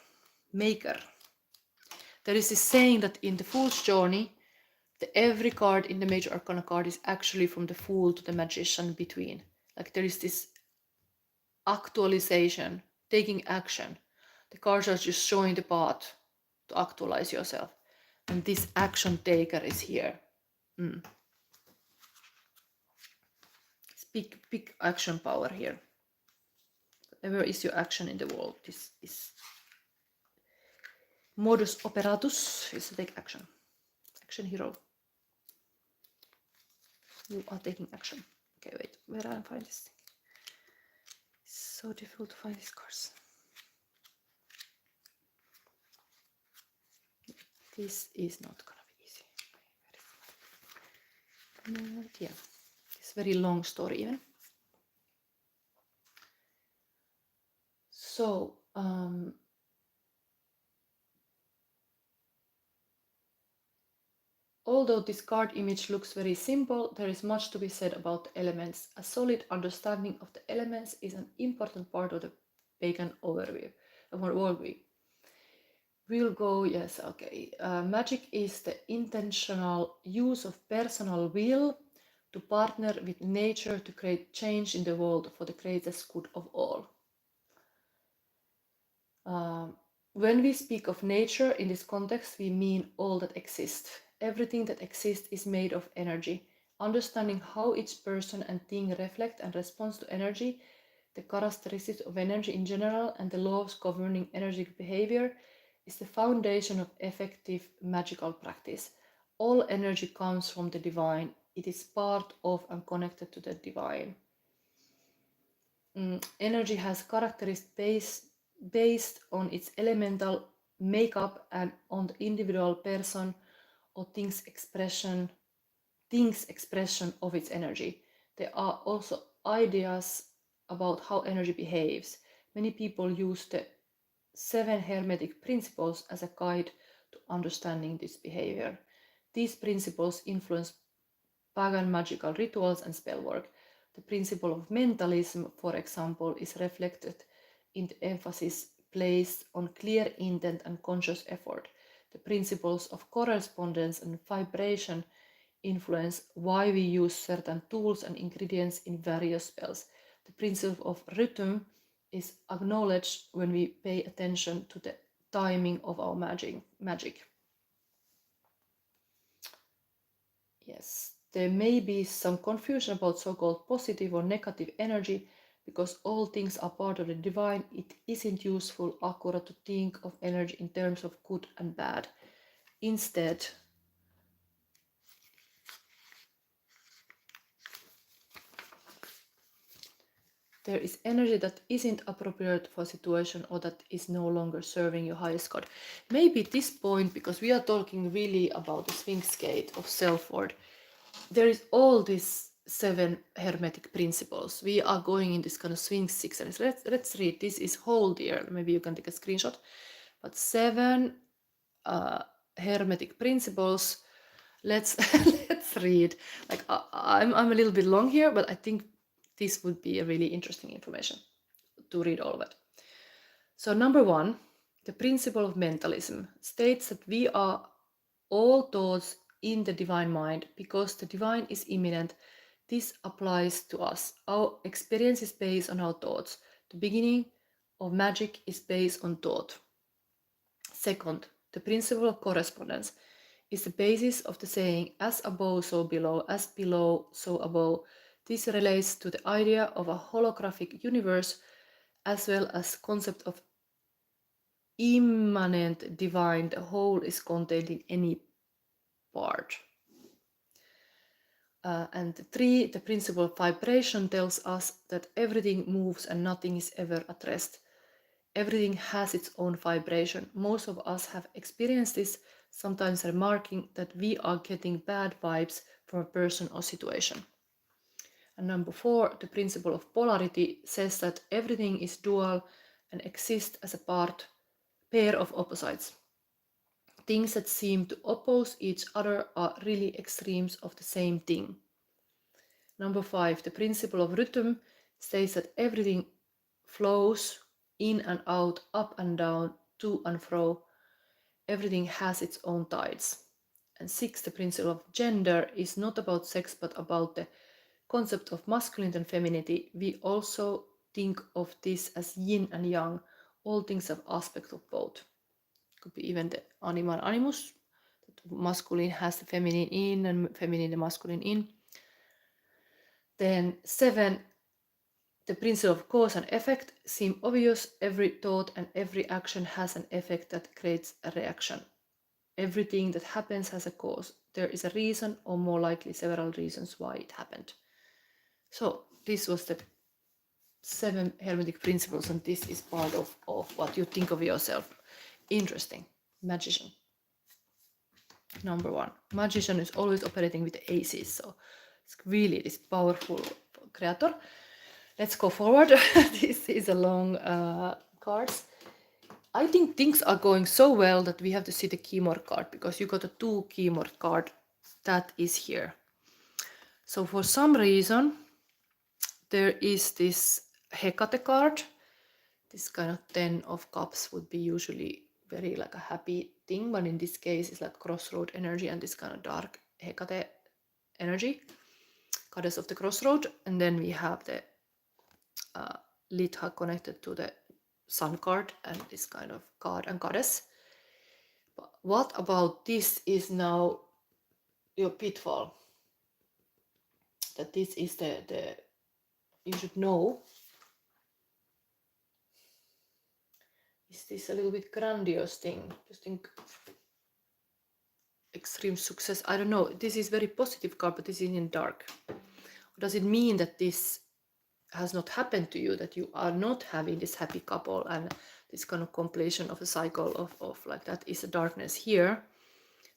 Speaker 1: maker. There is this saying that in the Fool's journey, every card in the major arcana card is actually from the Fool to the magician between. Like there is this actualization, taking action. The cards are just showing the path to actualize yourself. And this action taker is here. It's big action power here. Whatever is your action in the world, this is modus operatus is to take action. Action hero. You are taking action. Okay, wait, where do I find this thing? It's so difficult to find these cards. This is not gonna be easy. Yeah, it's a very long story even. So, although this card image looks very simple, there is much to be said about the elements. A solid understanding of the elements is an important part of the pagan overview, worldview. We'll go, yes, okay. Magic is the intentional use of personal will to partner with nature to create change in the world for the greatest good of all. When we speak of nature in this context, we mean all that exists. Everything that exists is made of energy. Understanding how each person and thing reflect and respond to energy, the characteristics of energy in general, and the laws governing energetic behavior is the foundation of effective magical practice. All energy comes from the divine. It is part of and connected to the divine. Energy has characteristics based on its elemental makeup and on the individual person or thing's expression of its energy. There are also ideas about how energy behaves. Many people use the 7 Hermetic principles as a guide to understanding this behavior. These principles influence pagan magical rituals and spellwork. The principle of mentalism, for example, is reflected in the emphasis placed on clear intent and conscious effort. The principles of correspondence and vibration influence why we use certain tools and ingredients in various spells. The principle of rhythm is acknowledged when we pay attention to the timing of our magic. Yes, there may be some confusion about so-called positive or negative energy because all things are part of the divine. It isn't useful, accurate to think of energy in terms of good and bad. Instead, there is energy that isn't appropriate for a situation or that is no longer serving your highest good. Maybe at this point, because we are talking really about the Sphinx Gate of self-worth, there is all these 7 Hermetic principles. We are going in this kind of Sphinx 6. And let's read. This is whole here. Maybe you can take a screenshot. But 7 Hermetic principles. Let's read. Like I'm a little bit long here, but I think this would be a really interesting information to read all of it. So number 1, the principle of mentalism states that we are all thoughts in the divine mind, because the divine is imminent. This applies to us. Our experience is based on our thoughts. The beginning of magic is based on thought. Second, the principle of correspondence is the basis of the saying, as above, so below, as below, so above. This relates to the idea of a holographic universe as well as concept of immanent divine. The whole is contained in any part. And three, the principle of vibration tells us that everything moves and nothing is ever at rest. Everything has its own vibration. Most of us have experienced this, sometimes remarking that we are getting bad vibes from a person or situation. And number four, the principle of polarity says that everything is dual and exists as a pair of opposites. Things that seem to oppose each other are really extremes of the same thing. Number five, the principle of rhythm says that everything flows in and out, up and down, to and fro. Everything has its own tides. And six, the principle of gender is not about sex, but about the concept of masculine and femininity. We also think of this as yin and yang. All things have aspects of both. Could be even the anima and animus. Masculine has the feminine in and feminine the masculine in. Then seven, the principle of cause and effect seem obvious. Every thought and every action has an effect that creates a reaction. Everything that happens has a cause. There is a reason, or more likely several reasons why it happened. So this was the 7 Hermetic principles, and this is part of what you think of yourself. Interesting. Magician. Number 1. Magician is always operating with the aces, so it's really this powerful creator. Let's go forward. This is a long cards. I think things are going so well that we have to see the Keymore card, because you got a 2 Keymore card that is here. So for some reason, there is this Hecate card. This kind of 10 of cups would be usually very like a happy thing, but in this case it's like crossroad energy and this kind of dark Hecate energy, goddess of the crossroad. And then we have the Litha connected to the sun card and this kind of god and goddess. But what about this is now your pitfall? That this is the you should know. Is this a little bit grandiose thing? Just think extreme success. I don't know. This is very positive card, but this is in dark. Does it mean that this has not happened to you, that you are not having this happy couple and this kind of completion of a cycle of like that is a darkness here,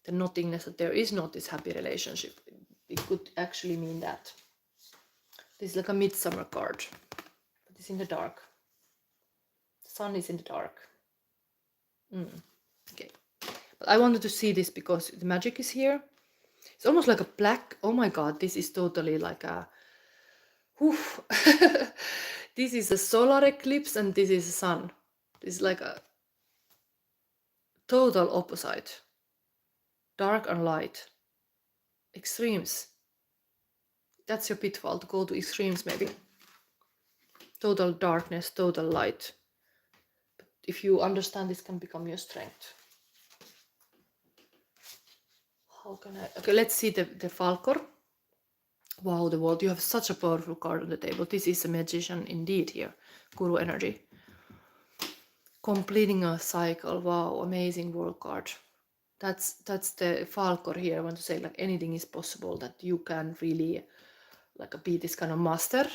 Speaker 1: the nothingness that there is not this happy relationship? It could actually mean that. This is like a midsummer card, but it's in the dark. The sun is in the dark. Okay. But I wanted to see this because the magic is here. It's almost like a black, oh my god, this is totally like a, this is a solar eclipse and this is a sun. This is like a total opposite. Dark and light. Extremes. That's your pitfall, to go to extremes maybe. Total darkness, total light. But if you understand, this can become your strength. How can I... Okay, let's see the Falcor. Wow, the world. You have such a powerful card on the table. This is a magician indeed here. Guru energy. Completing a cycle. Wow, amazing world card. That's the Falcor here. I want to say like anything is possible, that you can really like be this kind of master.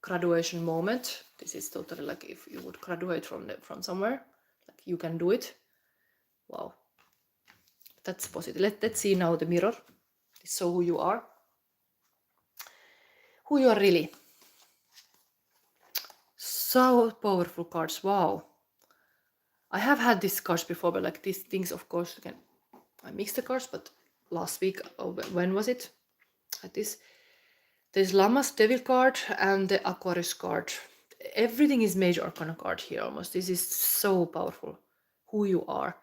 Speaker 1: Graduation moment. This is totally like if you would graduate from somewhere, like you can do it. Wow. That's positive. Let's see now the mirror. So who you are. Who you are really. So powerful cards. Wow. I have had these cards before, but like these things, of course, again, I mixed the cards, but last week, when was it? Like this. There's Lammas Devil card and the Aquarius card. Everything is major arcana card here almost. This is so powerful. Who you are.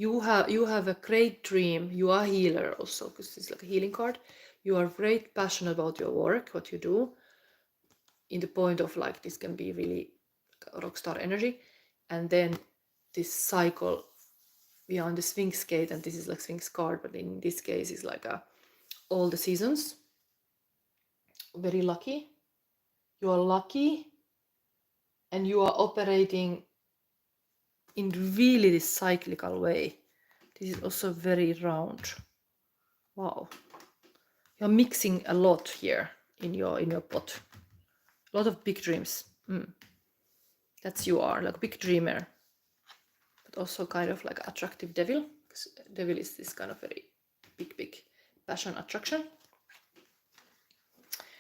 Speaker 1: You have a great dream. You are a healer also, because it's like a healing card. You are very passionate about your work, what you do, in the point of like this can be really rock star energy. And then this cycle, we are on the Sphinx Gate, and this is like Sphinx card, but in this case it's like all the seasons. Very lucky. You are lucky, and you are operating in really this cyclical way. This is also very round. Wow. You're mixing a lot here in your pot. A lot of big dreams. That's you are, like a big dreamer. But also kind of like attractive devil. Because devil is this kind of very big passion attraction.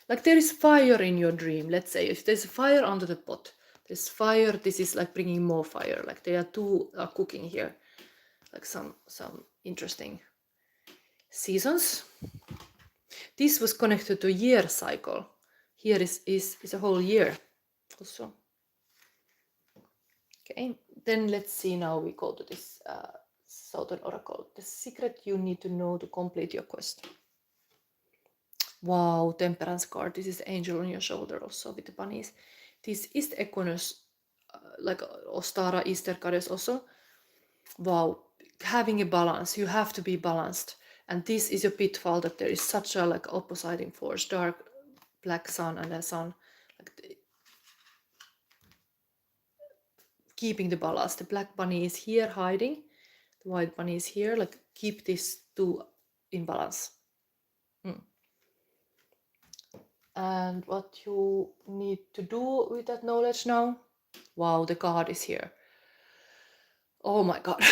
Speaker 1: Like there is fire in your dream. Let's say if there's fire under the pot, there's fire. This is like bringing more fire. Like there are two cooking here. Like some interesting seasons. This was connected to year cycle. Here is a whole year also. Okay, then let's see, now we go to this Southern Oracle. The secret you need to know to complete your quest. Wow, Temperance card. This is the angel on your shoulder also with the bunnies. This is the Equinus, like Ostara, Easter goddess also. Wow, having a balance. You have to be balanced. And this is a pitfall, that there is such a like opposing force, dark black sun and a sun, like keeping the balance. The black bunny is here hiding, the white bunny is here, like keep these two in balance. And what you need to do with that knowledge now, wow, the card is here. Oh my god.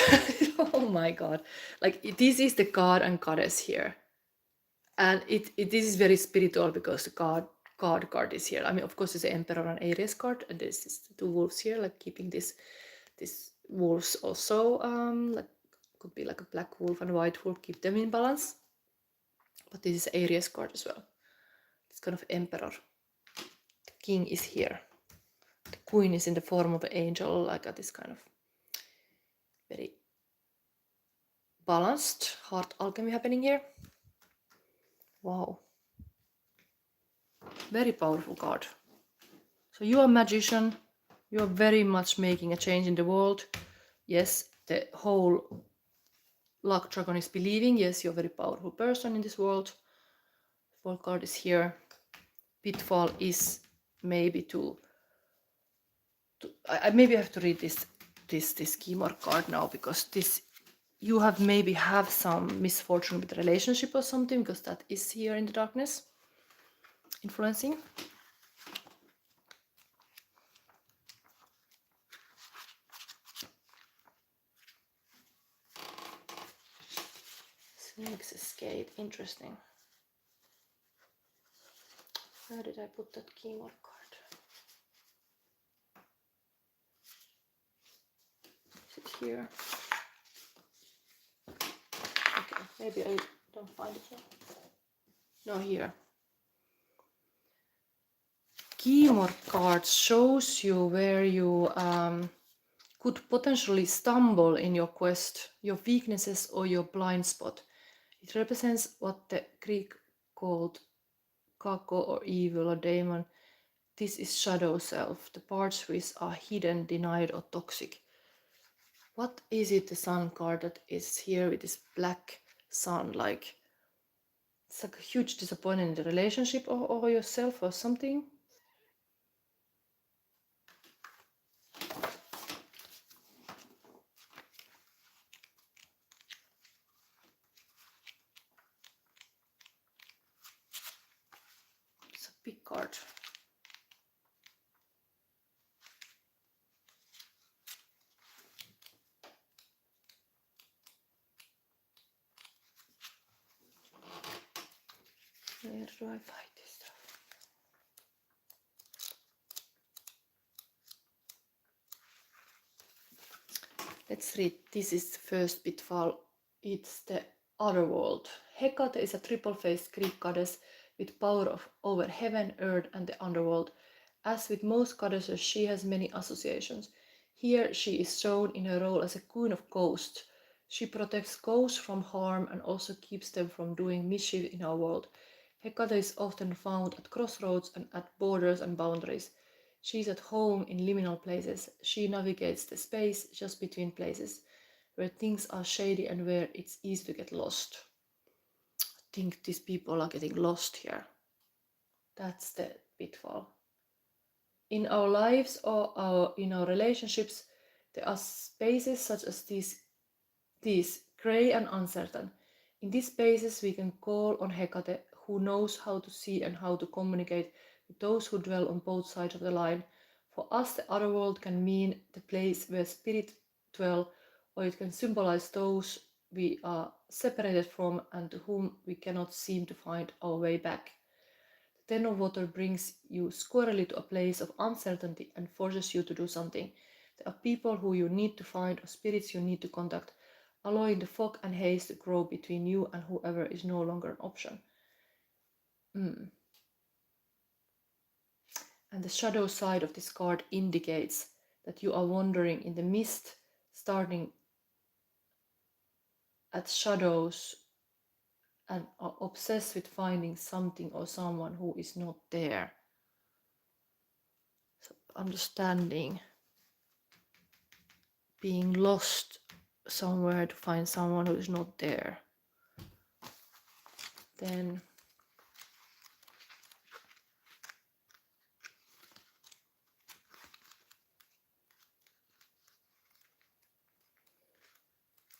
Speaker 1: Oh my god, like this is the god and goddess here, and this is very spiritual, because the card is here. I mean, of course, it's the Emperor and Aries card, and this is the two wolves here, like keeping this wolves also, like could be like a black wolf and a white wolf, keep them in balance. But this is Aries card as well. It's kind of Emperor. The king is here. The queen is in the form of an angel, like this kind of very balanced heart alchemy happening here. Wow. Very powerful card. So you are a magician. You are very much making a change in the world. Yes, the whole luck dragon is believing. Yes, you're a very powerful person in this world. Fall card is here. Pitfall is maybe I maybe have to read this Keymore card now, because this, you have maybe have some misfortune with the relationship or something, because that is here in the darkness influencing. Sphinx Gate, interesting. Where did I put that Keymore card? Is it here? Okay, maybe I don't find it here. No, here. Keymore card shows you where you could potentially stumble in your quest, your weaknesses or your blind spot. It represents what the Greek called kako or evil or demon. This is shadow self, the parts which are hidden, denied or toxic. What is it, the sun card that is here with this black sun? Like, it's like a huge disappointment in the relationship or yourself or something. It's a big card. Where do I find this stuff? Let's read. This is the first pitfall. It's the other world. Hecate is a triple-faced Greek goddess with power over heaven, earth, and the underworld. As with most goddesses, she has many associations. Here she is shown in her role as a queen of ghosts, She protects ghosts from harm and also keeps them from doing mischief in our world. Hecate is often found at crossroads and at borders and boundaries. She is at home in liminal places. She navigates the space just between places, where things are shady and where it's easy to get lost. I think these people are getting lost here. That's the pitfall. In our lives or in our relationships, there are spaces such as these grey and uncertain. In these spaces, we can call on Hecate, who knows how to see and how to communicate with those who dwell on both sides of the line. For us, the other world can mean the place where spirit dwell, or it can symbolize those we are separated from and to whom we cannot seem to find our way back. The Ten of Water brings you squarely to a place of uncertainty and forces you to do something. There are people who you need to find or spirits you need to contact, allowing the fog and haze to grow between you and whoever is no longer an option. And the shadow side of this card indicates that you are wandering in the mist, starting at shadows and are obsessed with finding something or someone who is not there. So understanding being lost somewhere to find someone who is not there. Then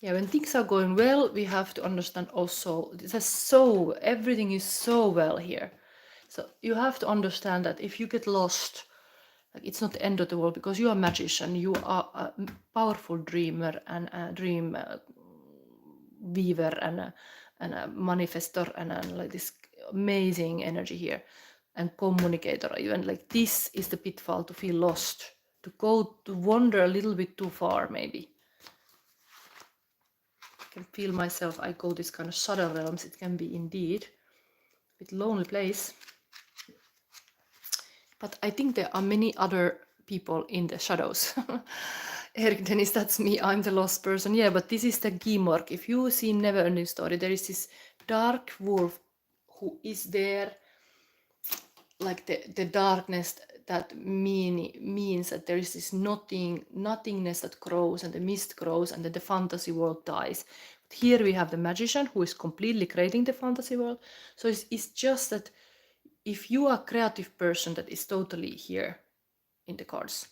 Speaker 1: yeah, when things are going well, we have to understand also everything is so well here. So you have to understand that if you get lost, like, it's not the end of the world, because you are a magician, you are a powerful dreamer and a dream weaver and a manifestor and like this amazing energy here, and communicator even. Like, this is the pitfall, to feel lost, to wander a little bit too far maybe. I can feel myself, I go this kind of shadow realms. It can be indeed a bit lonely place. But I think there are many other people in the shadows. Eric Dennis, that's me, I'm the lost person. Yeah, but this is the Gimork. If you see Neverending Story, there is this dark wolf who is there, like the darkness that means that there is this nothingness that grows, and the mist grows, and then the fantasy world dies. But here we have the magician who is completely creating the fantasy world. So it's just that if you are a creative person, that is totally here in the cards,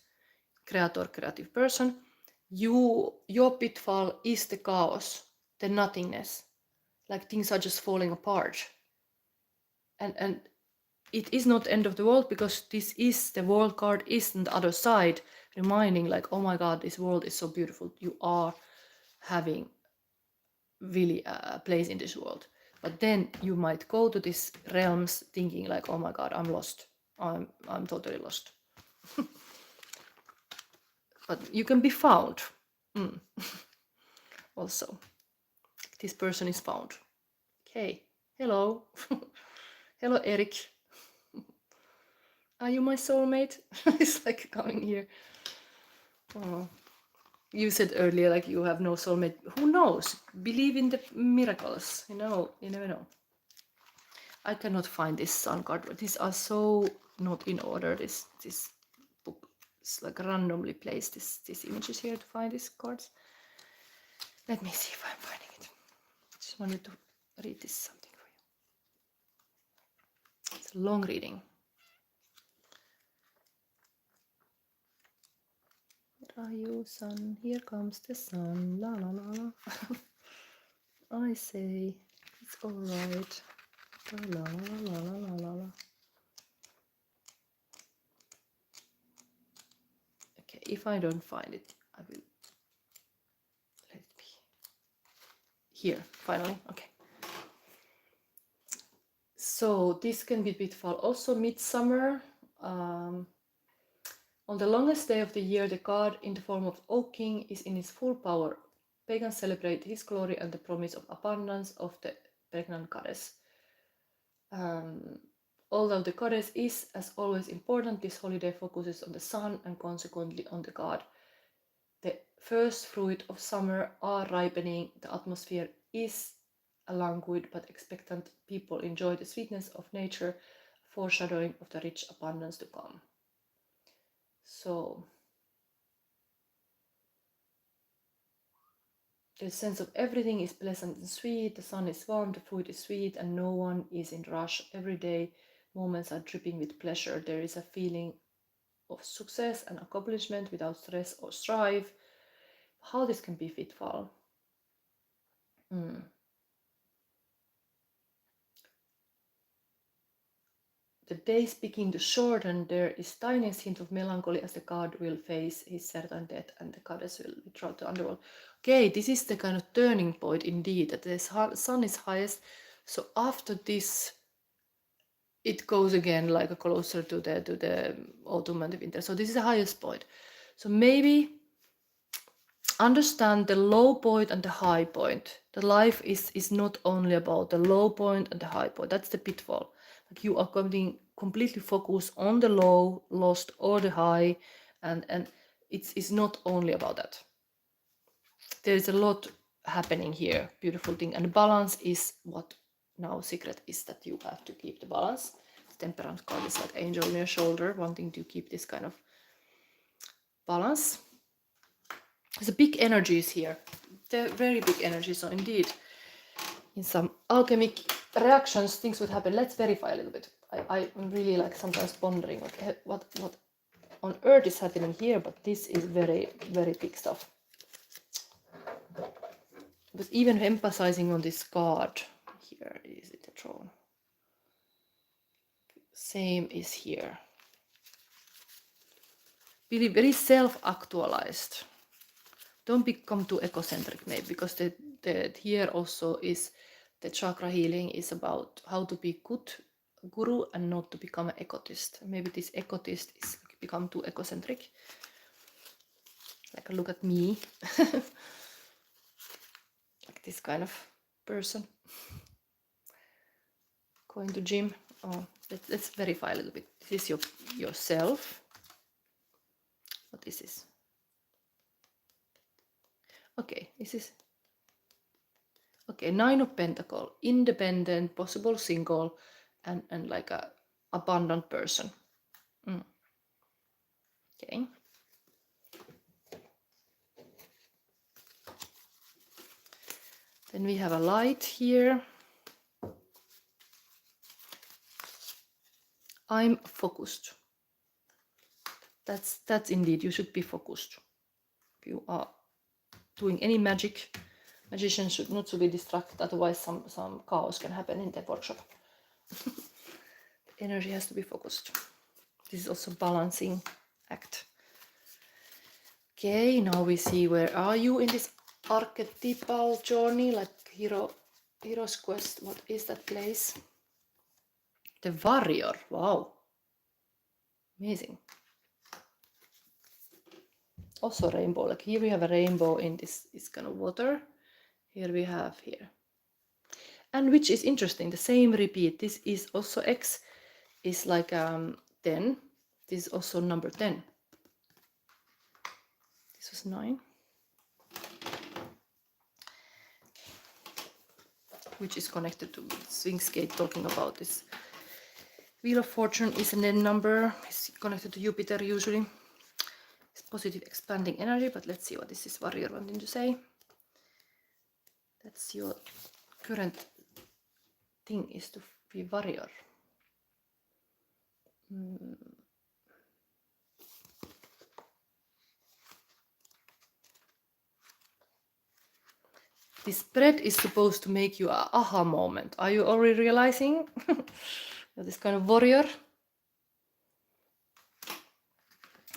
Speaker 1: creative person, your pitfall is the chaos, the nothingness, like things are just falling apart, and it is not end of the world, because this is the world card is on the other side, reminding like, oh my god, this world is so beautiful, you are having really a place in this world. But then you might go to these realms thinking like, oh my god, I'm lost, I'm totally lost. But you can be found. Also, this person is found. Okay, hello. Hello, Eric. Are you my soulmate? It's like coming here. Oh. You said earlier like you have no soulmate. Who knows? Believe in the miracles. You never know. I cannot find this sun card. These are so not in order. This book is like randomly placed. These images here to find these cards. Let me see if I'm finding it. Just wanted to read this something for you. It's a long reading. Where are you, sun? Here comes the sun. La la la la. I say it's all right. La la la la la la la. Okay, if I don't find it, I will let it be. Here, finally. Okay. So this can be pitfall. Also, midsummer. On the longest day of the year, the god in the form of Oak King is in his full power. Pagans celebrate his glory and the promise of abundance of the pregnant goddess. Although the goddess is, as always, important, this holiday focuses on the sun and consequently on the god. The first fruit of summer are ripening. The atmosphere is languid but expectant. People enjoy the sweetness of nature, foreshadowing of the rich abundance to come. So the sense of everything is pleasant and sweet. The sun is warm, the food is sweet, and no one is in rush. Everyday moments are dripping with pleasure. There is a feeling of success and accomplishment without stress or strife. How this can be fitful. The days begin to shorten. There is tiniest hint of melancholy as the god will face his certain death and the goddess will withdraw to the underworld. Okay, this is the kind of turning point indeed, that the sun is highest. So after this, it goes again like closer to the autumn and the winter. So this is the highest point. So maybe understand the low point and the high point. The life is not only about the low point and the high point. That's the pitfall. Like you are coming completely focused on the low, lost, or the high, and it's not only about that. There is a lot happening here. Beautiful thing, and the balance is what now secret is, that you have to keep the balance. The Temperance card is like angel on your shoulder, wanting to keep this kind of balance. There's a big energies here. They're very big energies. So indeed, in some alchemic reactions, things would happen. Let's verify a little bit. I'm really like sometimes pondering what on earth is happening here, but this is very, very big stuff. But even emphasizing on this card here, is it a throne? Same is here. Really very self-actualized. Don't become too egocentric, maybe, because the here also is the chakra healing is about how to be good guru and not to become an egotist. Maybe this egotist is become too egocentric. Like, look at me. Like this kind of person. Going to gym. Oh, let's verify a little bit. This is yourself. What is this? Okay, this is okay. 9 of Pentacles, independent, possible single, and like a abundant person. Okay. Then we have a light here. I'm focused. That's indeed, you should be focused. If you are doing any magic, magicians should not to be distracted, otherwise some chaos can happen in the workshop. The energy has to be focused. This is also balancing act. Okay, now we see where are you in this archetypal journey, like hero's quest. What is that place? The warrior. Wow, amazing. Also rainbow, like here we have a rainbow in this kind of water. Here we have here. And which is interesting, the same repeat. This is also X is like 10. This is also number 10. This was 9. Which is connected to Sphinx Gate, talking about this. Wheel of Fortune is a N number. It's connected to Jupiter usually. It's positive expanding energy, but let's see what this is warrior wanting to say. That's your current thing, is to be warrior. This spread is supposed to make you an aha moment. Are you already realizing you're this kind of warrior?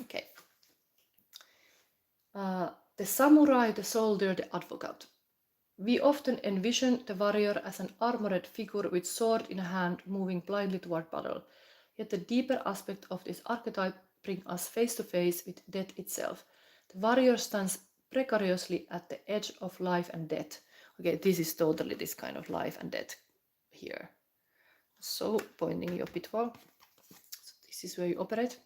Speaker 1: Okay. The samurai, the soldier, the advocate. We often envision the warrior as an armored figure with sword in hand moving blindly toward battle. Yet the deeper aspect of this archetype brings us face to face with death itself. The warrior stands precariously at the edge of life and death. Okay, this is totally this kind of life and death here. So pointing your pitfall. So this is where you operate.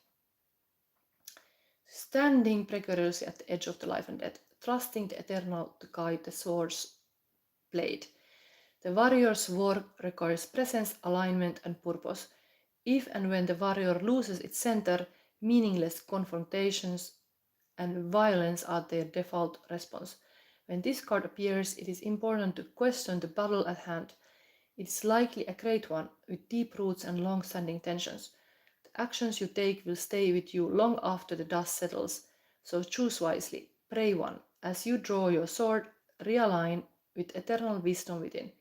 Speaker 1: standing precariously at the edge of the life and death, trusting the eternal to guide the sword's blade. The warrior's war requires presence, alignment, and purpose. If and when the warrior loses its center, meaningless confrontations and violence are their default response. When this card appears, it is important to question the battle at hand. It is likely a great one, with deep roots and long-standing tensions. The actions you take will stay with you long after the dust settles, so choose wisely. Pray one. As you draw your sword, realign with eternal wisdom within.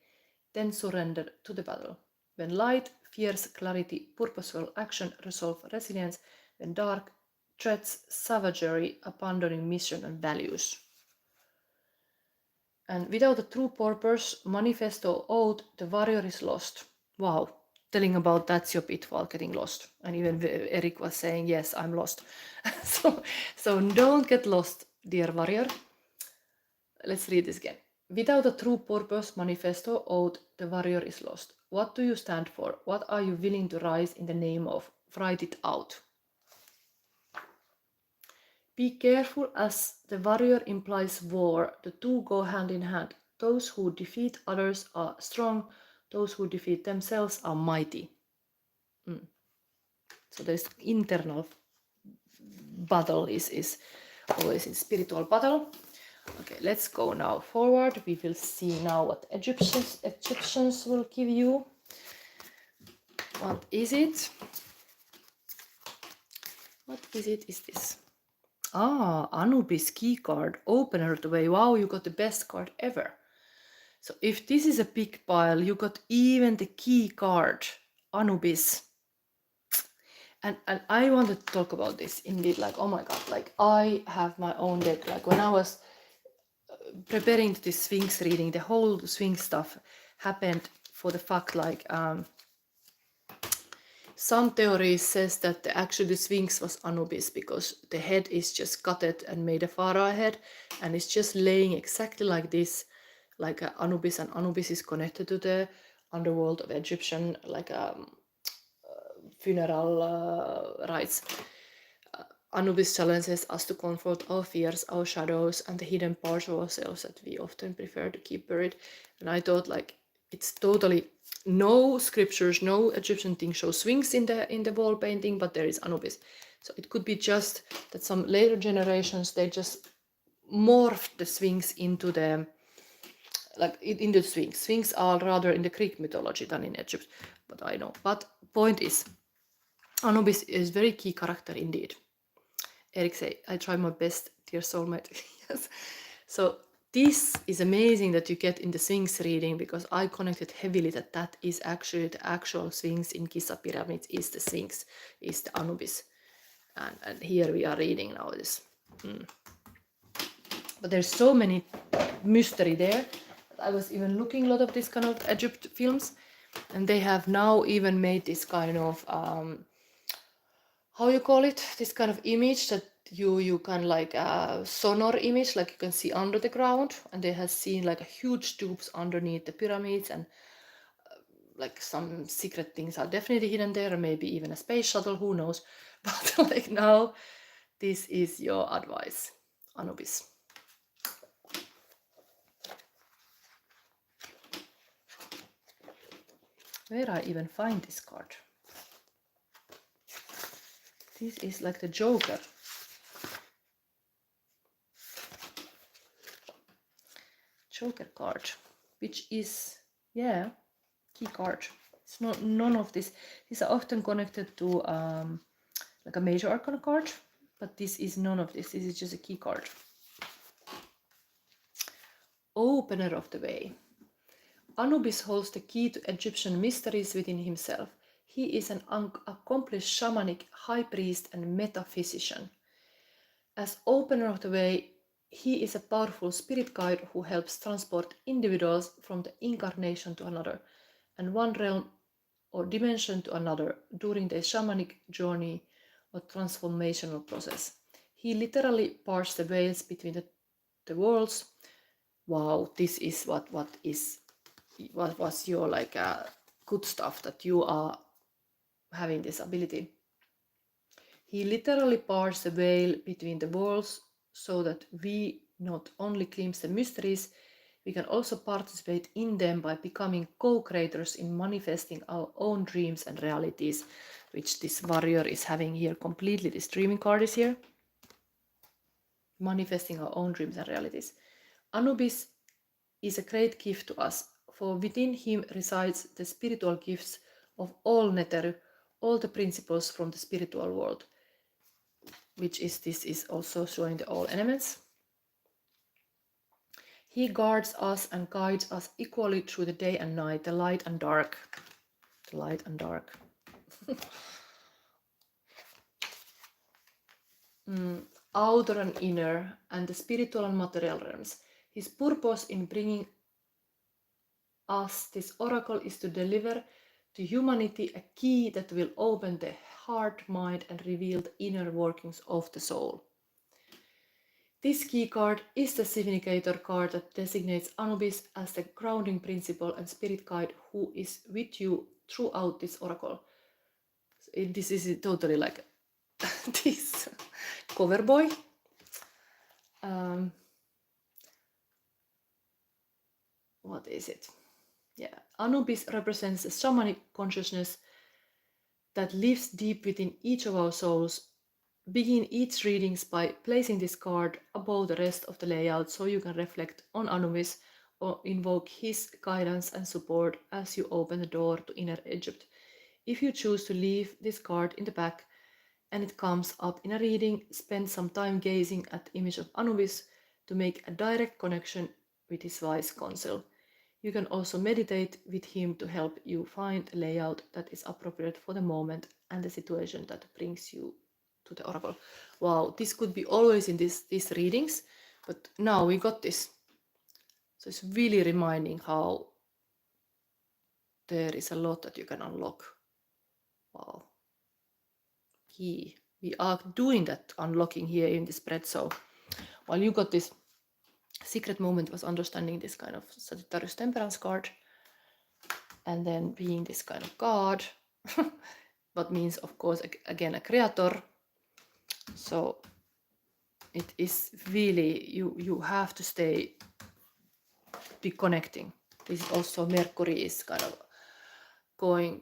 Speaker 1: Then surrender to the battle. When light, fierce clarity, purposeful action resolve resilience. When dark, threats, savagery, abandoning mission and values. And without a true purpose, manifesto, oath, the warrior is lost. Wow, telling about that's your pitfall, getting lost. And even Eric was saying, yes, I'm lost. so don't get lost, dear warrior. Let's read this again. Without a true purpose, manifesto, oath, the warrior is lost. What do you stand for? What are you willing to rise in the name of? Write it out. Be careful, as the warrior implies war. The two go hand in hand. Those who defeat others are strong. Those who defeat themselves are mighty. So there's internal battle is always in spiritual battle. Okay, let's go now forward. We will see now what Egyptians will give you. What is it? What is it? Is this? Anubis key card, opener of the way. Wow, you got the best card ever. So if this is a big pile, you got even the key card, Anubis. And I wanted to talk about this indeed, like, oh my god, like I have my own deck. Like when I was preparing this Sphinx reading, the whole Sphinx stuff happened for the fact, like, some theories says that actually the Sphinx was Anubis because the head is just gutted and made a pharaoh head, and it's just laying exactly like this, like Anubis, and Anubis is connected to the underworld of Egyptian, like funeral rites. Anubis challenges us to confront our fears, our shadows, and the hidden parts of ourselves that we often prefer to keep buried. And I thought, like, it's totally no scriptures, no Egyptian thing shows Sphinx in the wall painting, but there is Anubis. So it could be just that some later generations they just morphed the Sphinx into the into the Sphinx. Sphinx are rather in the Greek mythology than in Egypt, but I know. But point is, Anubis is very key character indeed. Eric say, I try my best, dear soulmate. Yes. So this is amazing that you get in the Sphinx reading, because I connected heavily that is actually the actual Sphinx in Giza pyramids, is the Sphinx, is the Anubis. And here we are reading now this. But there's so many mystery there. I was even looking a lot of this kind of Egypt films, and they have now even made this kind of how you call it, this kind of image that you can, like a sonor image, like you can see under the ground, and they have seen like a huge tubes underneath the pyramids, and like some secret things are definitely hidden there, or maybe even a space shuttle, who knows. But like now, this is your advice, Anubis. Where I even find this card? This is like the Joker. Joker card, which is, yeah, key card. It's not none of this. These are often connected to like a major arcana card, but this is none of this. This is just a key card. Opener of the way. Anubis holds the key to Egyptian mysteries within himself. He is an accomplished shamanic high priest and metaphysician. As opener of the way, he is a powerful spirit guide who helps transport individuals from the incarnation to another, and one realm or dimension to another during their shamanic journey or transformational process. He literally parts the veils between the worlds. Wow, this is what was your like good stuff, that you are having this ability. He literally parts the veil between the worlds so that we not only glimpse the mysteries, we can also participate in them by becoming co-creators in manifesting our own dreams and realities, which this warrior is having here completely. This dreaming card is here. Manifesting our own dreams and realities. Anubis is a great gift to us, for within him resides the spiritual gifts of all Neteru, all the principles from the spiritual world, which is, this is also showing the all elements. He guards us and guides us equally through the day and night, the light and dark. The light and dark. Outer and inner, and the spiritual and material realms. His purpose in bringing us this oracle is to deliver to humanity a key that will open the heart, mind, and reveal the inner workings of the soul. This key card is the significator card that designates Anubis as the grounding principle and spirit guide who is with you throughout this oracle. This is totally like this cover boy. What is it? Yeah, Anubis represents the shamanic consciousness that lives deep within each of our souls. Begin each readings by placing this card above the rest of the layout so you can reflect on Anubis or invoke his guidance and support as you open the door to inner Egypt. If you choose to leave this card in the back and it comes up in a reading, spend some time gazing at the image of Anubis to make a direct connection with his wise counsel. You can also meditate with him to help you find a layout that is appropriate for the moment and the situation that brings you to the oracle. Wow, this could be always in these readings, but now we got this. So it's really reminding how there is a lot that you can unlock. Wow. We are doing that unlocking here in this spread. So while you got this secret moment was understanding this kind of Sagittarius Temperance card, and then being this kind of god, but means of course again a creator. So it is really, you have to be connecting. This is also Mercury is kind of going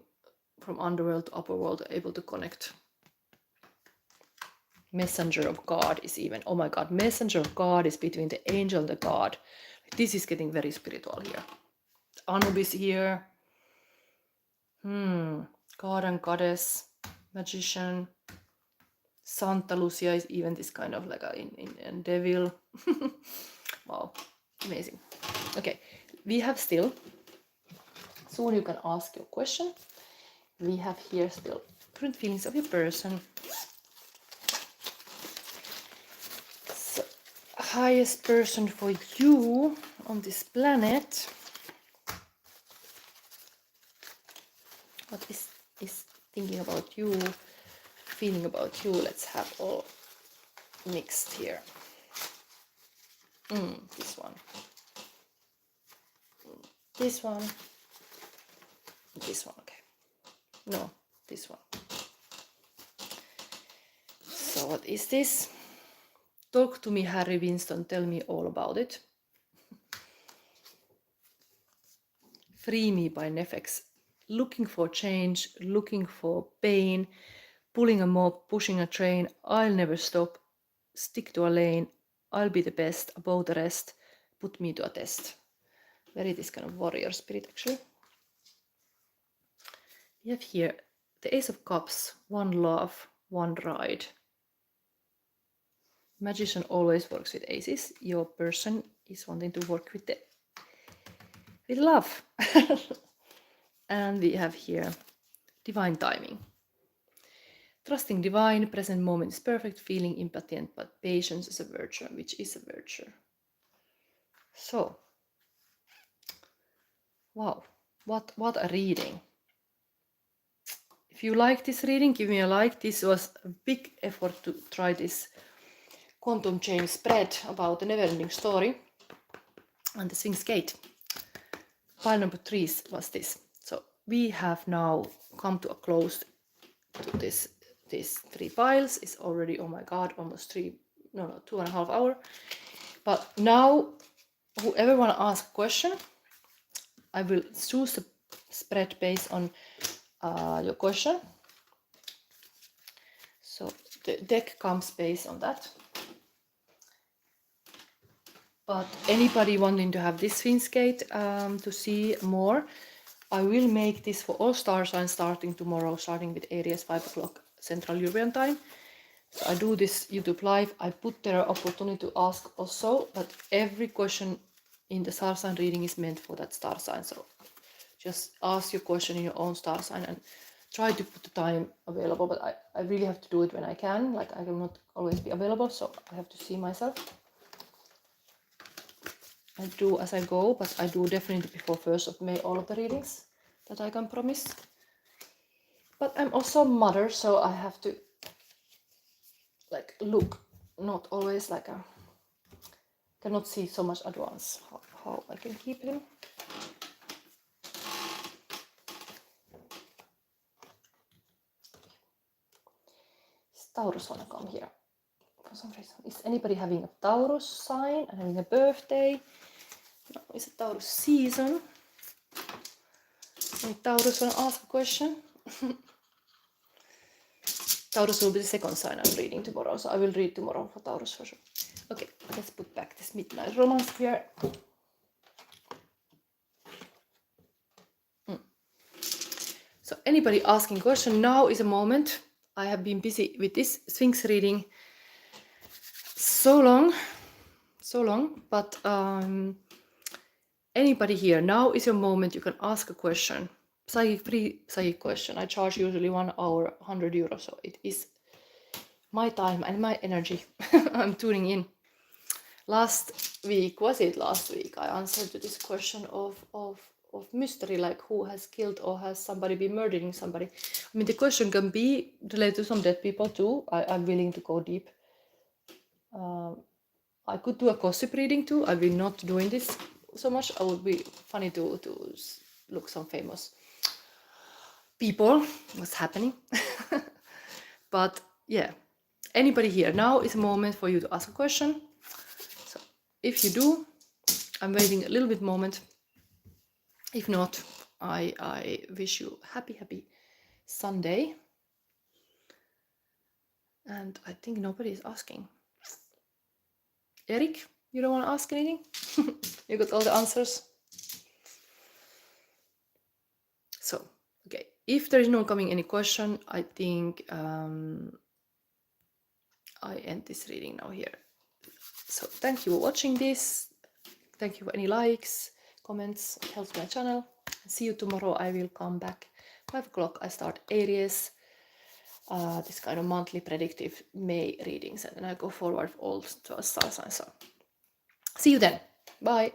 Speaker 1: from underworld to upper world, able to connect. Messenger of God is even, oh my god, messenger of God is between the angel and the god. This is getting very spiritual here. Anubis here. God and goddess, magician. Santa Lucia is even this kind of like in devil. Wow, amazing. Okay, we have still, soon you can ask your question. We have here still different feelings of your person. So, highest person for you on this planet. What is thinking about you, feeling about you? Let's have all mixed here. This one. This one. This one, okay. No, this one. So what is this? Talk to me, Harry Winston. Tell me all about it. Free Me by Nefex. Looking for change, looking for pain, pulling a mop, pushing a train. I'll never stop. Stick to a lane. I'll be the best above the rest. Put me to a test. Very this kind of warrior spirit actually. We have here the Ace of Cups, one love, one ride. Magician always works with aces. Your person is wanting to work with love. And we have here divine timing. Trusting divine, present moment is perfect, feeling impatient, but patience is a virtue, which is a virtue. So, wow, what a reading. If you like this reading, give me a like. This was a big effort to try this quantum chain spread about the Neverending Story and the Sphinx Gate. Pile number 3 was this. So we have now come to a close to this these 3 piles. It's already, oh my god, almost 2.5 hours. But now, whoever want to ask a question, I will choose a spread based on your question. So the deck comes based on that. But anybody wanting to have this Sphinx Gate to see more, I will make this for all star signs starting tomorrow, starting with Aries 5 o'clock Central European time. So I do this YouTube live. I put there opportunity to ask also, but every question in the star sign reading is meant for that star sign. So just ask your question in your own star sign and try to put the time available. But I really have to do it when I can. Like, I will not always be available, so I have to see myself. I do as I go, but I do definitely before 1st of May all of the readings that I can promise. But I'm also a mother, so I have to like look, not always like a, cannot see so much advance how I can keep him. Taurus wanna come here for some reason. Is anybody having a Taurus sign and having a birthday? No, it's a Taurus season. Any Taurus wanna ask a question? Taurus will be the second sign I'm reading tomorrow, so I will read tomorrow for Taurus for sure. Okay, let's put back this midnight romance here. So anybody asking question, now is a moment. I have been busy with this Sphinx reading so long, but anybody here, now is your moment. You can ask a question, free psychic question. I charge usually 1 hour 100 euros, so it is my time and my energy. I'm tuning in. Last week, I answered to this question of mystery, like who has killed or has somebody been murdering somebody. I mean, the question can be related to some dead people too. I'm willing to go deep. I could do a gossip reading too. I've been not doing this so much. I would be funny to look some famous people, what's happening. But yeah, anybody here, now is a moment for you to ask a question. So if you do, I'm waiting a little bit moment. If not, I wish you happy Sunday. And I think nobody is asking. Eric, you don't want to ask anything? You got all the answers? So, okay, if there is no coming any question, I think I end this reading now here. So thank you for watching this. Thank you for any likes, comments, it helps my channel. See you tomorrow. I will come back 5 o'clock. I start Aries, this kind of monthly predictive May readings, and then I go forward all 12 star signs. So see you then. Bye.